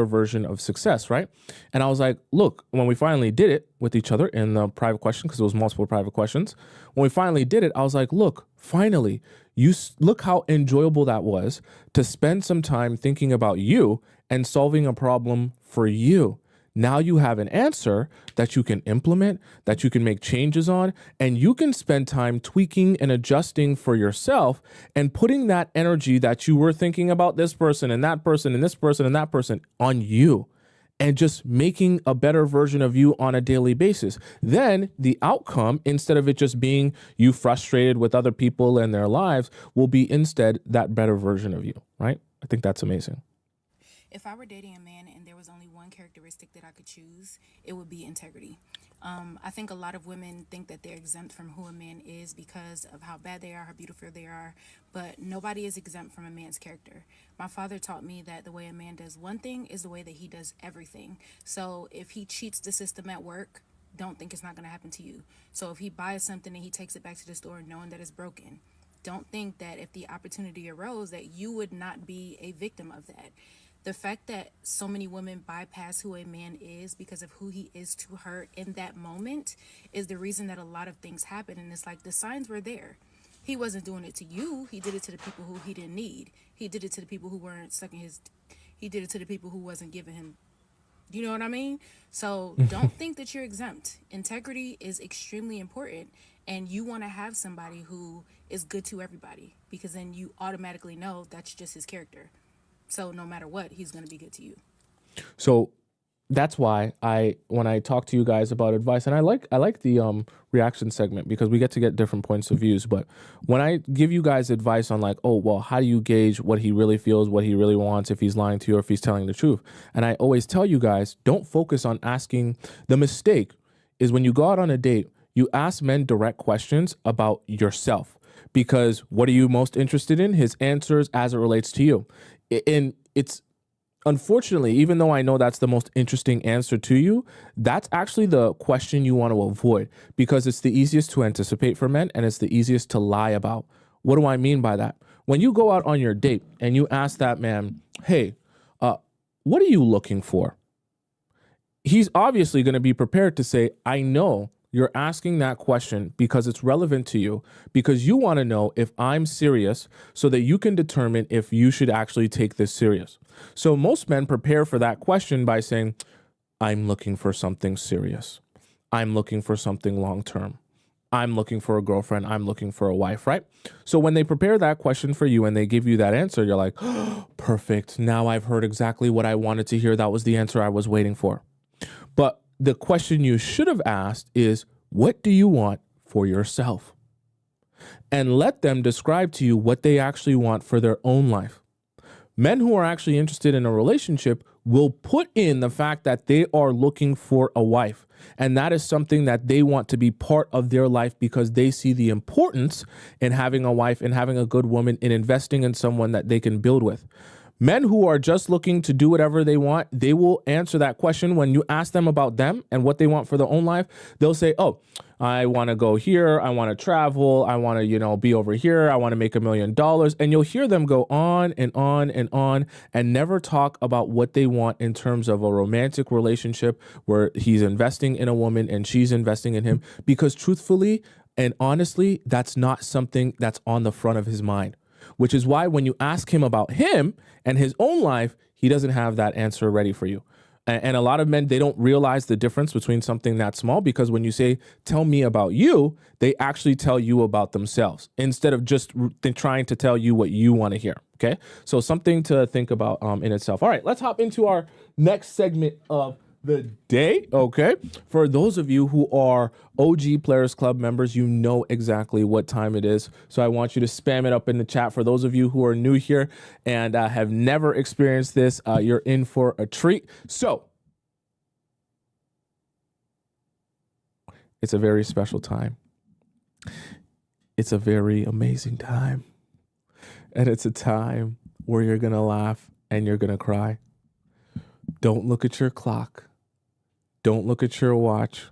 version of success, right? And I was like, look, when we finally did it with each other in the private question, because it was multiple private questions, when we finally did it, I was like, look, finally, look how enjoyable that was to spend some time thinking about you and solving a problem for you. Now you have an answer that you can implement, that you can make changes on, and you can spend time tweaking and adjusting for yourself and putting that energy that you were thinking about this person and that person and this person and that person on you, and just making a better version of you on a daily basis. Then the outcome, instead of it just being you frustrated with other people and their lives, will be instead that better version of you, right? I think that's amazing. If I were dating a man and there was only one characteristic that I could choose, it would be integrity. I think a lot of women think that they're exempt from who a man is because of how bad they are, how beautiful they are, but nobody is exempt from a man's character. My father taught me that the way a man does one thing is the way that he does everything. So if he cheats the system at work, don't think it's not going to happen to you. So if he buys something and he takes it back to the store knowing that it's broken, don't think that if the opportunity arose that you would not be a victim of that. The fact that so many women bypass who a man is because of who he is to her in that moment is the reason that a lot of things happen. And it's the signs were there. He wasn't doing it to you. He did it to the people who he didn't need. He did it to the people who weren't sucking his... He did it to the people who wasn't giving him... You know what I mean? So don't think that you're exempt. Integrity is extremely important. And you want to have somebody who is good to everybody, because then you automatically know that's just his character. So no matter what, he's going to be good to you. So that's why when I talk to you guys about advice, and I like the reaction segment because we get different points of views. But when I give you guys advice on like, oh well, how do you gauge what he really feels, what he really wants, if he's lying to you or if he's telling the truth? And I always tell you guys, don't focus on asking. The mistake is when you go out on a date, you ask men direct questions about yourself, because what are you most interested in? His answers as it relates to you. And it's unfortunately, even though I know that's the most interesting answer to you, that's actually the question you want to avoid, because it's the easiest to anticipate for men and it's the easiest to lie about. What do I mean by that? When you go out on your date and you ask that man, hey, what are you looking for? He's obviously going to be prepared to say, I know you're asking that question because it's relevant to you, because you want to know if I'm serious so that you can determine if you should actually take this serious. So most men prepare for that question by saying, I'm looking for something serious. I'm looking for something long-term. I'm looking for a girlfriend. I'm looking for a wife, right? So when they prepare that question for you and they give you that answer, you're like, oh, perfect. Now I've heard exactly what I wanted to hear. That was the answer I was waiting for. But the question you should have asked is, what do you want for yourself? And let them describe to you what they actually want for their own life. Men who are actually interested in a relationship will put in the fact that they are looking for a wife. And that is something that they want to be part of their life because they see the importance in having a wife and having a good woman, in investing in someone that they can build with. Men who are just looking to do whatever they want, they will answer that question when you ask them about them and what they want for their own life. They'll say, oh, I want to go here. I want to travel. I want to, be over here. I want to make $1 million. And you'll hear them go on and on and on and never talk about what they want in terms of a romantic relationship where he's investing in a woman and she's investing in him. Because truthfully and honestly, that's not something that's on the front of his mind. Which is why when you ask him about him and his own life, he doesn't have that answer ready for you. And a lot of men, they don't realize the difference between something that small, because when you say, tell me about you, they actually tell you about themselves instead of just trying to tell you what you want to hear. Okay. So something to think about in itself. All right, let's hop into our next segment of the day. Okay. For those of you who are OG Players Club members, you know exactly what time it is. So I want you to spam it up in the chat. For those of you who are new here and have never experienced this, you're in for a treat. So it's a very special time. It's a very amazing time. And it's a time where you're going to laugh and you're going to cry. Don't look at your clock. Don't look at your watch.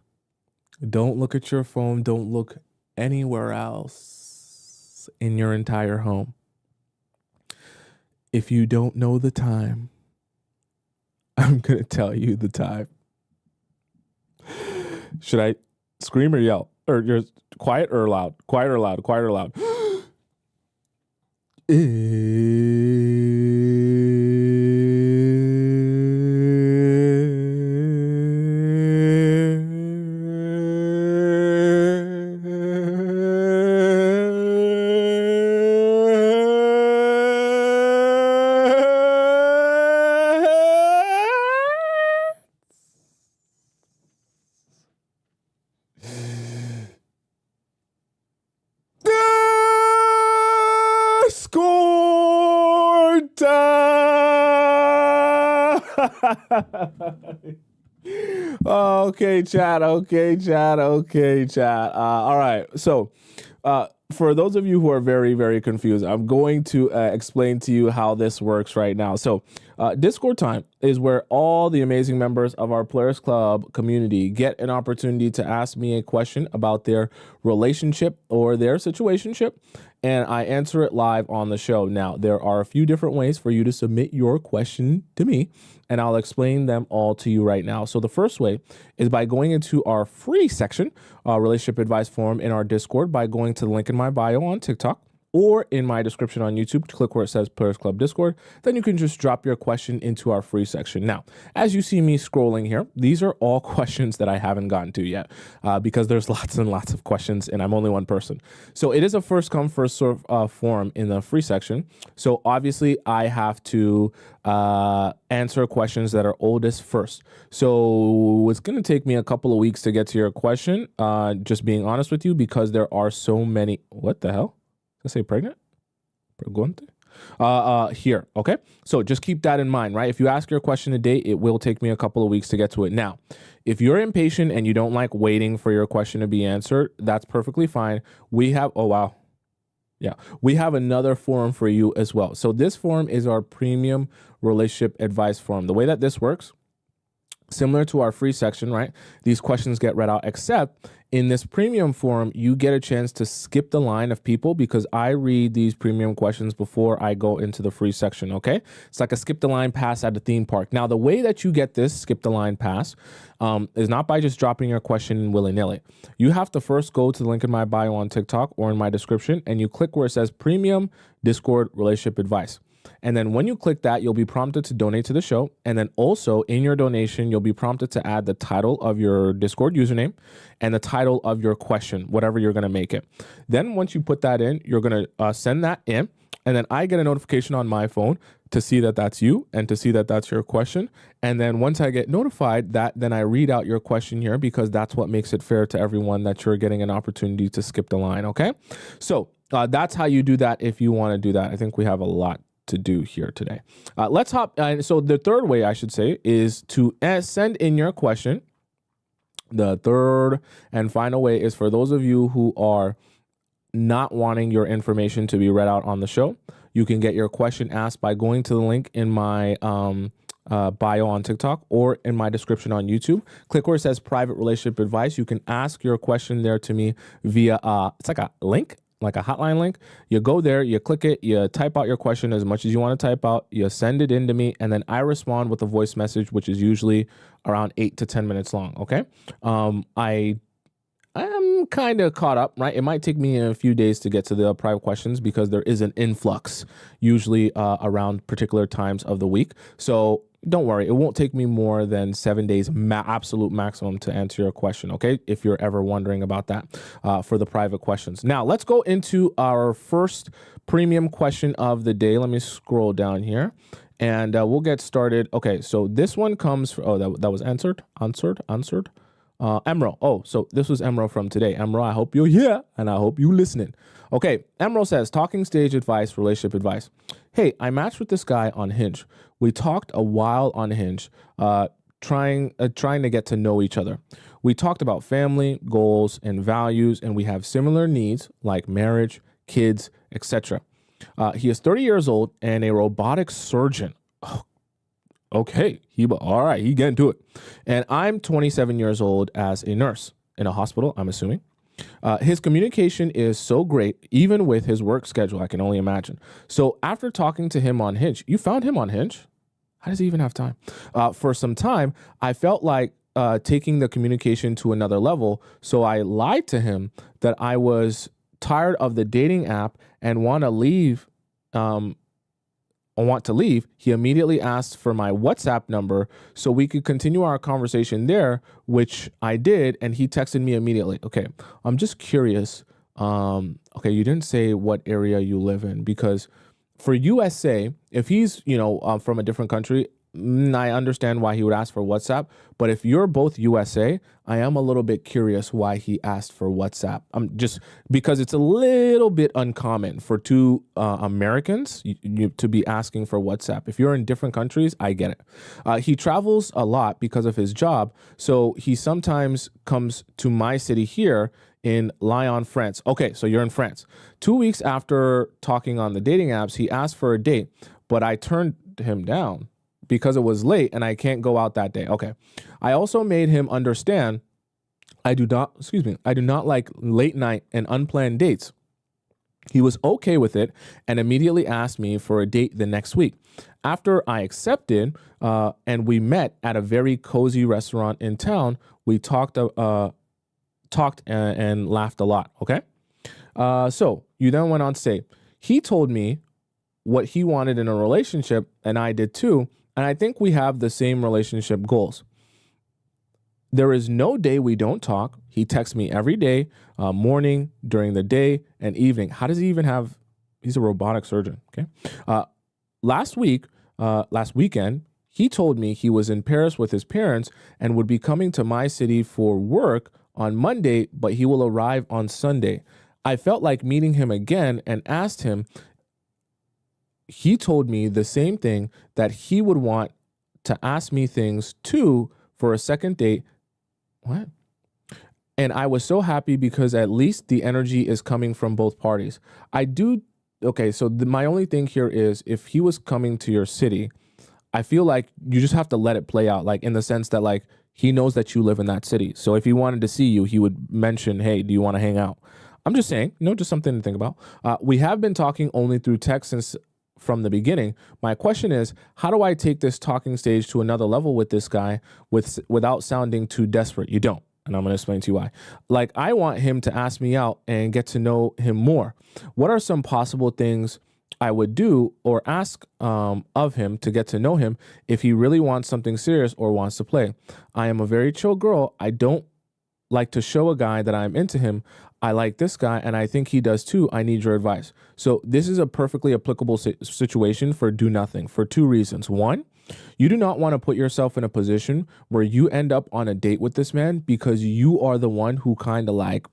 Don't look at your phone. Don't look anywhere else in your entire home. If you don't know the time, I'm going to tell you the time. Should I scream or yell? Or just quiet or loud? Quiet or loud? Quiet or loud? Score time! Okay, chat. All right. So, for those of you who are very, very confused, I'm going to explain to you how this works right now. So, Discord time is where all the amazing members of our Players Club community get an opportunity to ask me a question about their relationship or their situationship, and I answer it live on the show. Now, there are a few different ways for you to submit your question to me, and I'll explain them all to you right now. So the first way is by going into our free section, relationship advice forum in our Discord, by going to the link in my bio on TikTok. or in my description on YouTube, click where it says Players Club Discord. Then you can just drop your question into our free section. Now, as you see me scrolling here, these are all questions that I haven't gotten to yet because there's lots and lots of questions and I'm only one person. So it is a first come, first serve forum in the free section. So obviously I have to answer questions that are oldest first. So it's going to take me a couple of weeks to get to your question, just being honest with you, because there are so many. What the hell? Did I say pregnant? Pregunte? Here, okay? So just keep that in mind, right? If you ask your question today, it will take me a couple of weeks to get to it. Now, if you're impatient and you don't like waiting for your question to be answered, that's perfectly fine. We have, oh wow. Yeah, we have another forum for you as well. So this forum is our premium relationship advice forum. The way that this works, similar to our free section, right? These questions get read out, except in this premium forum, you get a chance to skip the line of people because I read these premium questions before I go into the free section, okay? It's like a skip the line pass at a theme park. Now, the way that you get this skip the line pass is not by just dropping your question willy-nilly. You have to first go to the link in my bio on TikTok or in my description, and you click where it says Premium Discord Relationship Advice. And then when you click that, you'll be prompted to donate to the show. And then also in your donation, you'll be prompted to add the title of your Discord username and the title of your question, whatever you're going to make it. Then once you put that in, you're going to send that in. And then I get a notification on my phone to see that that's you and to see that that's your question. And then once I get notified that, then I read out your question here because that's what makes it fair to everyone that you're getting an opportunity to skip the line. Okay. So that's how you do that if you want to do that. I think we have a lot to do here today. Let's hop. So the third way I should say is to send in your question. The third and final way is for those of you who are not wanting your information to be read out on the show. You can get your question asked by going to the link in my bio on TikTok or in my description on YouTube. Click where it says private relationship advice. You can ask your question there to me via it's like a link, like a hotline link. You go there, you click it, you type out your question as much as you want to type out, you send it in to me, and then I respond with a voice message, which is usually around 8 to 10 minutes long. Okay. I'm kind of caught up, right? It might take me a few days to get to the private questions because there is an influx usually around particular times of the week. So don't worry, it won't take me more than 7 days, absolute maximum, to answer your question, okay? If you're ever wondering about that for the private questions. Now, let's go into our first premium question of the day. Let me scroll down here and we'll get started. Okay, so this one comes from, that was answered. Emerald. Oh, so this was Emerald from today. Emerald, I hope you're here and I hope you listening. Okay, Emerald says, talking stage advice, relationship advice. Hey, I matched with this guy on Hinge. We talked a while on Hinge, trying to get to know each other. We talked about family, goals, and values, and we have similar needs like marriage, kids, etc. He is 30 years old and a robotic surgeon. Oh, okay, all right, he getting to it. And I'm 27 years old as a nurse in a hospital, I'm assuming. His communication is so great, even with his work schedule, I can only imagine. So after talking to him on Hinge, you found him on Hinge? How does he even have time? For some time, I felt like taking the communication to another level. So I lied to him that I was tired of the dating app and want to leave. He immediately asked for my WhatsApp number so we could continue our conversation there, which I did, and he texted me immediately. Okay, I'm just curious. Okay, you didn't say what area you live in, because for USA, if he's, from a different country, I understand why he would ask for WhatsApp. But if you're both USA, I am a little bit curious why he asked for WhatsApp. Just because it's a little bit uncommon for two Americans to be asking for WhatsApp. If you're in different countries, I get it. He travels a lot because of his job. So he sometimes comes to my city here in Lyon, France. Okay, so you're in France. 2 weeks after talking on the dating apps, he asked for a date, but I turned him down because it was late and I can't go out that day. Okay. I also made him understand I do not like late night and unplanned dates. He was okay with it and immediately asked me for a date the next week. After I accepted and we met at a very cozy restaurant in town, we talked and laughed a lot. Okay. So you then went on to say, he told me what he wanted in a relationship, and I did too. And I think we have the same relationship goals. There is no day we don't talk. He texts me every day, morning, during the day, and evening. How does he even have? He's a robotic surgeon. Okay. Last weekend, he told me he was in Paris with his parents and would be coming to my city for work on Monday, but he will arrive on Sunday. I felt like meeting him again and asked him. He told me the same thing, that he would want to ask me things too for a second date. What? And I was so happy because at least the energy is coming from both parties. Okay, so my only thing here is if he was coming to your city, I feel like you just have to let it play out, like in the sense that like he knows that you live in that city. So if he wanted to see you, he would mention, hey, do you want to hang out? I'm just saying, just something to think about. We have been talking only through text since from the beginning. My question is, how do I take this talking stage to another level with this guy without sounding too desperate? You don't. And I'm going to explain to you why. Like, I want him to ask me out and get to know him more. What are some possible things I would do or ask of him to get to know him if he really wants something serious or wants to play? I am a very chill girl. I don't like to show a guy that I'm into him. I like this guy, and I think he does too. I need your advice. So this is a perfectly applicable situation for do nothing for two reasons. One, you do not want to put yourself in a position where you end up on a date with this man because you are the one who kind of like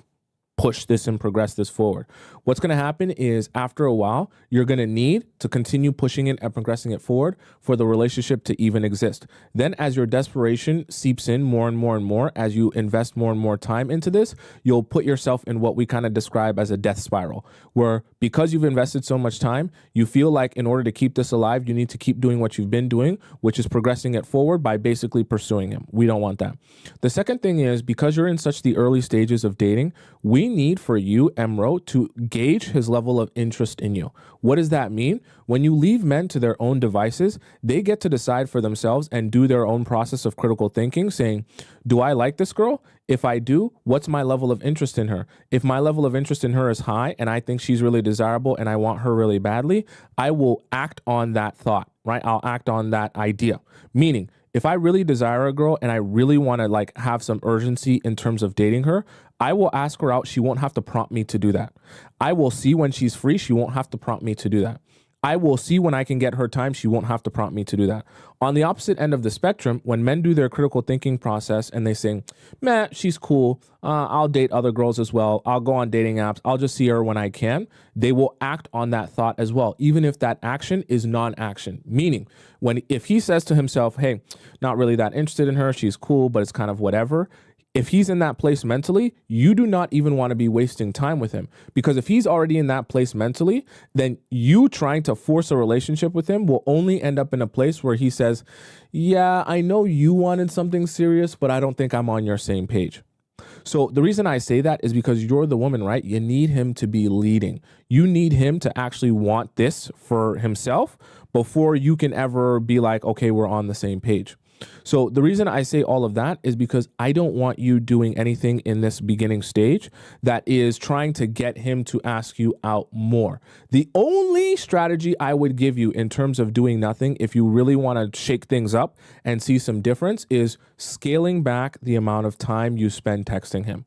push this and progress this forward. What's going to happen is after a while, you're going to need to continue pushing it and progressing it forward for the relationship to even exist. Then as your desperation seeps in more and more and more, as you invest more and more time into this, you'll put yourself in what we kind of describe as a death spiral, where because you've invested so much time, you feel like in order to keep this alive, you need to keep doing what you've been doing, which is progressing it forward by basically pursuing him. We don't want that. The second thing is, because you're in such the early stages of dating, we need for you, Emro, to gauge his level of interest in you. What does that mean? When you leave men to their own devices, they get to decide for themselves and do their own process of critical thinking, saying, do I like this girl? If I do, what's my level of interest in her? If my level of interest in her is high and I think she's really desirable and I want her really badly, I will act on that thought, right? I'll act on that idea. Meaning, if I really desire a girl and I really want to like have some urgency in terms of dating her, I will ask her out. She won't have to prompt me to do that. I will see when she's free. She won't have to prompt me to do that. I will see when I can get her time. She won't have to prompt me to do that. On the opposite end of the spectrum, when men do their critical thinking process and they say, man, she's cool. I'll date other girls as well. I'll go on dating apps. I'll just see her when I can. They will act on that thought as well, even if that action is non-action. Meaning, if he says to himself, hey, not really that interested in her. She's cool, but it's kind of whatever. If he's in that place mentally, you do not even want to be wasting time with him, because if he's already in that place mentally, then you trying to force a relationship with him will only end up in a place where he says, yeah, I know you wanted something serious, but I don't think I'm on your same page. So the reason I say that is because you're the woman, right? You need him to be leading. You need him to actually want this for himself before you can ever be like, okay, we're on the same page. So the reason I say all of that is because I don't want you doing anything in this beginning stage that is trying to get him to ask you out more. The only strategy I would give you in terms of doing nothing, if you really want to shake things up and see some difference, is scaling back the amount of time you spend texting him.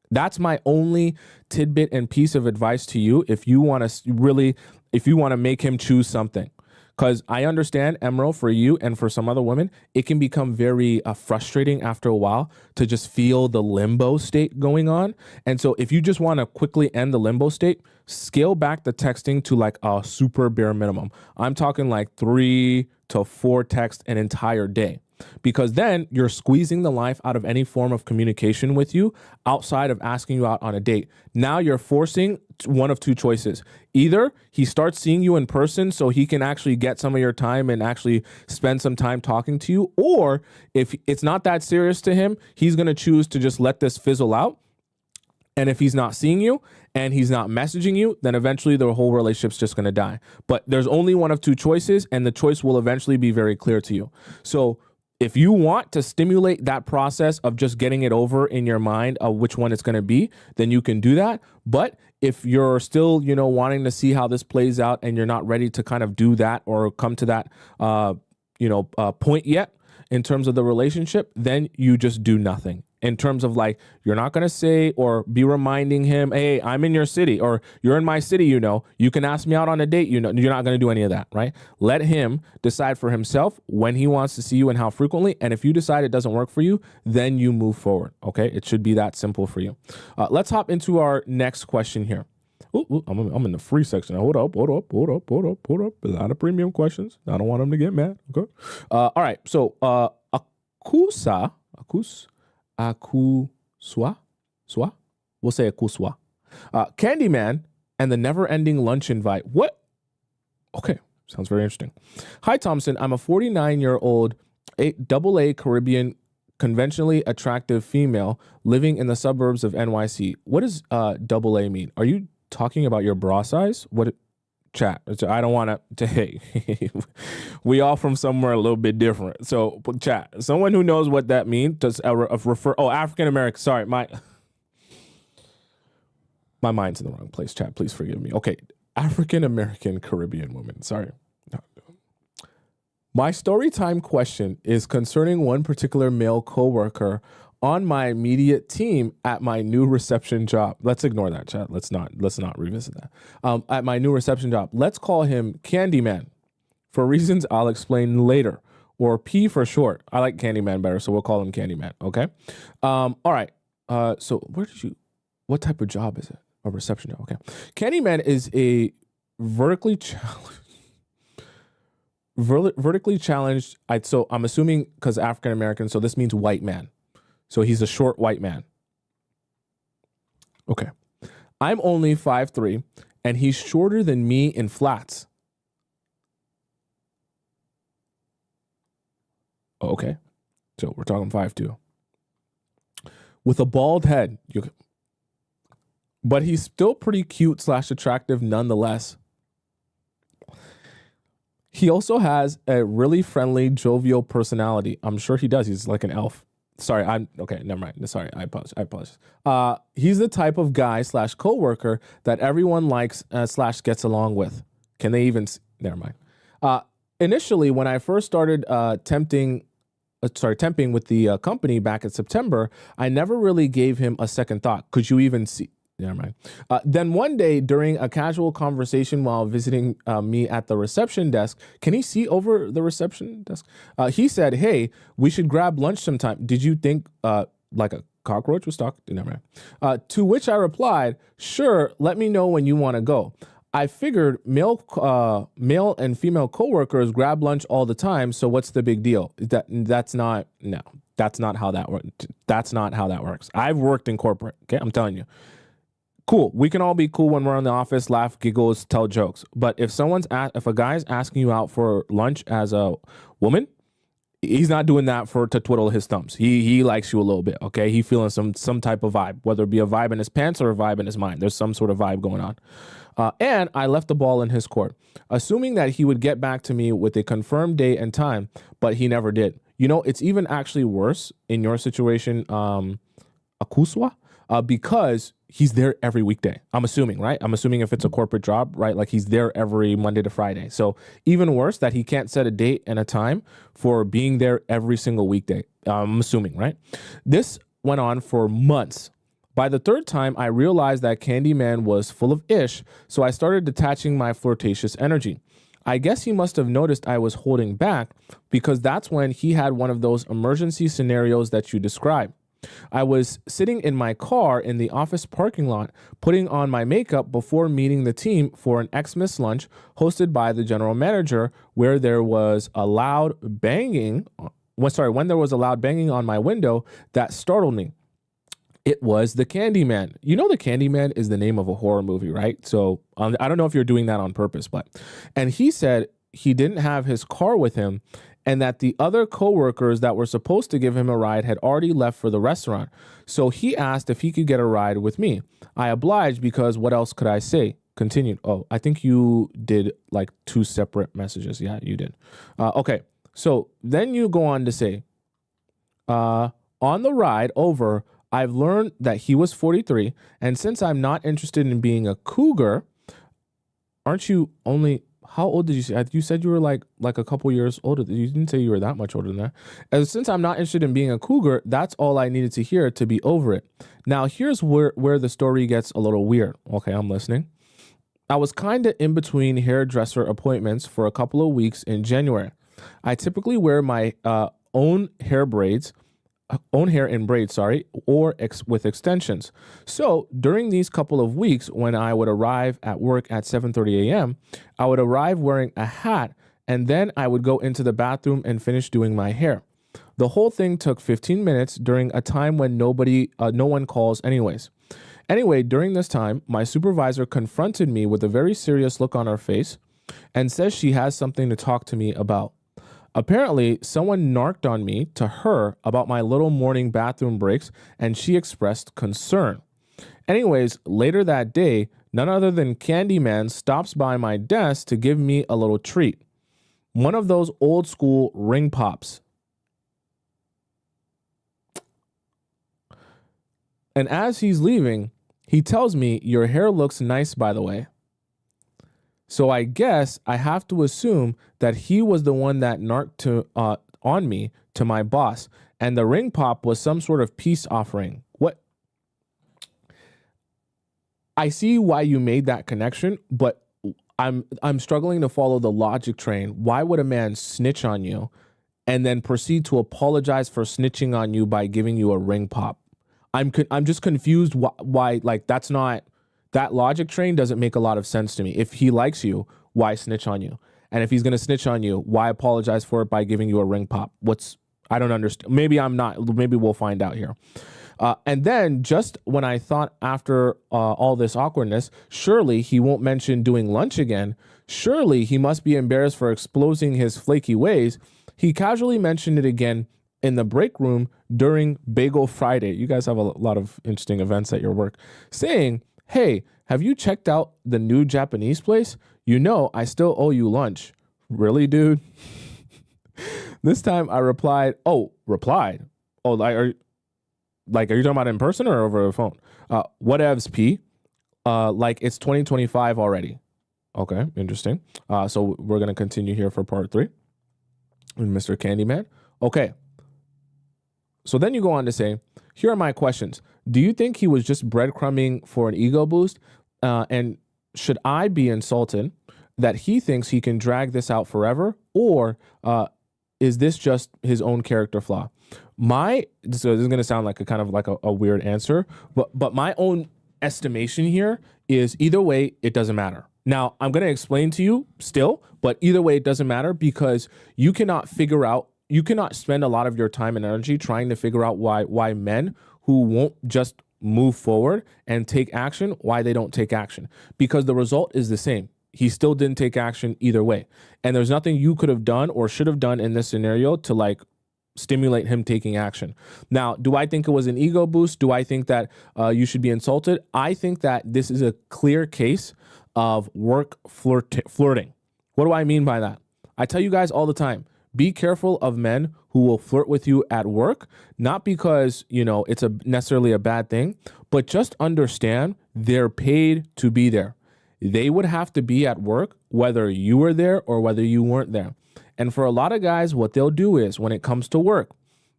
That's my only tidbit and piece of advice to you if you want to make him choose something. Because I understand, Emerald, for you and for some other women, it can become very frustrating after a while to just feel the limbo state going on. And so if you just want to quickly end the limbo state, scale back the texting to like a super bare minimum. I'm talking like 3 to 4 texts an entire day. Because then you're squeezing the life out of any form of communication with you outside of asking you out on a date. Now you're forcing one of two choices. Either he starts seeing you in person so he can actually get some of your time and actually spend some time talking to you, or if it's not that serious to him, he's going to choose to just let this fizzle out. And if he's not seeing you and he's not messaging you, then eventually the whole relationship's just going to die. But there's only one of two choices, and the choice will eventually be very clear to you. So if you want to stimulate that process of just getting it over in your mind of which one it's going to be, then you can do that. But if you're still, wanting to see how this plays out and you're not ready to kind of do that or come to that, point yet in terms of the relationship, then you just do nothing. In terms of like, you're not going to say or be reminding him, hey, I'm in your city, or you're in my city, you can ask me out on a date, you're not going to do any of that, right? Let him decide for himself when he wants to see you and how frequently. And if you decide it doesn't work for you, then you move forward. Okay. It should be that simple for you. Let's hop into our next question here. Ooh, I'm in the free section. Hold up. A lot of premium questions. I don't want them to get mad. Okay. All right. So, Akuswa. We'll say Akuswa. Candyman and the never-ending lunch invite. What? Okay, sounds very interesting. Hi, Thompson. I'm a 49-year-old AA Caribbean conventionally attractive female living in the suburbs of NYC. What does AA mean? Are you talking about your bra size? What? Chat. I don't want to. Hey, we all from somewhere a little bit different. So, chat. Someone who knows what that means does refer. Oh, African American. Sorry, my mind's in the wrong place. Chat. Please forgive me. Okay, African American Caribbean woman. Sorry. My story time question is concerning one particular male coworker on my immediate team at my new reception job. Let's ignore that, chat. Let's not revisit that. At my new reception job, let's call him Candyman for reasons I'll explain later, or P for short. I like Candyman better, so we'll call him Candyman. Okay. All right. So what type of job is it? A reception job. Okay. Candyman is a vertically challenged. So I'm assuming because African American, so this means white man. So he's a short white man. Okay. I'm only 5'3", and he's shorter than me in flats. Oh, okay. So we're talking 5'2". With a bald head. But he's still pretty cute / attractive nonetheless. He also has a really friendly, jovial personality. I'm sure he does. He's like an elf. Sorry, okay, never mind. Sorry, I apologize. He's the type of guy / coworker that everyone likes / gets along with. Can they even, never mind. Initially, when I first started temping with the company back in September, I never really gave him a second thought. Could you even see? Never mind. Then one day during a casual conversation while visiting me at the reception desk, can he see over the reception desk? He said, hey, we should grab lunch sometime. Did you think like a cockroach was talking? Never mind. To which I replied, sure, let me know when you want to go. I figured male and female coworkers grab lunch all the time, so what's the big deal? That's not how that works. That's not how that works. I've worked in corporate, okay? I'm telling you. Cool. We can all be cool when we're in the office, laugh, giggles, tell jokes. But if a guy's asking you out for lunch as a woman, he's not doing that to twiddle his thumbs. He likes you a little bit, okay? He feeling some type of vibe, whether it be a vibe in his pants or a vibe in his mind. There's some sort of vibe going on. And I left the ball in his court, assuming that he would get back to me with a confirmed date and time, but he never did. It's even actually worse in your situation, Akuswa, because he's there every weekday. I'm assuming, right? I'm assuming if it's a corporate job, right? Like he's there every Monday to Friday. So even worse that he can't set a date and a time for being there every single weekday. I'm assuming, right? This went on for months. By the third time, I realized that Candyman was full of ish, so I started detaching my flirtatious energy. I guess he must have noticed I was holding back because that's when he had one of those emergency scenarios that you described. I was sitting in my car in the office parking lot, putting on my makeup before meeting the team for an Xmas lunch hosted by the general manager, where there was a loud banging. When there was a loud banging on my window that startled me. It was the Candyman. The Candyman is the name of a horror movie, right? So I don't know if you're doing that on purpose, and he said he didn't have his car with him and that the other coworkers that were supposed to give him a ride had already left for the restaurant. So he asked if he could get a ride with me. I obliged because what else could I say? Continued. Oh, I think you did like 2 separate messages. Yeah, you did. Okay. So then you go on to say, on the ride over, I've learned that he was 43, and since I'm not interested in being a cougar, aren't you only, how old did you say? You said you were like a couple years older. You didn't say you were that much older than that. And since I'm not interested in being a cougar, that's all I needed to hear to be over it. Now, here's where the story gets a little weird. Okay, I'm listening. I was kind of in between hairdresser appointments for a couple of weeks in January. I typically wear my own hair in braids, or with extensions. So during these couple of weeks, when I would arrive at work at 7:30 a.m., I would arrive wearing a hat, and then I would go into the bathroom and finish doing my hair. The whole thing took 15 minutes during a time when no one calls anyways. Anyway, during this time, my supervisor confronted me with a very serious look on her face and says she has something to talk to me about. Apparently, someone narked on me to her about my little morning bathroom breaks, and she expressed concern. Anyways, later that day, none other than Candyman stops by my desk to give me a little treat. One of those old school ring pops. And as he's leaving, he tells me, "Your hair looks nice, by the way." So I guess I have to assume that he was the one that narked on me to my boss, and the ring pop was some sort of peace offering. What? I see why you made that connection, but I'm struggling to follow the logic train. Why would a man snitch on you and then proceed to apologize for snitching on you by giving you a ring pop? I'm just confused why like that's not. That logic train doesn't make a lot of sense to me. If he likes you, why snitch on you? And if he's going to snitch on you, why apologize for it by giving you a ring pop? I don't understand. Maybe we'll find out here. And then just when I thought after all this awkwardness, surely he won't mention doing lunch again. Surely he must be embarrassed for exposing his flaky ways. He casually mentioned it again in the break room during Bagel Friday. You guys have a lot of interesting events at your work, saying, "Hey, have you checked out the new Japanese place? You know, I still owe you lunch." Really, dude? This time I replied. Oh, are you talking about in person or over the phone? Whatevs, P. Like it's 2025 already. Okay, interesting. So we're going to continue here for part 3. Mr. Candyman. Okay. So then you go on to say, "Here are my questions. Do you think he was just breadcrumbing for an ego boost? And should I be insulted that he thinks he can drag this out forever? Or is this just his own character flaw?" So this is going to sound like a weird answer, but my own estimation here is either way, it doesn't matter. Now, I'm going to explain to you still, but either way, it doesn't matter because you cannot spend a lot of your time and energy trying to figure out why men who won't just move forward and take action, why they don't take action. Because the result is the same. He still didn't take action either way. And there's nothing you could have done or should have done in this scenario to stimulate him taking action. Now, do I think it was an ego boost? Do I think that you should be insulted? I think that this is a clear case of work flirting. What do I mean by that? I tell you guys all the time, be careful of men who will flirt with you at work, not because, it's necessarily a bad thing, but just understand they're paid to be there. They would have to be at work whether you were there or whether you weren't there. And for a lot of guys, what they'll do is when it comes to work,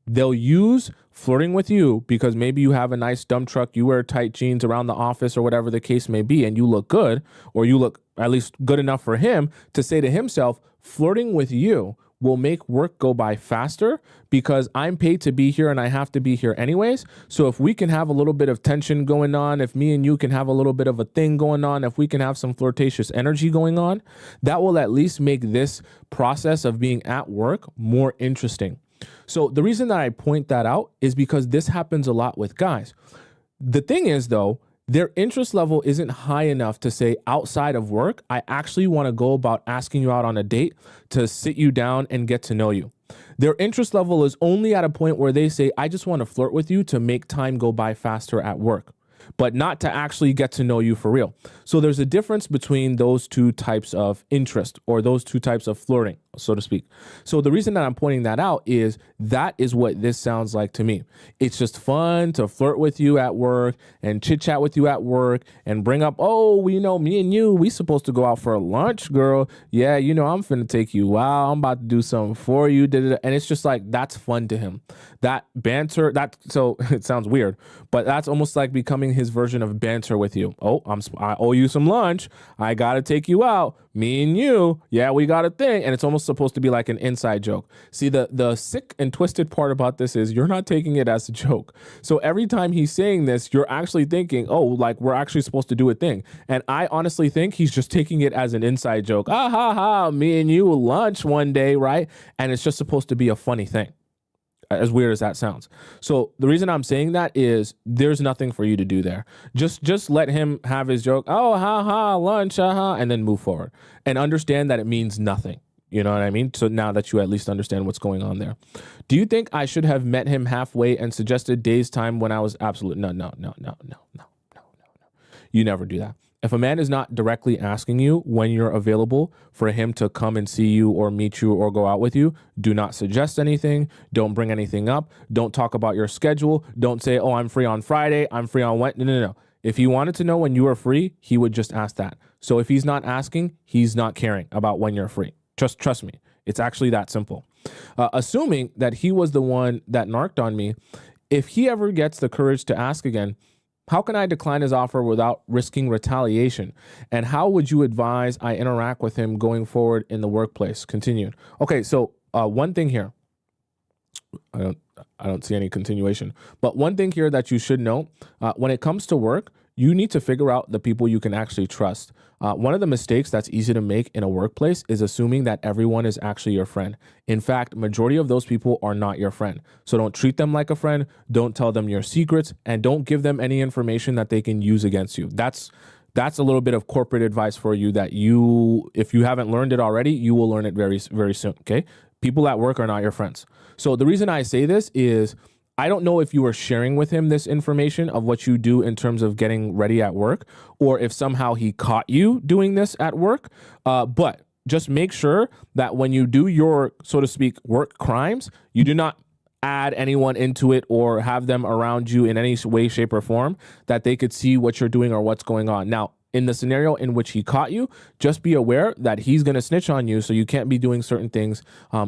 they'll use flirting with you because maybe you have a nice dump truck, you wear tight jeans around the office or whatever the case may be, and you look good, or you look at least good enough for him to say to himself, flirting with you will make work go by faster because I'm paid to be here and I have to be here anyways. So if we can have a little bit of tension going on, if me and you can have a little bit of a thing going on, if we can have some flirtatious energy going on, that will at least make this process of being at work more interesting. So the reason that I point that out is because this happens a lot with guys. The thing is, though, their interest level isn't high enough to say outside of work, I actually want to go about asking you out on a date to sit you down and get to know you. Their interest level is only at a point where they say, I just want to flirt with you to make time go by faster at work, but not to actually get to know you for real. So there's a difference between those two types of interest or those two types of flirting. so to speak. So the reason that I'm pointing that out is that is what this sounds like to me. It's just fun to flirt with you at work and chit chat with you at work and bring up, oh, we know me and you, we supposed to go out for lunch, girl. Yeah, you know, I'm finna take you out. I'm about to do something for you. And it's just like, that's fun to him. That banter, so it sounds weird, but that's almost like becoming his version of banter with you. Oh, I owe you some lunch. I gotta take you out. Me and you, yeah, we got a thing. And it's almost supposed to be like an inside joke. See, the sick and twisted part about this is you're not taking it as a joke. So every time he's saying this, you're actually thinking, oh, like we're actually supposed to do a thing. And I honestly think he's just taking it as an inside joke. Ah, ha, ha, me and you lunch one day, right? And it's just supposed to be a funny thing. As weird as that sounds. So the reason I'm saying that is there's nothing for you to do there. Just let him have his joke. Oh, ha ha, lunch, and then move forward and understand that it means nothing. You know what I mean? So now that you at least understand what's going on there. Do you think I should have met him halfway and suggested days time when I was absolute? No. You never do that. If a man is not directly asking you when you're available for him to come and see you or meet you or go out with you, do not suggest anything. Don't bring anything up. Don't talk about your schedule. Don't say, oh, I'm free on Friday. I'm free on Wednesday. No. If he wanted to know when you were free, he would just ask that. So if he's not asking, he's not caring about when you're free. Just trust me. It's actually that simple. Assuming that he was the one that narked on me, if he ever gets the courage to ask again, how can I decline his offer without risking retaliation? And how would you advise I interact with him going forward in the workplace? Continued. Okay, so one thing here. I don't see any continuation. But one thing here that you should know, when it comes to work, you need to figure out the people you can actually trust. One of the mistakes that's easy to make in a workplace is assuming that everyone is actually your friend. In fact, majority of those people are not your friend. So don't treat them like a friend. Don't tell them your secrets, and don't give them any information that they can use against you. That's a little bit of corporate advice for you that if you haven't learned it already, you will learn it very, very soon. Okay. People at work are not your friends. So the reason I say this is I don't know if you were sharing with him this information of what you do in terms of getting ready at work, or if somehow he caught you doing this at work. But just make sure that when you do your, so to speak, work crimes, you do not add anyone into it or have them around you in any way, shape, or form that they could see what you're doing or what's going on. Now, in the scenario in which he caught you, just be aware that he's going to snitch on you, so you can't be doing certain things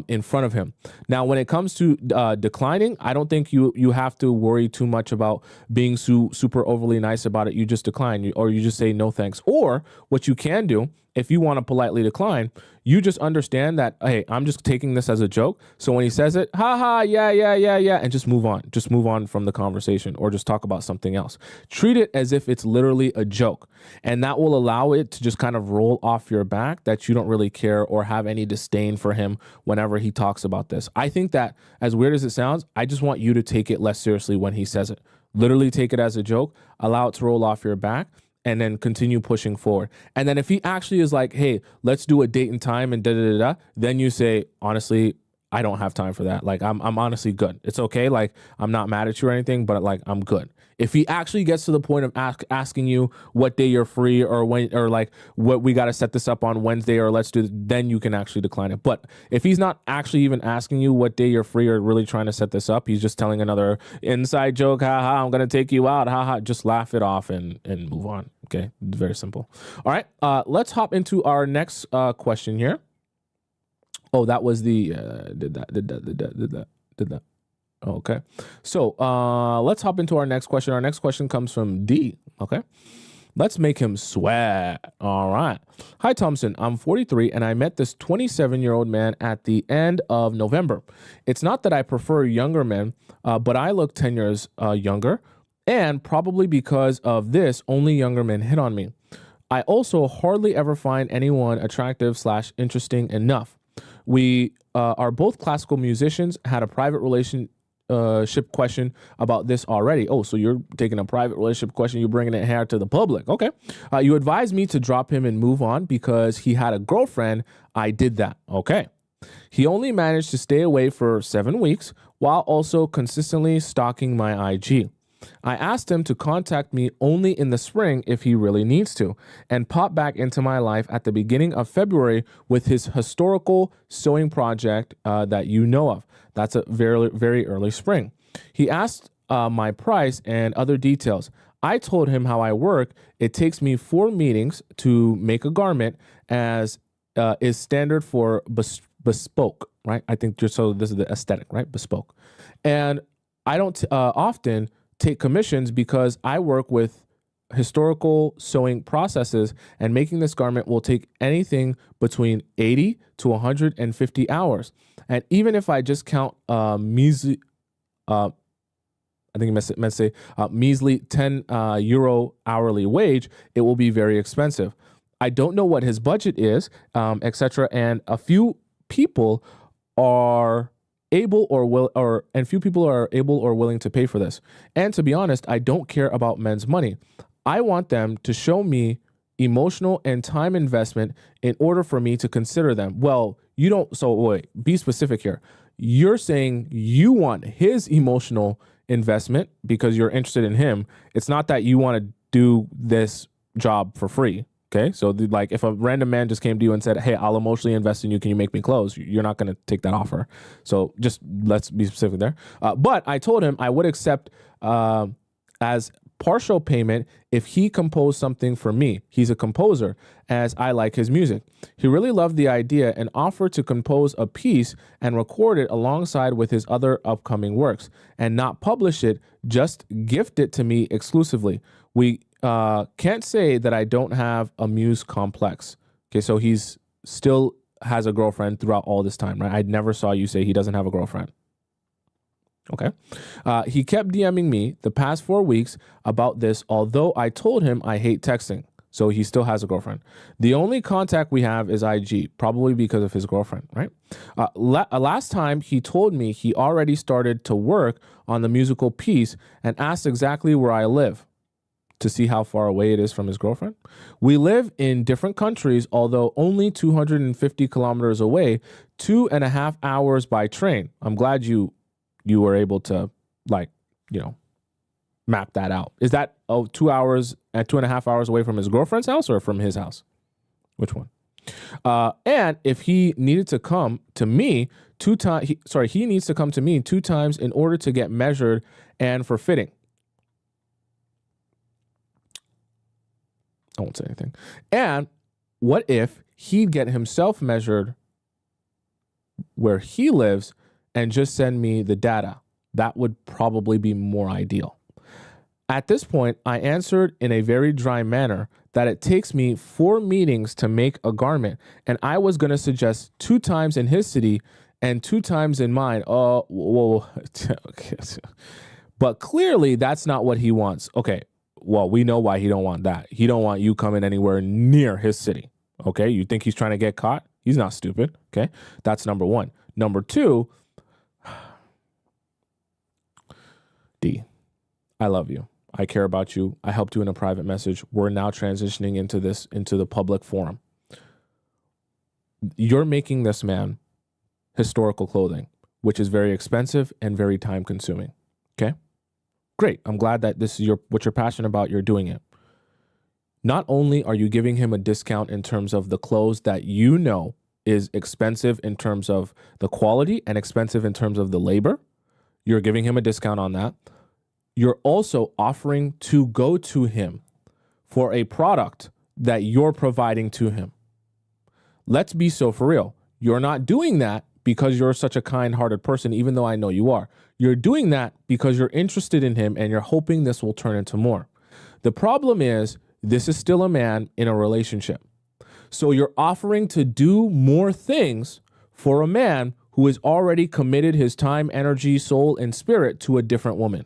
in front of him. Now, when it comes to declining, I don't think you have to worry too much about being super overly nice about it. You just decline, or you just say no thanks. Or what you can do, if you want to politely decline, you just understand that, hey, I'm just taking this as a joke. So when he says it, yeah, and just move on. Just move on from the conversation, or just talk about something else. Treat it as if it's literally a joke. And that will allow it to just kind of roll off your back that you don't really care or have any disdain for him whenever he talks about this. I think that, as weird as it sounds, I just want you to take it less seriously when he says it. Literally take it as a joke, allow it to roll off your back, and then continue pushing forward. And then if he actually is like, hey, let's do a date and time and da-da-da-da, then you say, honestly, I don't have time for that. Like, I'm honestly good. It's okay. Like, I'm not mad at you or anything, but like, I'm good. If he actually gets to the point of asking you what day you're free, or when, or like what we got to set this up on Wednesday, or let's do, then you can actually decline it. But if he's not actually even asking you what day you're free or really trying to set this up, he's just telling another inside joke, I'm going to take you out, just laugh it off and move on. Okay. Very simple. All right. Let's hop into our next question here. Oh, that was the, did that. Okay. So let's hop into our next question. Our next question comes from D. Okay. Let's make him sweat. All right. Hi, Thompson. I'm 43 and I met this 27-year-old man at the end of November. It's not that I prefer younger men, but I look 10 years younger, and probably because of this, only younger men hit on me. I also hardly ever find anyone attractive / interesting enough. We are both classical musicians, had a private relationship question about this already. Oh, so you're taking a private relationship question, you're bringing it here to the public. Okay. You advised me to drop him and move on because he had a girlfriend. I did that. Okay. He only managed to stay away for 7 weeks while also consistently stalking my IG. I asked him to contact me only in the spring if he really needs to, and pop back into my life at the beginning of February with his historical sewing project that you know of. That's a very, very early spring. He asked my price and other details. I told him how I work. It takes me 4 meetings to make a garment, as is standard for bespoke, right? I think just so this is the aesthetic, right? Bespoke. And I don't often take commissions because I work with historical sewing processes, and making this garment will take anything between 80 to 150 hours. And even if I just count measly, I think I meant to say measly 10 euro hourly wage, it will be very expensive. I don't know what his budget is, etc. And a few people are able or willing to pay for this. And to be honest, I don't care about men's money. I want them to show me emotional and time investment in order for me to consider them. Well, you don't. So wait, be specific here. You're saying you want his emotional investment because you're interested in him. It's not that you want to do this job for free. Okay. So like if a random man just came to you and said, hey, I'll emotionally invest in you, can you make me clothes? You're not going to take that offer. So just let's be specific there. But I told him I would accept as partial payment if he composed something for me. He's a composer, as I like his music. He really loved the idea and offered to compose a piece and record it alongside with his other upcoming works, and not publish it, just gift it to me exclusively. We can't say that I don't have a muse complex. Okay, so he's still has a girlfriend throughout all this time, right? I never saw you say he doesn't have a girlfriend. Okay. He kept DMing me the past 4 weeks about this, although I told him I hate texting. So he still has a girlfriend. The only contact we have is IG, probably because of his girlfriend, right? Last time he told me he already started to work on the musical piece and asked exactly where I live to see how far away it is from his girlfriend. We live in different countries, although only 250 kilometers away, 2.5 hours by train. I'm glad you were able to, map that out. Is that 2 hours and 2.5 hours away from his girlfriend's house or from his house? Which one? And if he needed to come to me he needs to come to me 2 times in order to get measured and for fitting. I won't say anything. And what if he'd get himself measured where he lives and just send me the data? That would probably be more ideal. At this point, I answered in a very dry manner that it takes me 4 meetings to make a garment, and I was going to suggest 2 times in his city and 2 times in mine. Oh, whoa. But clearly that's not what he wants. Okay, well, we know why he don't want that. He don't want you coming anywhere near his city. Okay, you think he's trying to get caught? He's not stupid. Okay, that's number 1. Number 2, D, I love you. I care about you. I helped you in a private message. We're now transitioning into the public forum. You're making this man historical clothing, which is very expensive and very time consuming. Okay? Great. I'm glad that this is what you're passionate about. You're doing it. Not only are you giving him a discount in terms of the clothes that you know is expensive in terms of the quality and expensive in terms of the labor, you're giving him a discount on that. You're also offering to go to him for a product that you're providing to him. Let's be so for real. You're not doing that because you're such a kind-hearted person, even though I know you are. You're doing that because you're interested in him and you're hoping this will turn into more. The problem is, this is still a man in a relationship. So you're offering to do more things for a man who has already committed his time, energy, soul, and spirit to a different woman.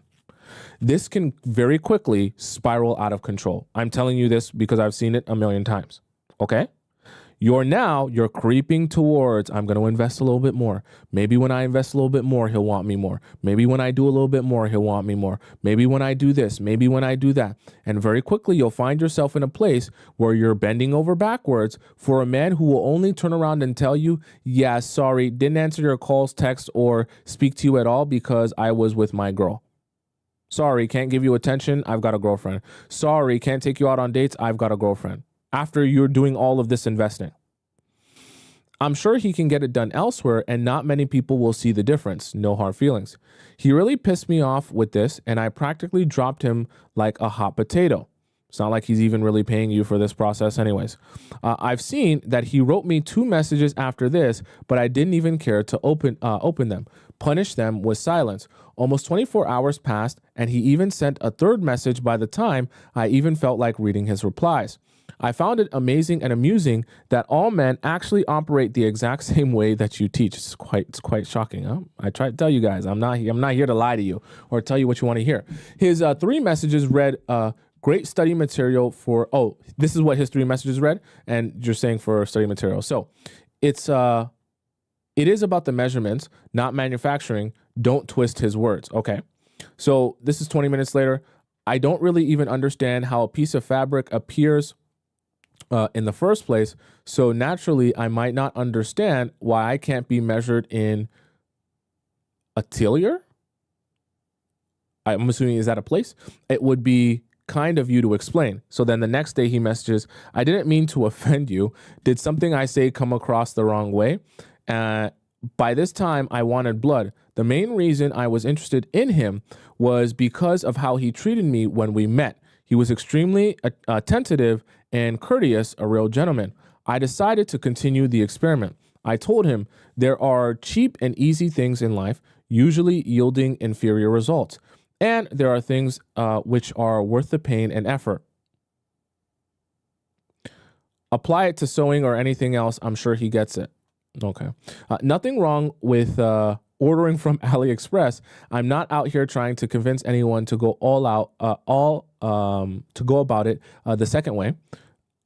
This can very quickly spiral out of control. I'm telling you this because I've seen it a million times. Okay? You're creeping towards, I'm going to invest a little bit more. Maybe when I invest a little bit more, he'll want me more. Maybe when I do a little bit more, he'll want me more. Maybe when I do this, maybe when I do that. And very quickly, you'll find yourself in a place where you're bending over backwards for a man who will only turn around and tell you, yeah, sorry, didn't answer your calls, text, or speak to you at all because I was with my girl. Sorry, can't give you attention. I've got a girlfriend. Sorry, can't take you out on dates. I've got a girlfriend. After you're doing all of this investing. I'm sure he can get it done elsewhere and not many people will see the difference. No hard feelings. He really pissed me off with this and I practically dropped him like a hot potato. It's not like he's even really paying you for this process anyways. I've seen that he wrote me 2 messages after this, but I didn't even care to open them. Punish them with silence. Almost 24 hours passed and he even sent a 3rd message by the time I even felt like reading his replies. I found it amazing and amusing that all men actually operate the exact same way that you teach. It's quite shocking. Huh? I try to tell you guys, I'm not here to lie to you or tell you what you want to hear. His 3 messages read, great study material for, this is what his 3 messages read. And you're saying for study material. So it is about the measurements, not manufacturing. Don't twist his words. Okay. So this is 20 minutes later. I don't really even understand how a piece of fabric appears in the first place. So naturally, I might not understand why I can't be measured in atelier. I'm assuming, is that a place? It would be kind of you to explain. So then the next day he messages, I didn't mean to offend you. Did something I say come across the wrong way? By this time, I wanted blood. The main reason I was interested in him was because of how he treated me when we met. He was extremely attentive and courteous, a real gentleman. I decided to continue the experiment. I told him there are cheap and easy things in life, usually yielding inferior results. And there are things which are worth the pain and effort. Apply it to sewing or anything else. I'm sure he gets it. Okay. Nothing wrong with ordering from AliExpress. I'm not out here trying to convince anyone to go all out, to go about it the second way.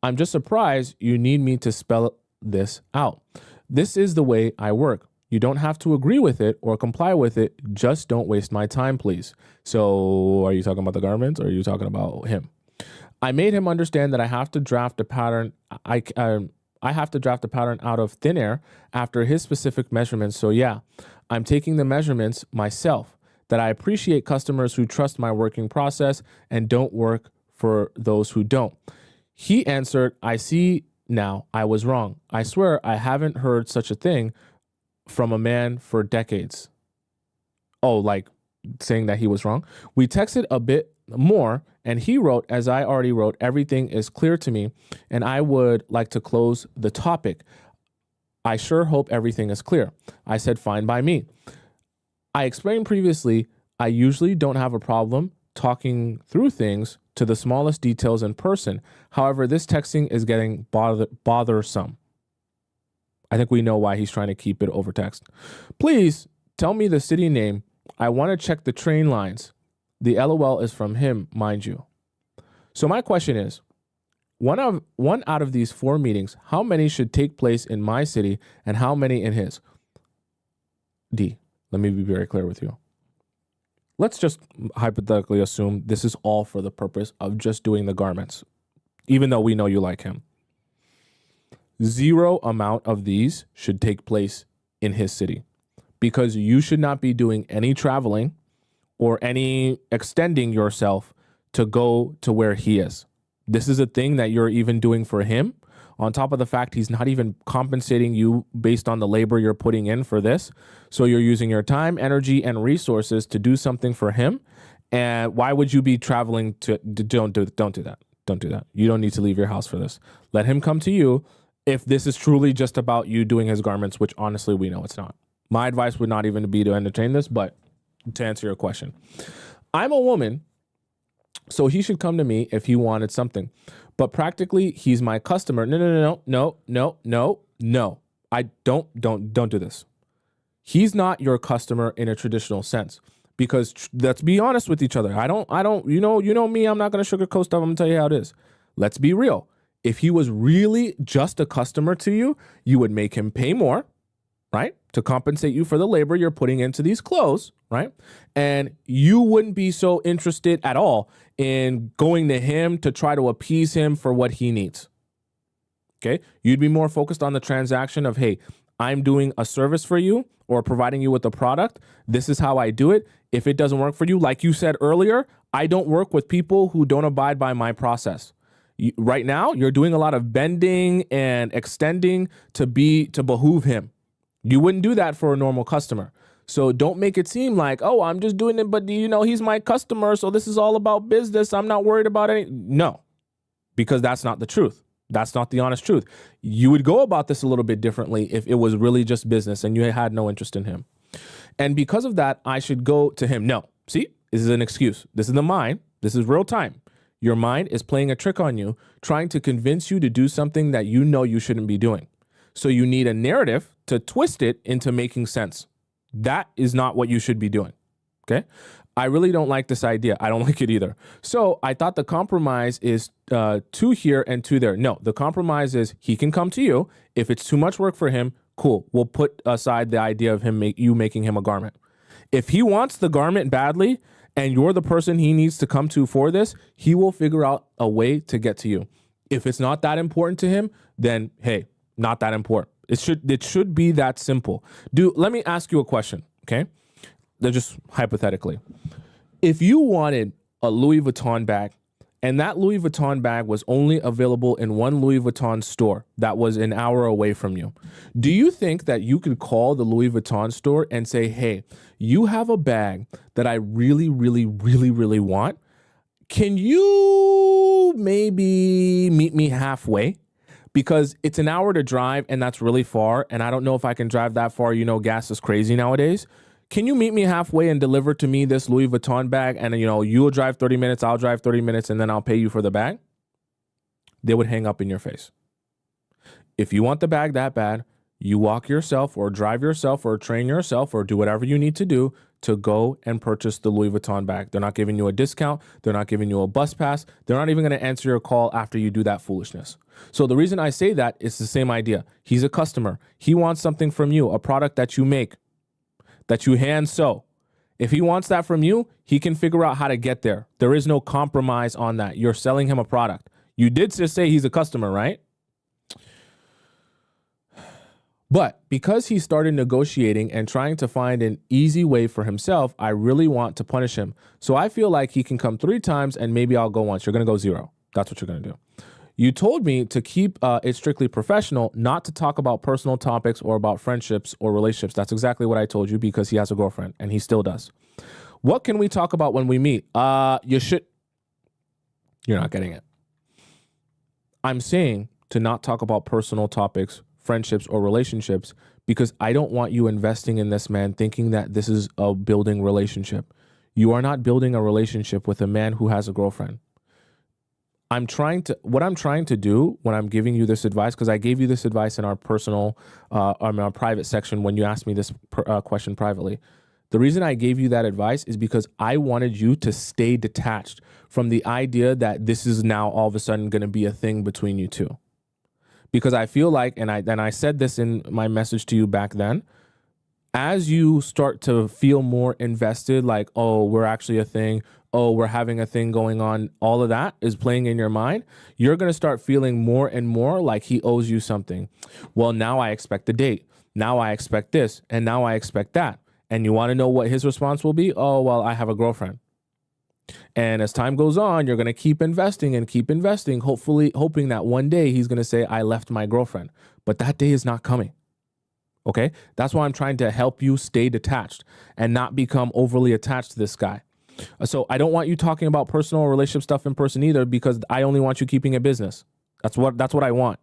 I'm just surprised you need me to spell this out. This is the way I work. You don't have to agree with it or comply with it. Just don't waste my time, please. So are you talking about the garments or are you talking about him? I made him understand that I have to draft a pattern. I have to draft a pattern out of thin air after his specific measurements. So yeah, I'm taking the measurements myself, that I appreciate customers who trust my working process and don't work for those who don't. He answered, I see now, I was wrong. I swear I haven't heard such a thing from a man for decades. Oh, like saying that he was wrong. We texted a bit more and he wrote, as I already wrote, everything is clear to me and I would like to close the topic. I sure hope everything is clear. I said, fine by me. I explained previously, I usually don't have a problem talking through things to the smallest details in person. However, this texting is getting bothersome. I think we know why he's trying to keep it over text. Please tell me the city name. I want to check the train lines. The LOL is from him, mind you. So my question is, one out of these 4 meetings, how many should take place in my city and how many in his? D, let me be very clear with you. Let's just hypothetically assume this is all for the purpose of just doing the garments, even though we know you like him. 0 amount of these should take place in his city because you should not be doing any traveling or any extending yourself to go to where he is. This is a thing that you're even doing for him. On top of the fact he's not even compensating you based on the labor you're putting in for this. So you're using your time, energy, and resources to do something for him. And why would you be traveling to, don't do that. Don't do that. You don't need to leave your house for this. Let him come to you if this is truly just about you doing his garments, which honestly we know it's not. My advice would not even be to entertain this, but to answer your question, I'm a woman, so he should come to me if he wanted something. But practically, he's my customer. No. I don't do this. He's not your customer in a traditional sense because let's be honest with each other. I don't, you know me, I'm not going to sugarcoat stuff. I'm going to tell you how it is. Let's be real. If he was really just a customer to you, you would make him pay more, right? To compensate you for the labor you're putting into these clothes, right? And you wouldn't be so interested at all in going to him to try to appease him for what he needs. Okay? You'd be more focused on the transaction of, hey, I'm doing a service for you or providing you with a product. This is how I do it. If it doesn't work for you, like you said earlier, I don't work with people who don't abide by my process. Right now, you're doing a lot of bending and extending to behoove him. You wouldn't do that for a normal customer. So don't make it seem like, oh, I'm just doing it, but he's my customer, so this is all about business. I'm not worried about any. No, because that's not the truth. That's not the honest truth. You would go about this a little bit differently if it was really just business and you had no interest in him. And because of that, I should go to him. No, see, this is an excuse. This is the mind. This is real time. Your mind is playing a trick on you, trying to convince you to do something that you know you shouldn't be doing. So you need a narrative to twist it into making sense. That is not what you should be doing. Okay. I really don't like this idea. I don't like it either. So I thought the compromise is 2 here and 2 there. No, the compromise is he can come to you. If it's too much work for him, cool. We'll put aside the idea of you making him a garment. If he wants the garment badly and you're the person he needs to come to for this, he will figure out a way to get to you. If it's not that important to him, then hey, not that important. It should be that simple. Let me ask you a question, okay? Just hypothetically. If you wanted a Louis Vuitton bag and that Louis Vuitton bag was only available in one Louis Vuitton store that was an hour away from you, do you think that you could call the Louis Vuitton store and say, hey, you have a bag that I really, really, really, really want. Can you maybe meet me halfway? Because it's an hour to drive and that's really far. And I don't know if I can drive that far. Gas is crazy nowadays. Can you meet me halfway and deliver to me this Louis Vuitton bag? And, you'll drive 30 minutes, I'll drive 30 minutes, and then I'll pay you for the bag? They would hang up in your face. If you want the bag that bad, you walk yourself or drive yourself or train yourself or do whatever you need to do to go and purchase the Louis Vuitton bag. They're not giving you a discount. They're not giving you a bus pass. They're not even going to answer your call after you do that foolishness. So the reason I say that is the same idea. He's a customer. He wants something from you, a product that you make, that you hand sew. If he wants that from you, he can figure out how to get there. There is no compromise on that. You're selling him a product. You did just say he's a customer, right? But because he started negotiating and trying to find an easy way for himself, I really want to punish him. So I feel like he can come 3 times and maybe I'll go once. You're going to go 0. That's what you're going to do. You told me to keep it strictly professional, not to talk about personal topics or about friendships or relationships. That's exactly what I told you because he has a girlfriend and he still does. What can we talk about when we meet? You should. You're not getting it. I'm saying to not talk about personal topics, friendships, or relationships because I don't want you investing in this man thinking that this is a building relationship. You are not building a relationship with a man who has a girlfriend. What I'm trying to do when I'm giving you this advice, because I gave you this advice in our our private section when you asked me this question privately. The reason I gave you that advice is because I wanted you to stay detached from the idea that this is now all of a sudden going to be a thing between you two. Because I feel like, and I said this in my message to you back then, as you start to feel more invested, like, oh, we're actually a thing, oh, we're having a thing going on, all of that is playing in your mind, you're going to start feeling more and more like he owes you something. Well, now I expect a date. Now I expect this, and now I expect that. And you want to know what his response will be? Oh, well, I have a girlfriend. And as time goes on, you're going to keep investing, hopefully hoping that one day he's going to say, I left my girlfriend. But that day is not coming. Okay? That's why I'm trying to help you stay detached and not become overly attached to this guy. So I don't want you talking about personal relationship stuff in person either, because I only want you keeping it business. That's what I want.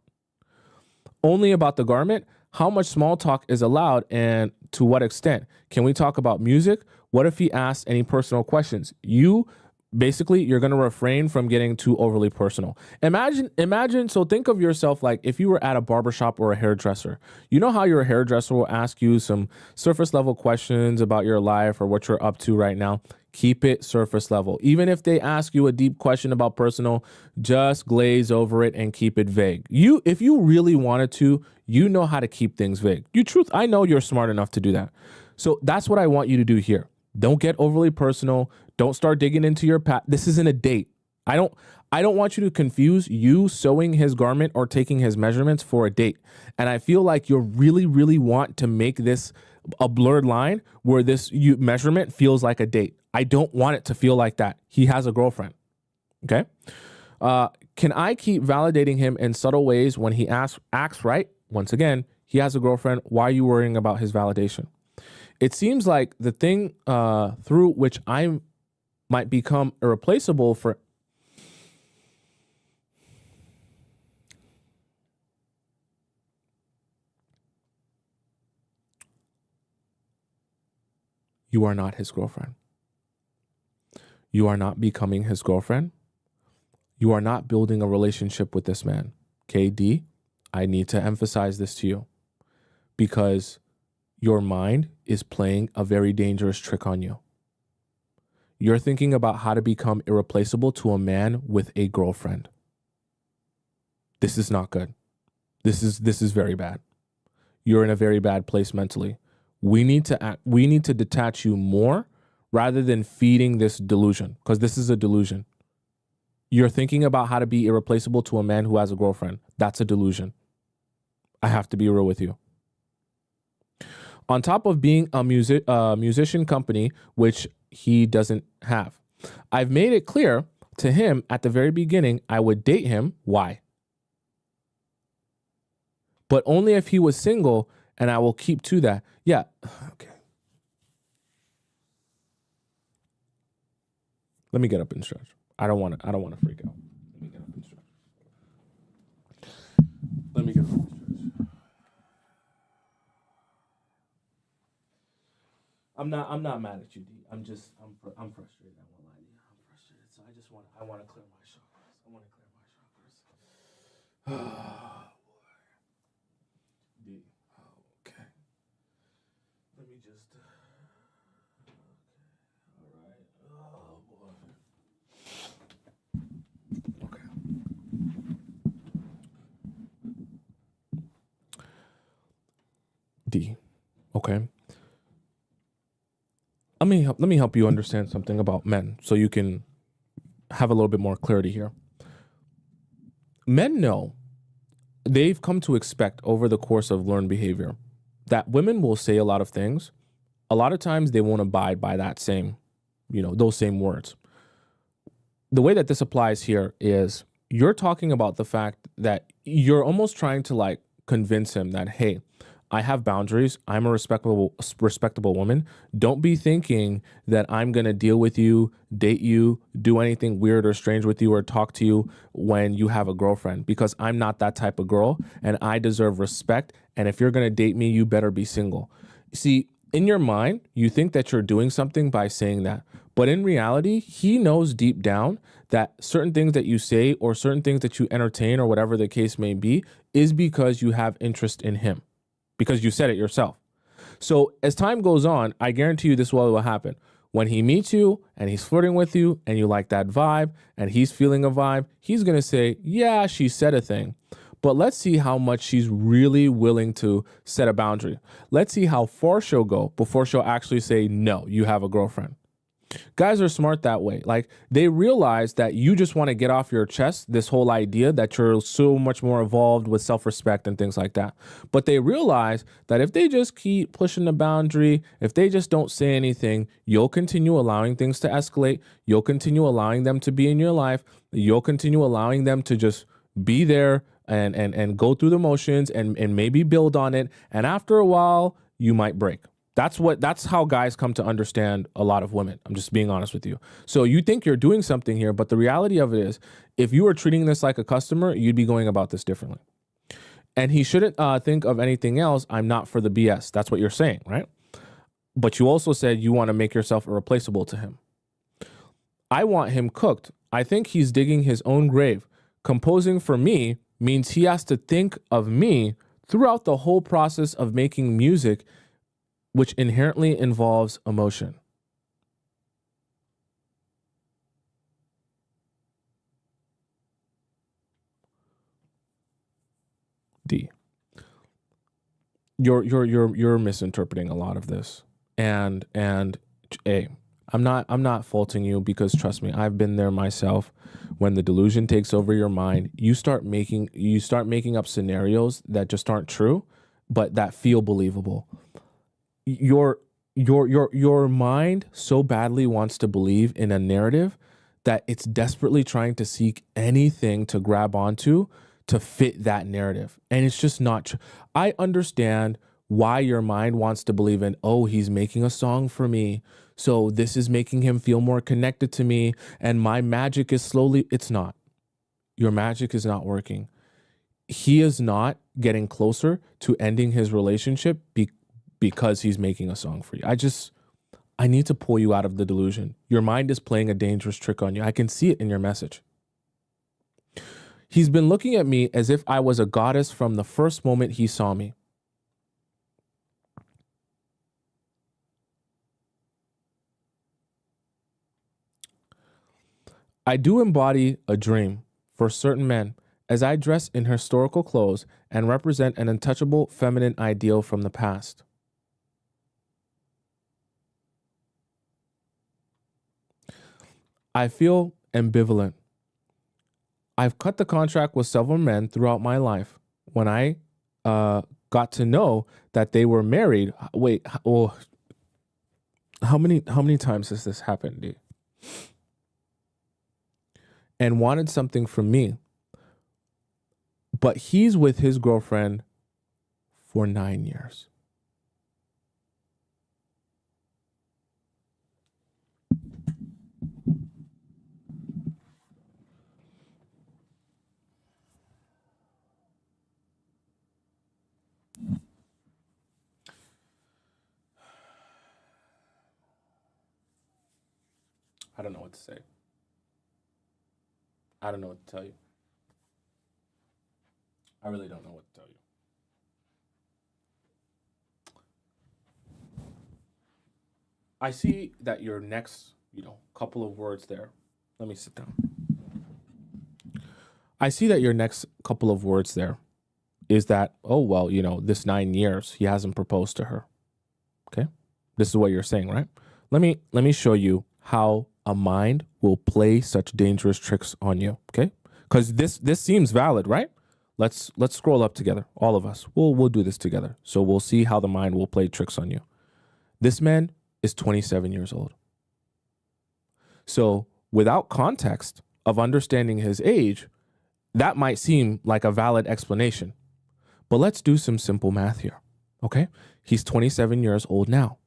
Only about the garment, how much small talk is allowed and to what extent? Can we talk about music? What if he asks any personal questions? You're going to refrain from getting too overly personal. Imagine, so think of yourself like if you were at a barbershop or a hairdresser. You know how your hairdresser will ask you some surface level questions about your life or what you're up to right now? Keep it surface level. Even if they ask you a deep question about personal, just glaze over it and keep it vague. If you really wanted to, you know how to keep things vague. I know you're smart enough to do that. So that's what I want you to do here. Don't get overly personal. Don't start digging into your past. This isn't a date. I I don't want you to confuse you sewing his garment or taking his measurements for a date. And I feel like you really, really want to make this a blurred line where this measurement feels like a date. I don't want it to feel like that. He has a girlfriend. Okay. Can I keep validating him in subtle ways when he acts right? Once again, he has a girlfriend. Why are you worrying about his validation? It seems like the thing through which I might become irreplaceable for. You are not his girlfriend. You are not becoming his girlfriend. You are not building a relationship with this man. KD, I need to emphasize this to you because your mind is playing a very dangerous trick on you. You're thinking about how to become irreplaceable to a man with a girlfriend. This is not good. This is very bad. You're in a very bad place mentally. We need to detach you more rather than feeding this delusion, because this is a delusion. You're thinking about how to be irreplaceable to a man who has a girlfriend. That's a delusion. I have to be real with you. On top of being a musician company, which he doesn't have, I've made it clear to him at the very beginning I would date him. Why? But only if he was single, and I will keep to that. Yeah. Okay. Let me get up and stretch. I don't want to freak out. Let me get up and stretch. Let me get up and stretch. I'm not mad at you, D. I'm frustrated. I won't lie to you. I'm frustrated. So I want to clear my chakras. I want to clear my chakras. D. Okay. Let me just. All right. Oh boy. Okay. D. Okay. Let me help you understand something about men so you can have a little bit more clarity here. Men know, they've come to expect over the course of learned behavior that women will say a lot of things. A lot of times they won't abide by that same, those same words. The way that this applies here is you're talking about the fact that you're almost trying to convince him that, hey, I have boundaries. I'm a respectable woman. Don't be thinking that I'm going to deal with you, date you, do anything weird or strange with you or talk to you when you have a girlfriend, because I'm not that type of girl and I deserve respect. And if you're going to date me, you better be single. See, in your mind, you think that you're doing something by saying that. But in reality, he knows deep down that certain things that you say or certain things that you entertain or whatever the case may be is because you have interest in him. Because you said it yourself. So as time goes on, I guarantee you this will happen. When he meets you and he's flirting with you and you like that vibe and he's feeling a vibe, he's going to say, yeah, she said a thing. But let's see how much she's really willing to set a boundary. Let's see how far she'll go before she'll actually say, no, you have a girlfriend. Guys are smart that way. They realize that you just want to get off your chest this whole idea that you're so much more evolved with self-respect and things like that. But they realize that if they just keep pushing the boundary, if they just don't say anything, you'll continue allowing things to escalate. You'll continue allowing them to be in your life. You'll continue allowing them to just be there and go through the motions and maybe build on it. And after a while, you might break. That's how guys come to understand a lot of women. I'm just being honest with you. So you think you're doing something here, but the reality of it is, if you were treating this like a customer, you'd be going about this differently. And he shouldn't think of anything else. I'm not for the BS. That's what you're saying, right? But you also said you want to make yourself irreplaceable to him. I want him cooked. I think he's digging his own grave. Composing for me means he has to think of me throughout the whole process of making music, which inherently involves emotion. D. You're misinterpreting a lot of this. And A, I'm not faulting you, because trust me, I've been there myself. When the delusion takes over your mind, you start making up scenarios that just aren't true, but that feel believable. Your mind so badly wants to believe in a narrative that it's desperately trying to seek anything to grab onto to fit that narrative. And it's just not true. I understand why your mind wants to believe in, oh, he's making a song for me, so this is making him feel more connected to me, and my magic is slowly. It's not. Your magic is not working. He is not getting closer to ending his relationship because he's making a song for you. I need to pull you out of the delusion. Your mind is playing a dangerous trick on you. I can see it in your message. He's been looking at me as if I was a goddess from the first moment he saw me. I do embody a dream for certain men as I dress in historical clothes and represent an untouchable feminine ideal from the past. I feel ambivalent. I've cut the contract with several men throughout my life. When I got to know that they were married, how many times has this happened, D? And wanted something from me. But he's with his girlfriend for 9 years. I don't know what to say. I don't know what to tell you. I really don't know what to tell you. I see that your next, couple of words there. Let me sit down. I see that your next couple of words there is that, oh, well, this 9 years, he hasn't proposed to her. Okay? This is what you're saying, right? Let me show you how a mind will play such dangerous tricks on you, okay? Because this seems valid, right? Let's scroll up together, all of us. We'll do this together. So we'll see how the mind will play tricks on you. This man is 27 years old. So without context of understanding his age, that might seem like a valid explanation. But let's do some simple math here, okay? He's 27 years old now,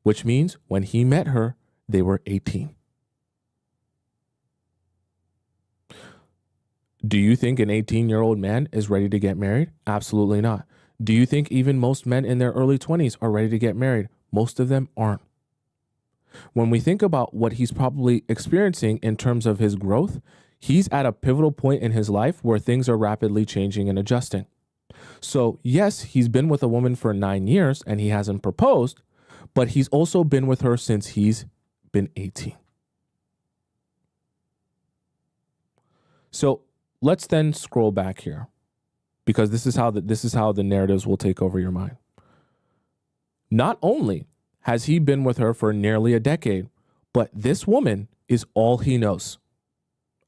which means when he met her, they were 18. Do you think an 18-year-old man is ready to get married? Absolutely not. Do you think even most men in their early 20s are ready to get married? Most of them aren't. When we think about what he's probably experiencing in terms of his growth, he's at a pivotal point in his life where things are rapidly changing and adjusting. So yes, he's been with a woman for 9 years and he hasn't proposed, but he's also been with her since he's been 18. So let's then scroll back here, because this is how the narratives will take over your mind. Not only has he been with her for nearly a decade, but this woman is all he knows.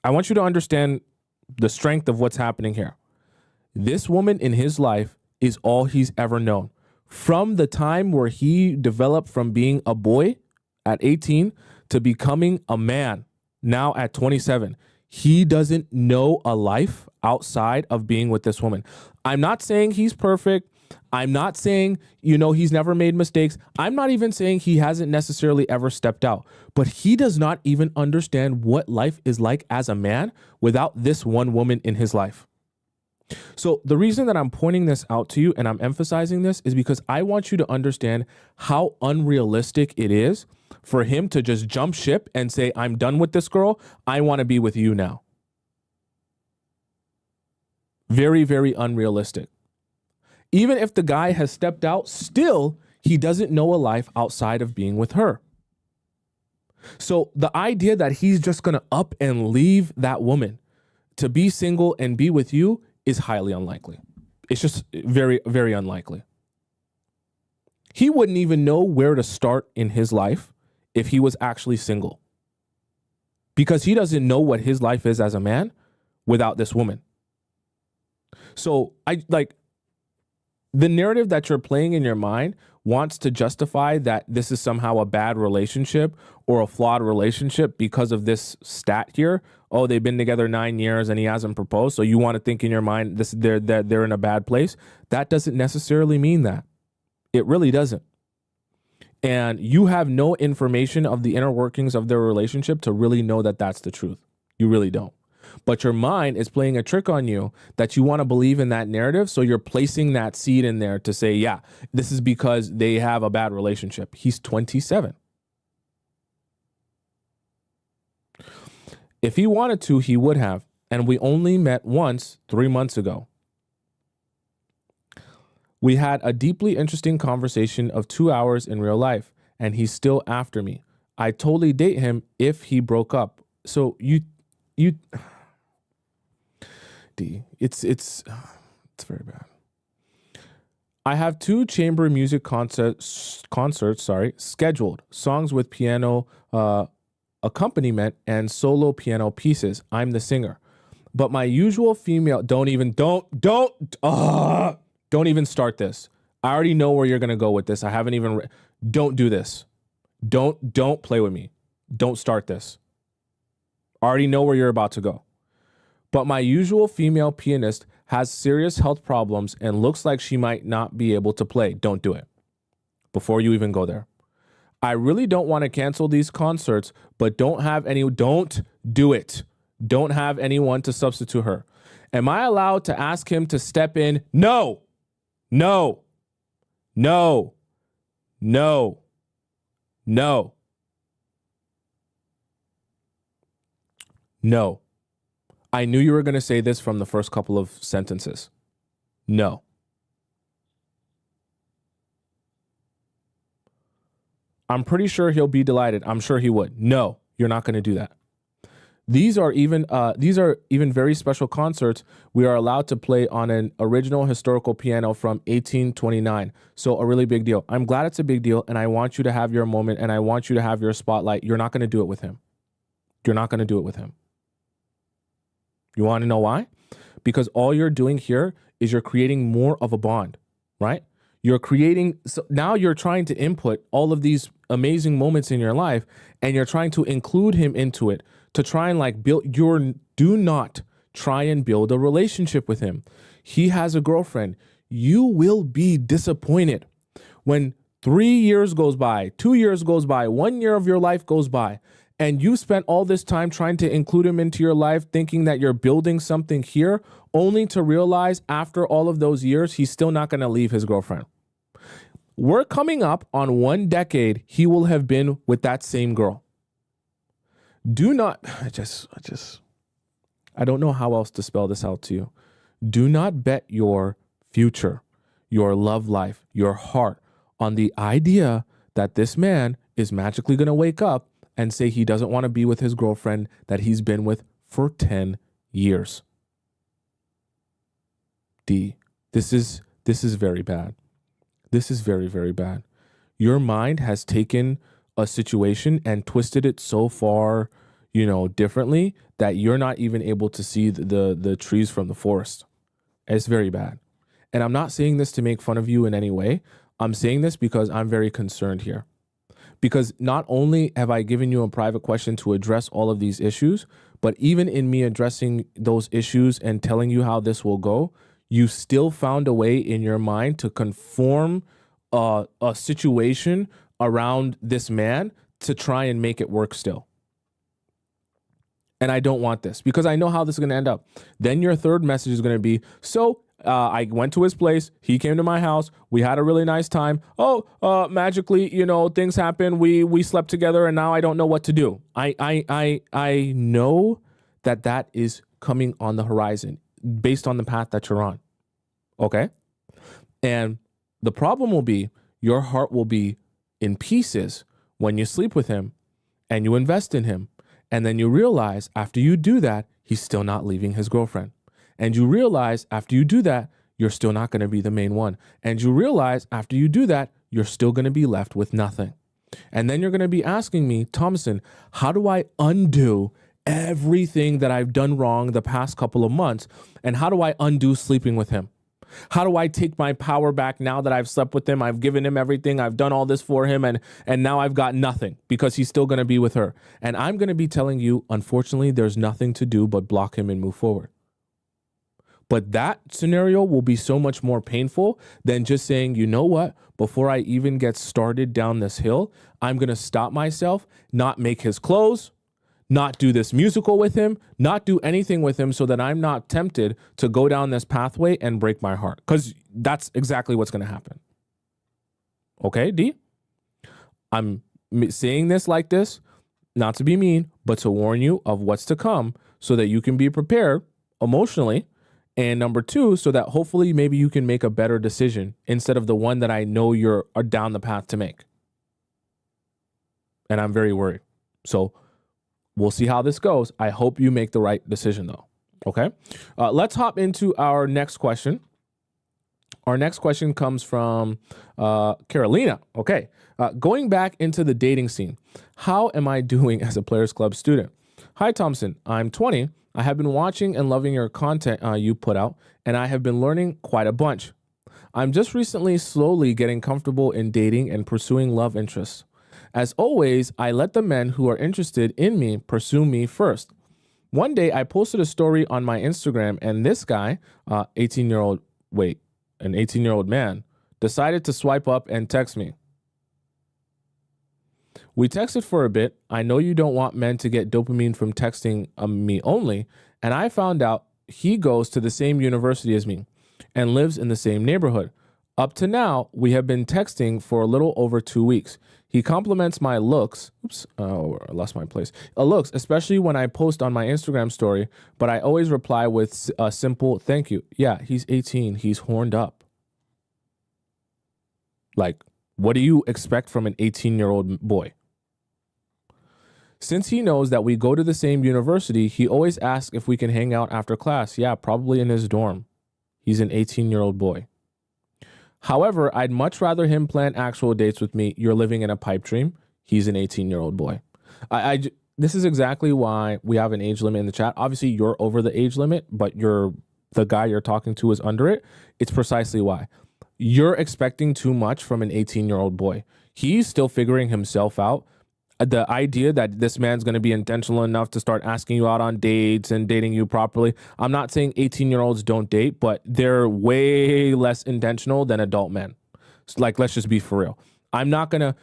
I want you to understand the strength of what's happening here. This woman in his life is all he's ever known. From the time where he developed from being a boy at 18 to becoming a man now at 27, he doesn't know a life outside of being with this woman. I'm not saying he's perfect. I'm not saying, he's never made mistakes. I'm not even saying he hasn't necessarily ever stepped out, but he does not even understand what life is like as a man without this one woman in his life. So the reason that I'm pointing this out to you and I'm emphasizing this is because I want you to understand how unrealistic it is for him to just jump ship and say, I'm done with this girl. I want to be with you now. Very, very unrealistic. Even if the guy has stepped out, still, he doesn't know a life outside of being with her. So the idea that he's just going to up and leave that woman to be single and be with you is highly unlikely. It's just very, very unlikely. He wouldn't even know where to start in his life if he was actually single, because he doesn't know what his life is as a man without this woman. So the narrative that you're playing in your mind wants to justify that this is somehow a bad relationship or a flawed relationship because of this stat here. Oh, they've been together 9 years and he hasn't proposed. So you want to think in your mind that they're in a bad place. That doesn't necessarily mean that. It really doesn't. And you have no information of the inner workings of their relationship to really know that that's the truth. You really don't. But your mind is playing a trick on you that you want to believe in that narrative. So you're placing that seed in there to say, yeah, this is because they have a bad relationship. He's 27. If he wanted to, he would have. And we only met once 3 months ago. We had a deeply interesting conversation of 2 hours in real life, and he's still after me. I totally date him if he broke up. So you D, it's very bad. I have 2 chamber music concerts scheduled, songs with piano accompaniment and solo piano pieces. I'm the singer. But my usual female, don't even start this. I already know where you're going to go with this. I haven't even, don't do this. Don't play with me. Don't start this. I already know where you're about to go. But my usual female pianist has serious health problems and looks like she might not be able to play. Don't do it. Before you even go there. I really don't want to cancel these concerts, but don't do it. Don't have anyone to substitute her. Am I allowed to ask him to step in? No. No. No. No. No. No. I knew you were going to say this from the first couple of sentences. No. I'm pretty sure he'll be delighted. I'm sure he would. No, you're not going to do that. These are even very special concerts we are allowed to play on an original historical piano from 1829. So a really big deal. I'm glad it's a big deal, and I want you to have your moment, and I want you to have your spotlight. You're not going to do it with him. You're not going to do it with him. You want to know why? Because all you're doing here is you're creating more of a bond, right? So now you're trying to input all of these amazing moments in your life, and you're trying to include him into it to try and do not try and build a relationship with him. He has a girlfriend. You will be disappointed when 3 years goes by, 2 years goes by, 1 year of your life goes by, and you spent all this time trying to include him into your life, thinking that you're building something here, only to realize after all of those years, he's still not going to leave his girlfriend. We're coming up on 1 decade he will have been with that same girl. Do not, I don't know how else to spell this out to you. Do not bet your future, your love life, your heart on the idea that this man is magically going to wake up and say he doesn't want to be with his girlfriend that he's been with for 10 years. D, this is very bad. This is very, very bad. Your mind has taken a situation and twisted it so far, differently that you're not even able to see the trees from the forest. It's very bad. And I'm not saying this to make fun of you in any way. I'm saying this because I'm very concerned here. Because not only have I given you a private question to address all of these issues, but even in me addressing those issues and telling you how this will go, you still found a way in your mind to conform a situation around this man to try and make it work still. And I don't want this because I know how this is going to end up. Then your third message is going to be, I went to his place. He came to my house. We had a really nice time. Magically, things happen. We slept together, and now I don't know what to do. I know that is coming on the horizon based on the path that you're on. Okay? And the problem will be your heart will be in pieces when you sleep with him and you invest in him. And then you realize after you do that, he's still not leaving his girlfriend. And you realize after you do that, you're still not going to be the main one. And you realize after you do that, you're still going to be left with nothing. And then you're going to be asking me, Tomisin, how do I undo everything that I've done wrong the past couple of months? And how do I undo sleeping with him? How do I take my power back now that I've slept with him? I've given him everything. I've done all this for him. And now I've got nothing because he's still going to be with her. And I'm going to be telling you, unfortunately, there's nothing to do but block him and move forward. But that scenario will be so much more painful than just saying, you know what, before I even get started down this hill, I'm going to stop myself, not make his clothes, not do this musical with him, not do anything with him so that I'm not tempted to go down this pathway and break my heart. Because that's exactly what's going to happen. Okay, D? I'm saying this like this, not to be mean, but to warn you of what's to come so that you can be prepared emotionally. And number two, so that hopefully maybe you can make a better decision instead of the one that I know you're down the path to make. And I'm very worried. So we'll see how this goes. I hope you make the right decision, though. Okay. Let's hop into our next question. Our next question comes from Carolina. Okay. Going back into the dating scene, how am I doing as a Players Club student? Hi, Tomisin. I'm 20. I have been watching and loving your content you put out, and I have been learning quite a bunch. I'm just recently slowly getting comfortable in dating and pursuing love interests. As always, I let the men who are interested in me pursue me first. One day, I posted a story on my Instagram, and this guy, an 18-year-old man, decided to swipe up and text me. We texted for a bit. I know you don't want men to get dopamine from texting me only, and I found out he goes to the same university as me and lives in the same neighborhood. Up to now, we have been texting for a little over 2 weeks. He compliments my looks. I lost my place. Looks, especially when I post on my Instagram story, but I always reply with a simple thank you. Yeah, he's 18. He's horned up. Like, what do you expect from an 18-year-old boy? Since he knows that we go to the same university, he always asks if we can hang out after class. Yeah, probably in his dorm. He's an 18-year-old boy. However, I'd much rather him plan actual dates with me. You're living in a pipe dream. He's an 18-year-old boy. This is exactly why we have an age limit in the chat. Obviously, you're over the age limit, but the guy you're talking to is under it. It's precisely why. You're expecting too much from an 18-year-old boy. He's still figuring himself out. The idea that this man's going to be intentional enough to start asking you out on dates and dating you properly. I'm not saying 18-year-olds don't date, but they're way less intentional than adult men. Like, let's just be for real. I'm not going to,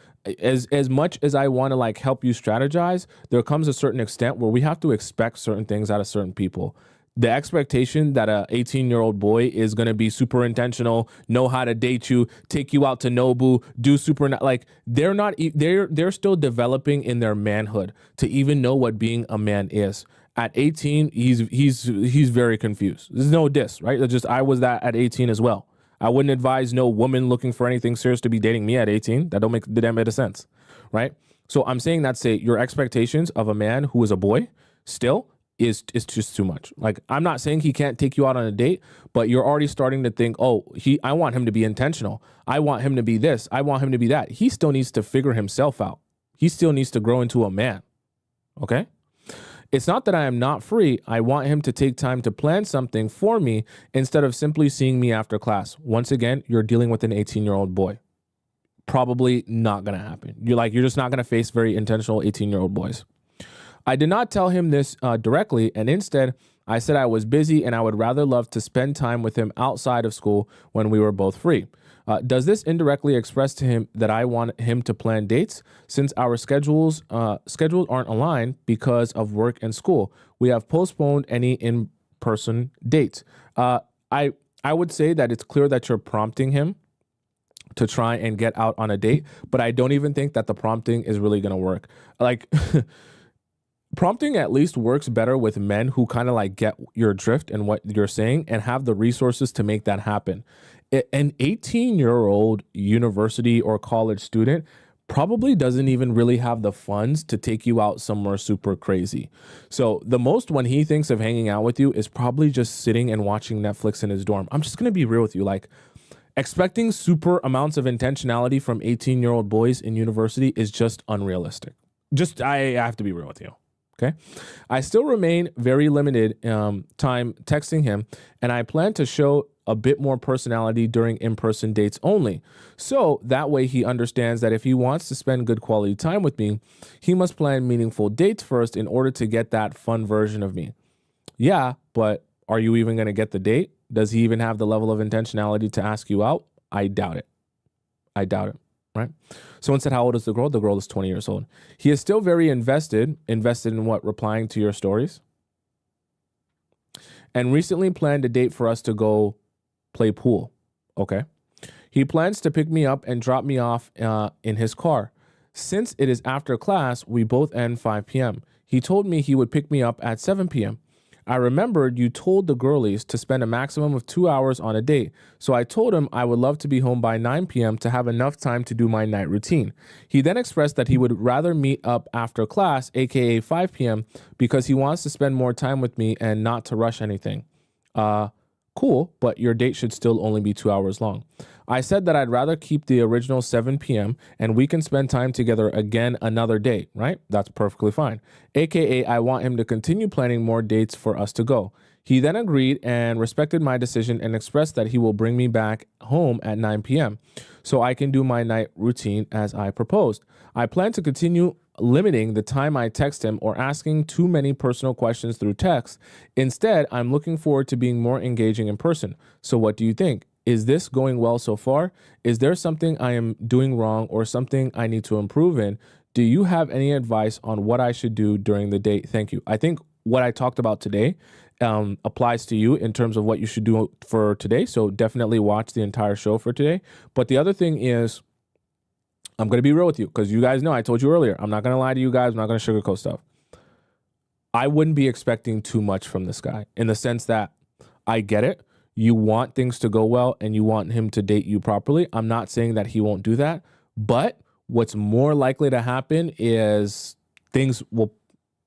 as much as I want to like help you strategize, there comes a certain extent where we have to expect certain things out of certain people. The expectation that a 18-year-old boy is going to be super intentional, know how to date you, take you out to Nobu, do like they're still developing in their manhood to even know what being a man is. At 18, he's very confused. There's no diss, right? It's just I was that at 18 as well. I wouldn't advise no woman looking for anything serious to be dating me at 18. That don't make sense, right? So I'm saying that your expectations of a man who is a boy still is just too much. Like, I'm not saying he can't take you out on a date, but you're already starting to think, I want him to be intentional. I want him to be this. I want him to be that. He still needs to figure himself out. He still needs to grow into a man. Okay? It's not that I am not free. I want him to take time to plan something for me instead of simply seeing me after class. Once again, you're dealing with an 18-year-old boy. Probably not going to happen. You're just not going to face very intentional 18-year-old boys. I did not tell him this directly, and instead I said I was busy and I would rather love to spend time with him outside of school when we were both free. Does this indirectly express to him that I want him to plan dates since our schedules aren't aligned because of work and school? We have postponed any in-person dates. I would say that it's clear that you're prompting him to try and get out on a date, but I don't even think that the prompting is really going to work. Like, prompting at least works better with men who kind of like get your drift and what you're saying and have the resources to make that happen. An 18-year-old university or college student probably doesn't even really have the funds to take you out somewhere super crazy. So the most when he thinks of hanging out with you is probably just sitting and watching Netflix in his dorm. I'm just going to be real with you. Like, Expecting super amounts of intentionality from 18-year-old boys in university is just unrealistic. I have to be real with you. Okay. I still remain very limited time texting him, and I plan to show a bit more personality during in-person dates only. So that way he understands that if he wants to spend good quality time with me, he must plan meaningful dates first in order to get that fun version of me. Yeah, but are you even going to get the date? Does he even have the level of intentionality to ask you out? I doubt it. Right? Someone said, how old is the girl? The girl is 20 years old. He is still very invested in what? Replying to your stories. And recently planned a date for us to go play pool. Okay. He plans to pick me up and drop me off in his car. Since it is after class, we both end 5 p.m. He told me he would pick me up at 7 p.m. I remembered you told the girlies to spend a maximum of 2 hours on a date, so I told him I would love to be home by 9 p.m. to have enough time to do my night routine. He then expressed that he would rather meet up after class, aka 5 p.m., because he wants to spend more time with me and not to rush anything. Cool, but your date should still only be 2 hours long. I said that I'd rather keep the original 7 p.m. and we can spend time together again another date, right? That's perfectly fine. AKA, I want him to continue planning more dates for us to go. He then agreed and respected my decision and expressed that he will bring me back home at 9 p.m. so I can do my night routine as I proposed. I plan to continue limiting the time I text him or asking too many personal questions through text. Instead, I'm looking forward to being more engaging in person. So what do you think? Is this going well so far? Is there something I am doing wrong or something I need to improve in? Do you have any advice on what I should do during the date? Thank you. I think what I talked about today applies to you in terms of what you should do for today. So definitely watch the entire show for today. But the other thing is, I'm going to be real with you because you guys know I told you earlier, I'm not going to lie to you guys. I'm not going to sugarcoat stuff. I wouldn't be expecting too much from this guy in the sense that I get it. You want things to go well and you want him to date you properly. I'm not saying that he won't do that, but what's more likely to happen is things will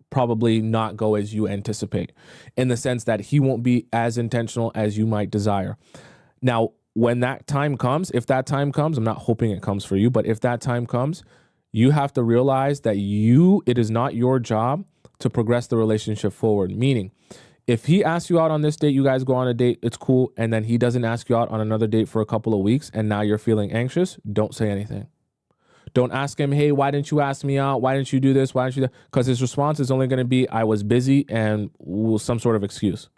probably not go as you anticipate in the sense that he won't be as intentional as you might desire. Now, when that time comes, if that time comes, I'm not hoping it comes for you, but if that time comes, you have to realize that it is not your job to progress the relationship forward. Meaning, if he asks you out on this date, you guys go on a date, it's cool, and then he doesn't ask you out on another date for a couple of weeks, and now you're feeling anxious, don't say anything. Don't ask him, hey, why didn't you ask me out? Why didn't you do this? Why didn't you do that? Because his response is only going to be, I was busy, and some sort of excuse.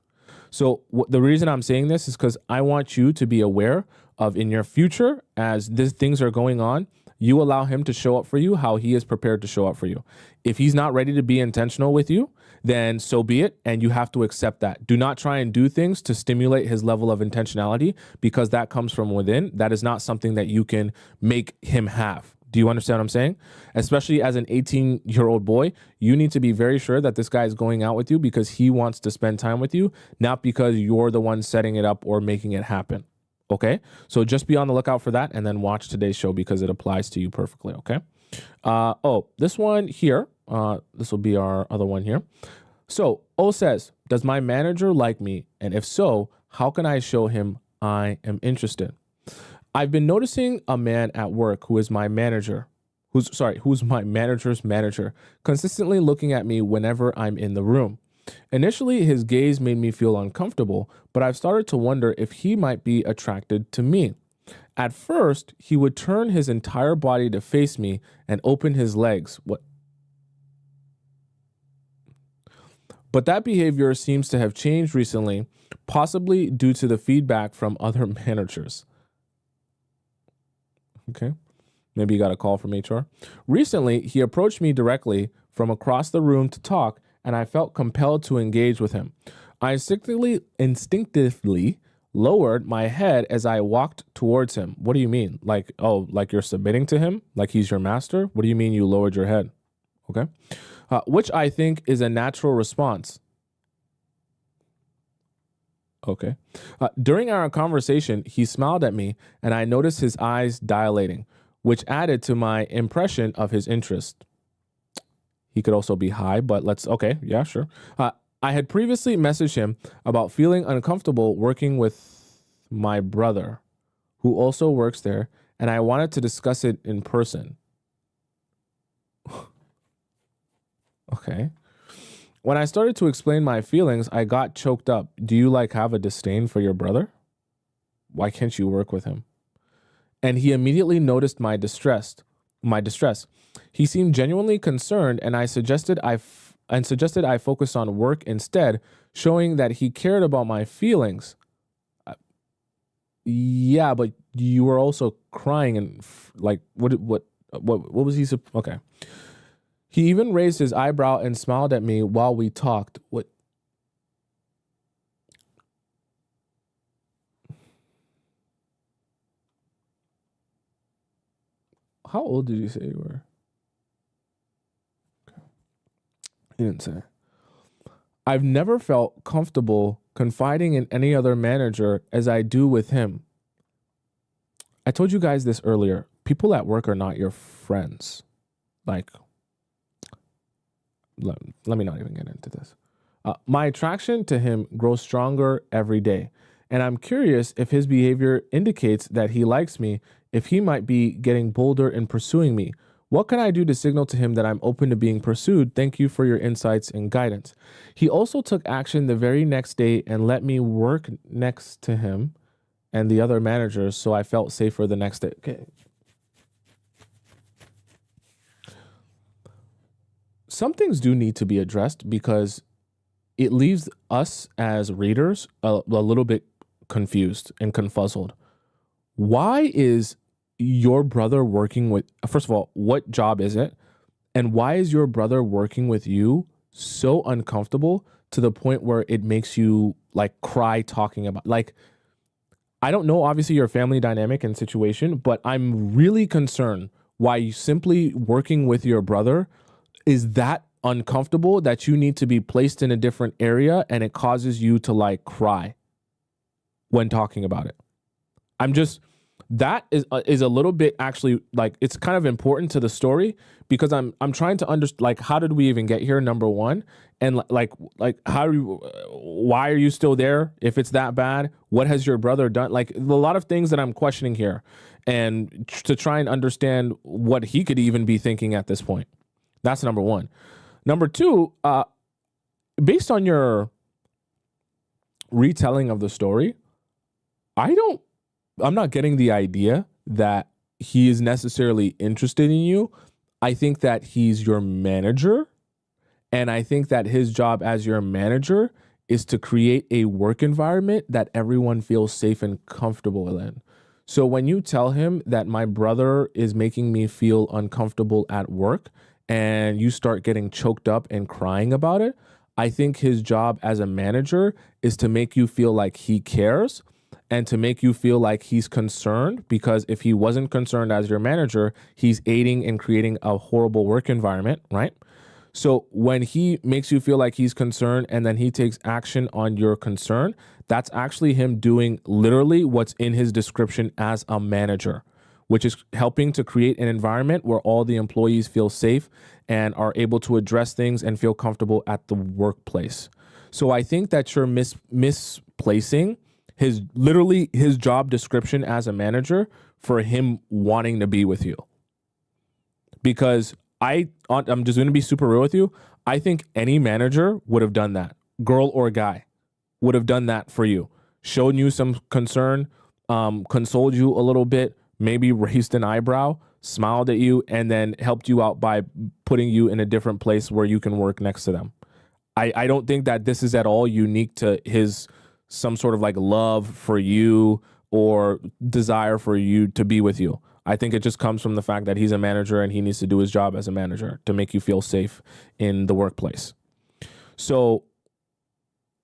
So the reason I'm saying this is because I want you to be aware of in your future, as these things are going on, you allow him to show up for you how he is prepared to show up for you. If he's not ready to be intentional with you, then so be it. And you have to accept that. Do not try and do things to stimulate his level of intentionality because that comes from within. That is not something that you can make him have. Do you understand what I'm saying? Especially as an 18-year-old boy, you need to be very sure that this guy is going out with you because he wants to spend time with you, not because you're the one setting it up or making it happen. Okay? So just be on the lookout for that and then watch today's show because it applies to you perfectly. Okay? This one here, this will be our other one here. So O says, does my manager like me? And if so, how can I show him I am interested? I've been noticing a man at work who's my manager's manager, consistently looking at me whenever I'm in the room. Initially, his gaze made me feel uncomfortable, but I've started to wonder if he might be attracted to me. At first, he would turn his entire body to face me and open his legs. But that behavior seems to have changed recently, possibly due to the feedback from other managers. Okay. Maybe you got a call from HR. Recently, he approached me directly from across the room to talk, and I felt compelled to engage with him. I instinctively lowered my head as I walked towards him. What do you mean? Like you're submitting to him? Like he's your master? What do you mean you lowered your head? Okay. Which I think is a natural response. Okay. During our conversation, he smiled at me and I noticed his eyes dilating, which added to my impression of his interest. He could also be high, but okay. Yeah, sure. I had previously messaged him about feeling uncomfortable working with my brother, who also works there, and I wanted to discuss it in person. Okay. When I started to explain my feelings, I got choked up. Do you like have a disdain for your brother? Why can't you work with him? And he immediately noticed my distress. He seemed genuinely concerned, and I suggested I focus on work instead, showing that he cared about my feelings. Yeah, but you were also crying and like what was he? Okay. He even raised his eyebrow and smiled at me while we talked. What? How old did you say you were? Okay. He didn't say. I've never felt comfortable confiding in any other manager as I do with him. I told you guys this earlier. People at work are not your friends. Like, let me not even get into this. My attraction to him grows stronger every day, and I'm curious if his behavior indicates that he likes me, if he might be getting bolder in pursuing me. What can I do to signal to him that I'm open to being pursued? Thank you for your insights and guidance. He also took action the very next day and let me work next to him and the other managers, so I felt safer the next day. Okay. Some things do need to be addressed because it leaves us as readers a little bit confused and confuzzled. Why is your brother working with, first of all, what job is it? And why is your brother working with you so uncomfortable to the point where it makes you like cry talking about, like, I don't know, obviously your family dynamic and situation, but I'm really concerned why you simply working with your brother is that uncomfortable that you need to be placed in a different area and it causes you to like cry when talking about it. That is a little bit actually like it's kind of important to the story because I'm trying to understand like how did we even get here, number one, and like why are you still there if it's that bad? What has your brother done? Like a lot of things that I'm questioning here, and to try and understand what he could even be thinking at this point. That's number one. Number two, based on your retelling of the story, I'm not getting the idea that he is necessarily interested in you. I think that he's your manager. And I think that his job as your manager is to create a work environment that everyone feels safe and comfortable in. So when you tell him that my brother is making me feel uncomfortable at work and you start getting choked up and crying about it, I think his job as a manager is to make you feel like he cares and to make you feel like he's concerned, because if he wasn't concerned as your manager, he's aiding in creating a horrible work environment, right? So when he makes you feel like he's concerned and then he takes action on your concern, that's actually him doing literally what's in his description as a manager, which is helping to create an environment where all the employees feel safe and are able to address things and feel comfortable at the workplace. So I think that you're misplacing his job description as a manager for him wanting to be with you. Because I'm just going to be super real with you. I think any manager would have done that, girl or guy, would have done that for you, shown you some concern, consoled you a little bit, maybe raised an eyebrow, smiled at you, and then helped you out by putting you in a different place where you can work next to them. I don't think that this is at all unique to his some sort of like love for you or desire for you to be with you. I think it just comes from the fact that he's a manager and he needs to do his job as a manager to make you feel safe in the workplace. So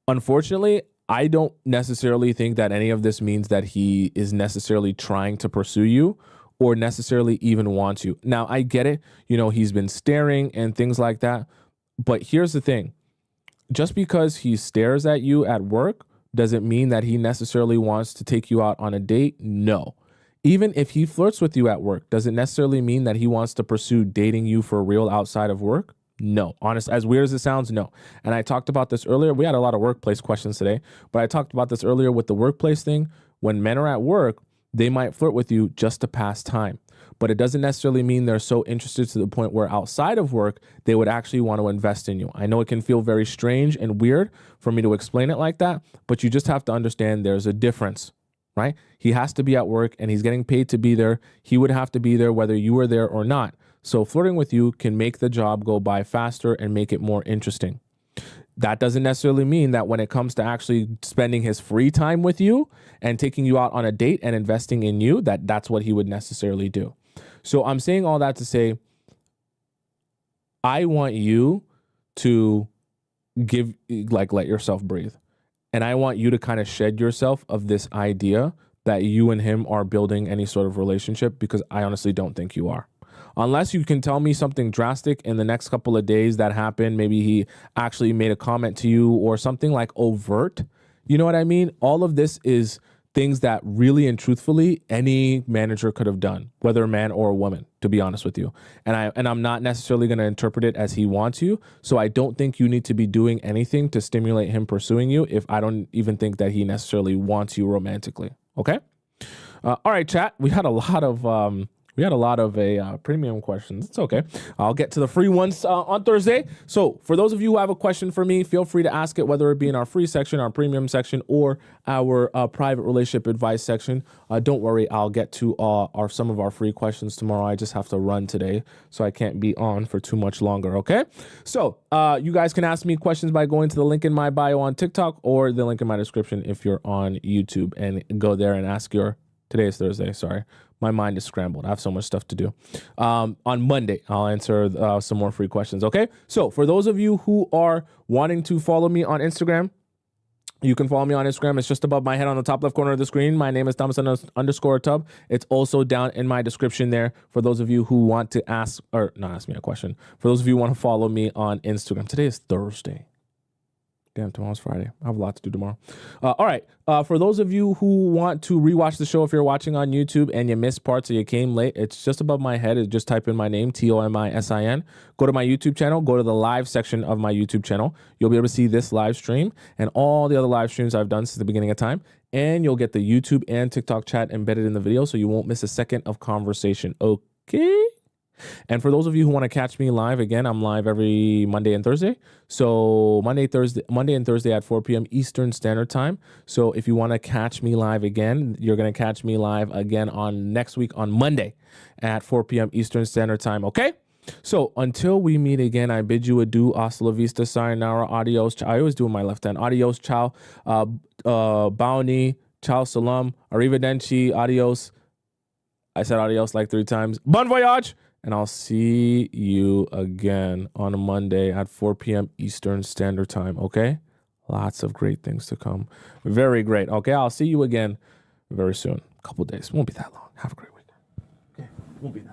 unfortunately, I don't necessarily think that any of this means that he is necessarily trying to pursue you or necessarily even wants you. Now, I get it. You know, he's been staring and things like that. But here's the thing. Just because he stares at you at work doesn't mean that he necessarily wants to take you out on a date. No. Even if he flirts with you at work, does it necessarily mean that he wants to pursue dating you for real outside of work? No. Honest, as weird as it sounds, no. And I talked about this earlier. We had a lot of workplace questions today, but I talked about this earlier with the workplace thing. When men are at work, They might flirt with you just to pass time, but it doesn't necessarily mean they're so interested to the point where outside of work, they would actually want to invest in you. I know it can feel very strange and weird for me to explain it like that, but you just have to understand there's a difference, right? He has to be at work and he's getting paid to be there. He would have to be there whether you were there or not. So flirting with you can make the job go by faster and make it more interesting. That doesn't necessarily mean that when it comes to actually spending his free time with you and taking you out on a date and investing in you, that's what he would necessarily do. So I'm saying all that to say, I want you to let yourself breathe. And I want you to kind of shed yourself of this idea that you and him are building any sort of relationship, because I honestly don't think you are. Unless you can tell me something drastic in the next couple of days that happened. Maybe he actually made a comment to you or something like overt. You know what I mean? All of this is things that really and truthfully any manager could have done, whether a man or a woman, to be honest with you. And I'm not necessarily going to interpret it as he wants you. So I don't think you need to be doing anything to stimulate him pursuing you if I don't even think that he necessarily wants you romantically. Okay? All right, chat. We had a lot of premium questions. It's okay. I'll get to the free ones on Thursday. So for those of you who have a question for me, feel free to ask it, whether it be in our free section, our premium section, or our private relationship advice section. Don't worry, I'll get to some of our free questions tomorrow. I just have to run today, so I can't be on for too much longer, okay? So you guys can ask me questions by going to the link in my bio on TikTok or the link in my description if you're on YouTube, and go there and ask today is Thursday, sorry. My mind is scrambled. I have so much stuff to do. On Monday, I'll answer some more free questions, okay? So for those of you who are wanting to follow me on Instagram, you can follow me on Instagram. It's just above my head on the top left corner of the screen. My name is Tomisin_Atub. It's also down in my description there for those of you who want to ask me a question. For those of you who want to follow me on Instagram. Today is Thursday. Damn, tomorrow's Friday. I have a lot to do tomorrow. All right. For those of you who want to rewatch the show, if you're watching on YouTube and you missed parts or you came late, it's just above my head. Just type in my name, Tomisin. Go to my YouTube channel. Go to the live section of my YouTube channel. You'll be able to see this live stream and all the other live streams I've done since the beginning of time. And you'll get the YouTube and TikTok chat embedded in the video, so you won't miss a second of conversation. Okay? And for those of you who want to catch me live, again, I'm live every Monday and Thursday. So Monday and Thursday at 4 p.m. Eastern Standard Time. So if you want to catch me live again, you're going to catch me live again on next week on Monday at 4 p.m. Eastern Standard Time. Okay? So until we meet again, I bid you adieu. Hasta la vista, sayonara, adios. I always do in my left hand. Adios, ciao, bounty, ciao, salam, arrivederci, adios. I said adios like 3 times. Bon voyage. And I'll see you again on a Monday at 4 p.m. Eastern Standard Time, okay? Lots of great things to come. Very great, okay? I'll see you again very soon. A couple days. Won't be that long. Have a great weekend. Okay, won't be that long.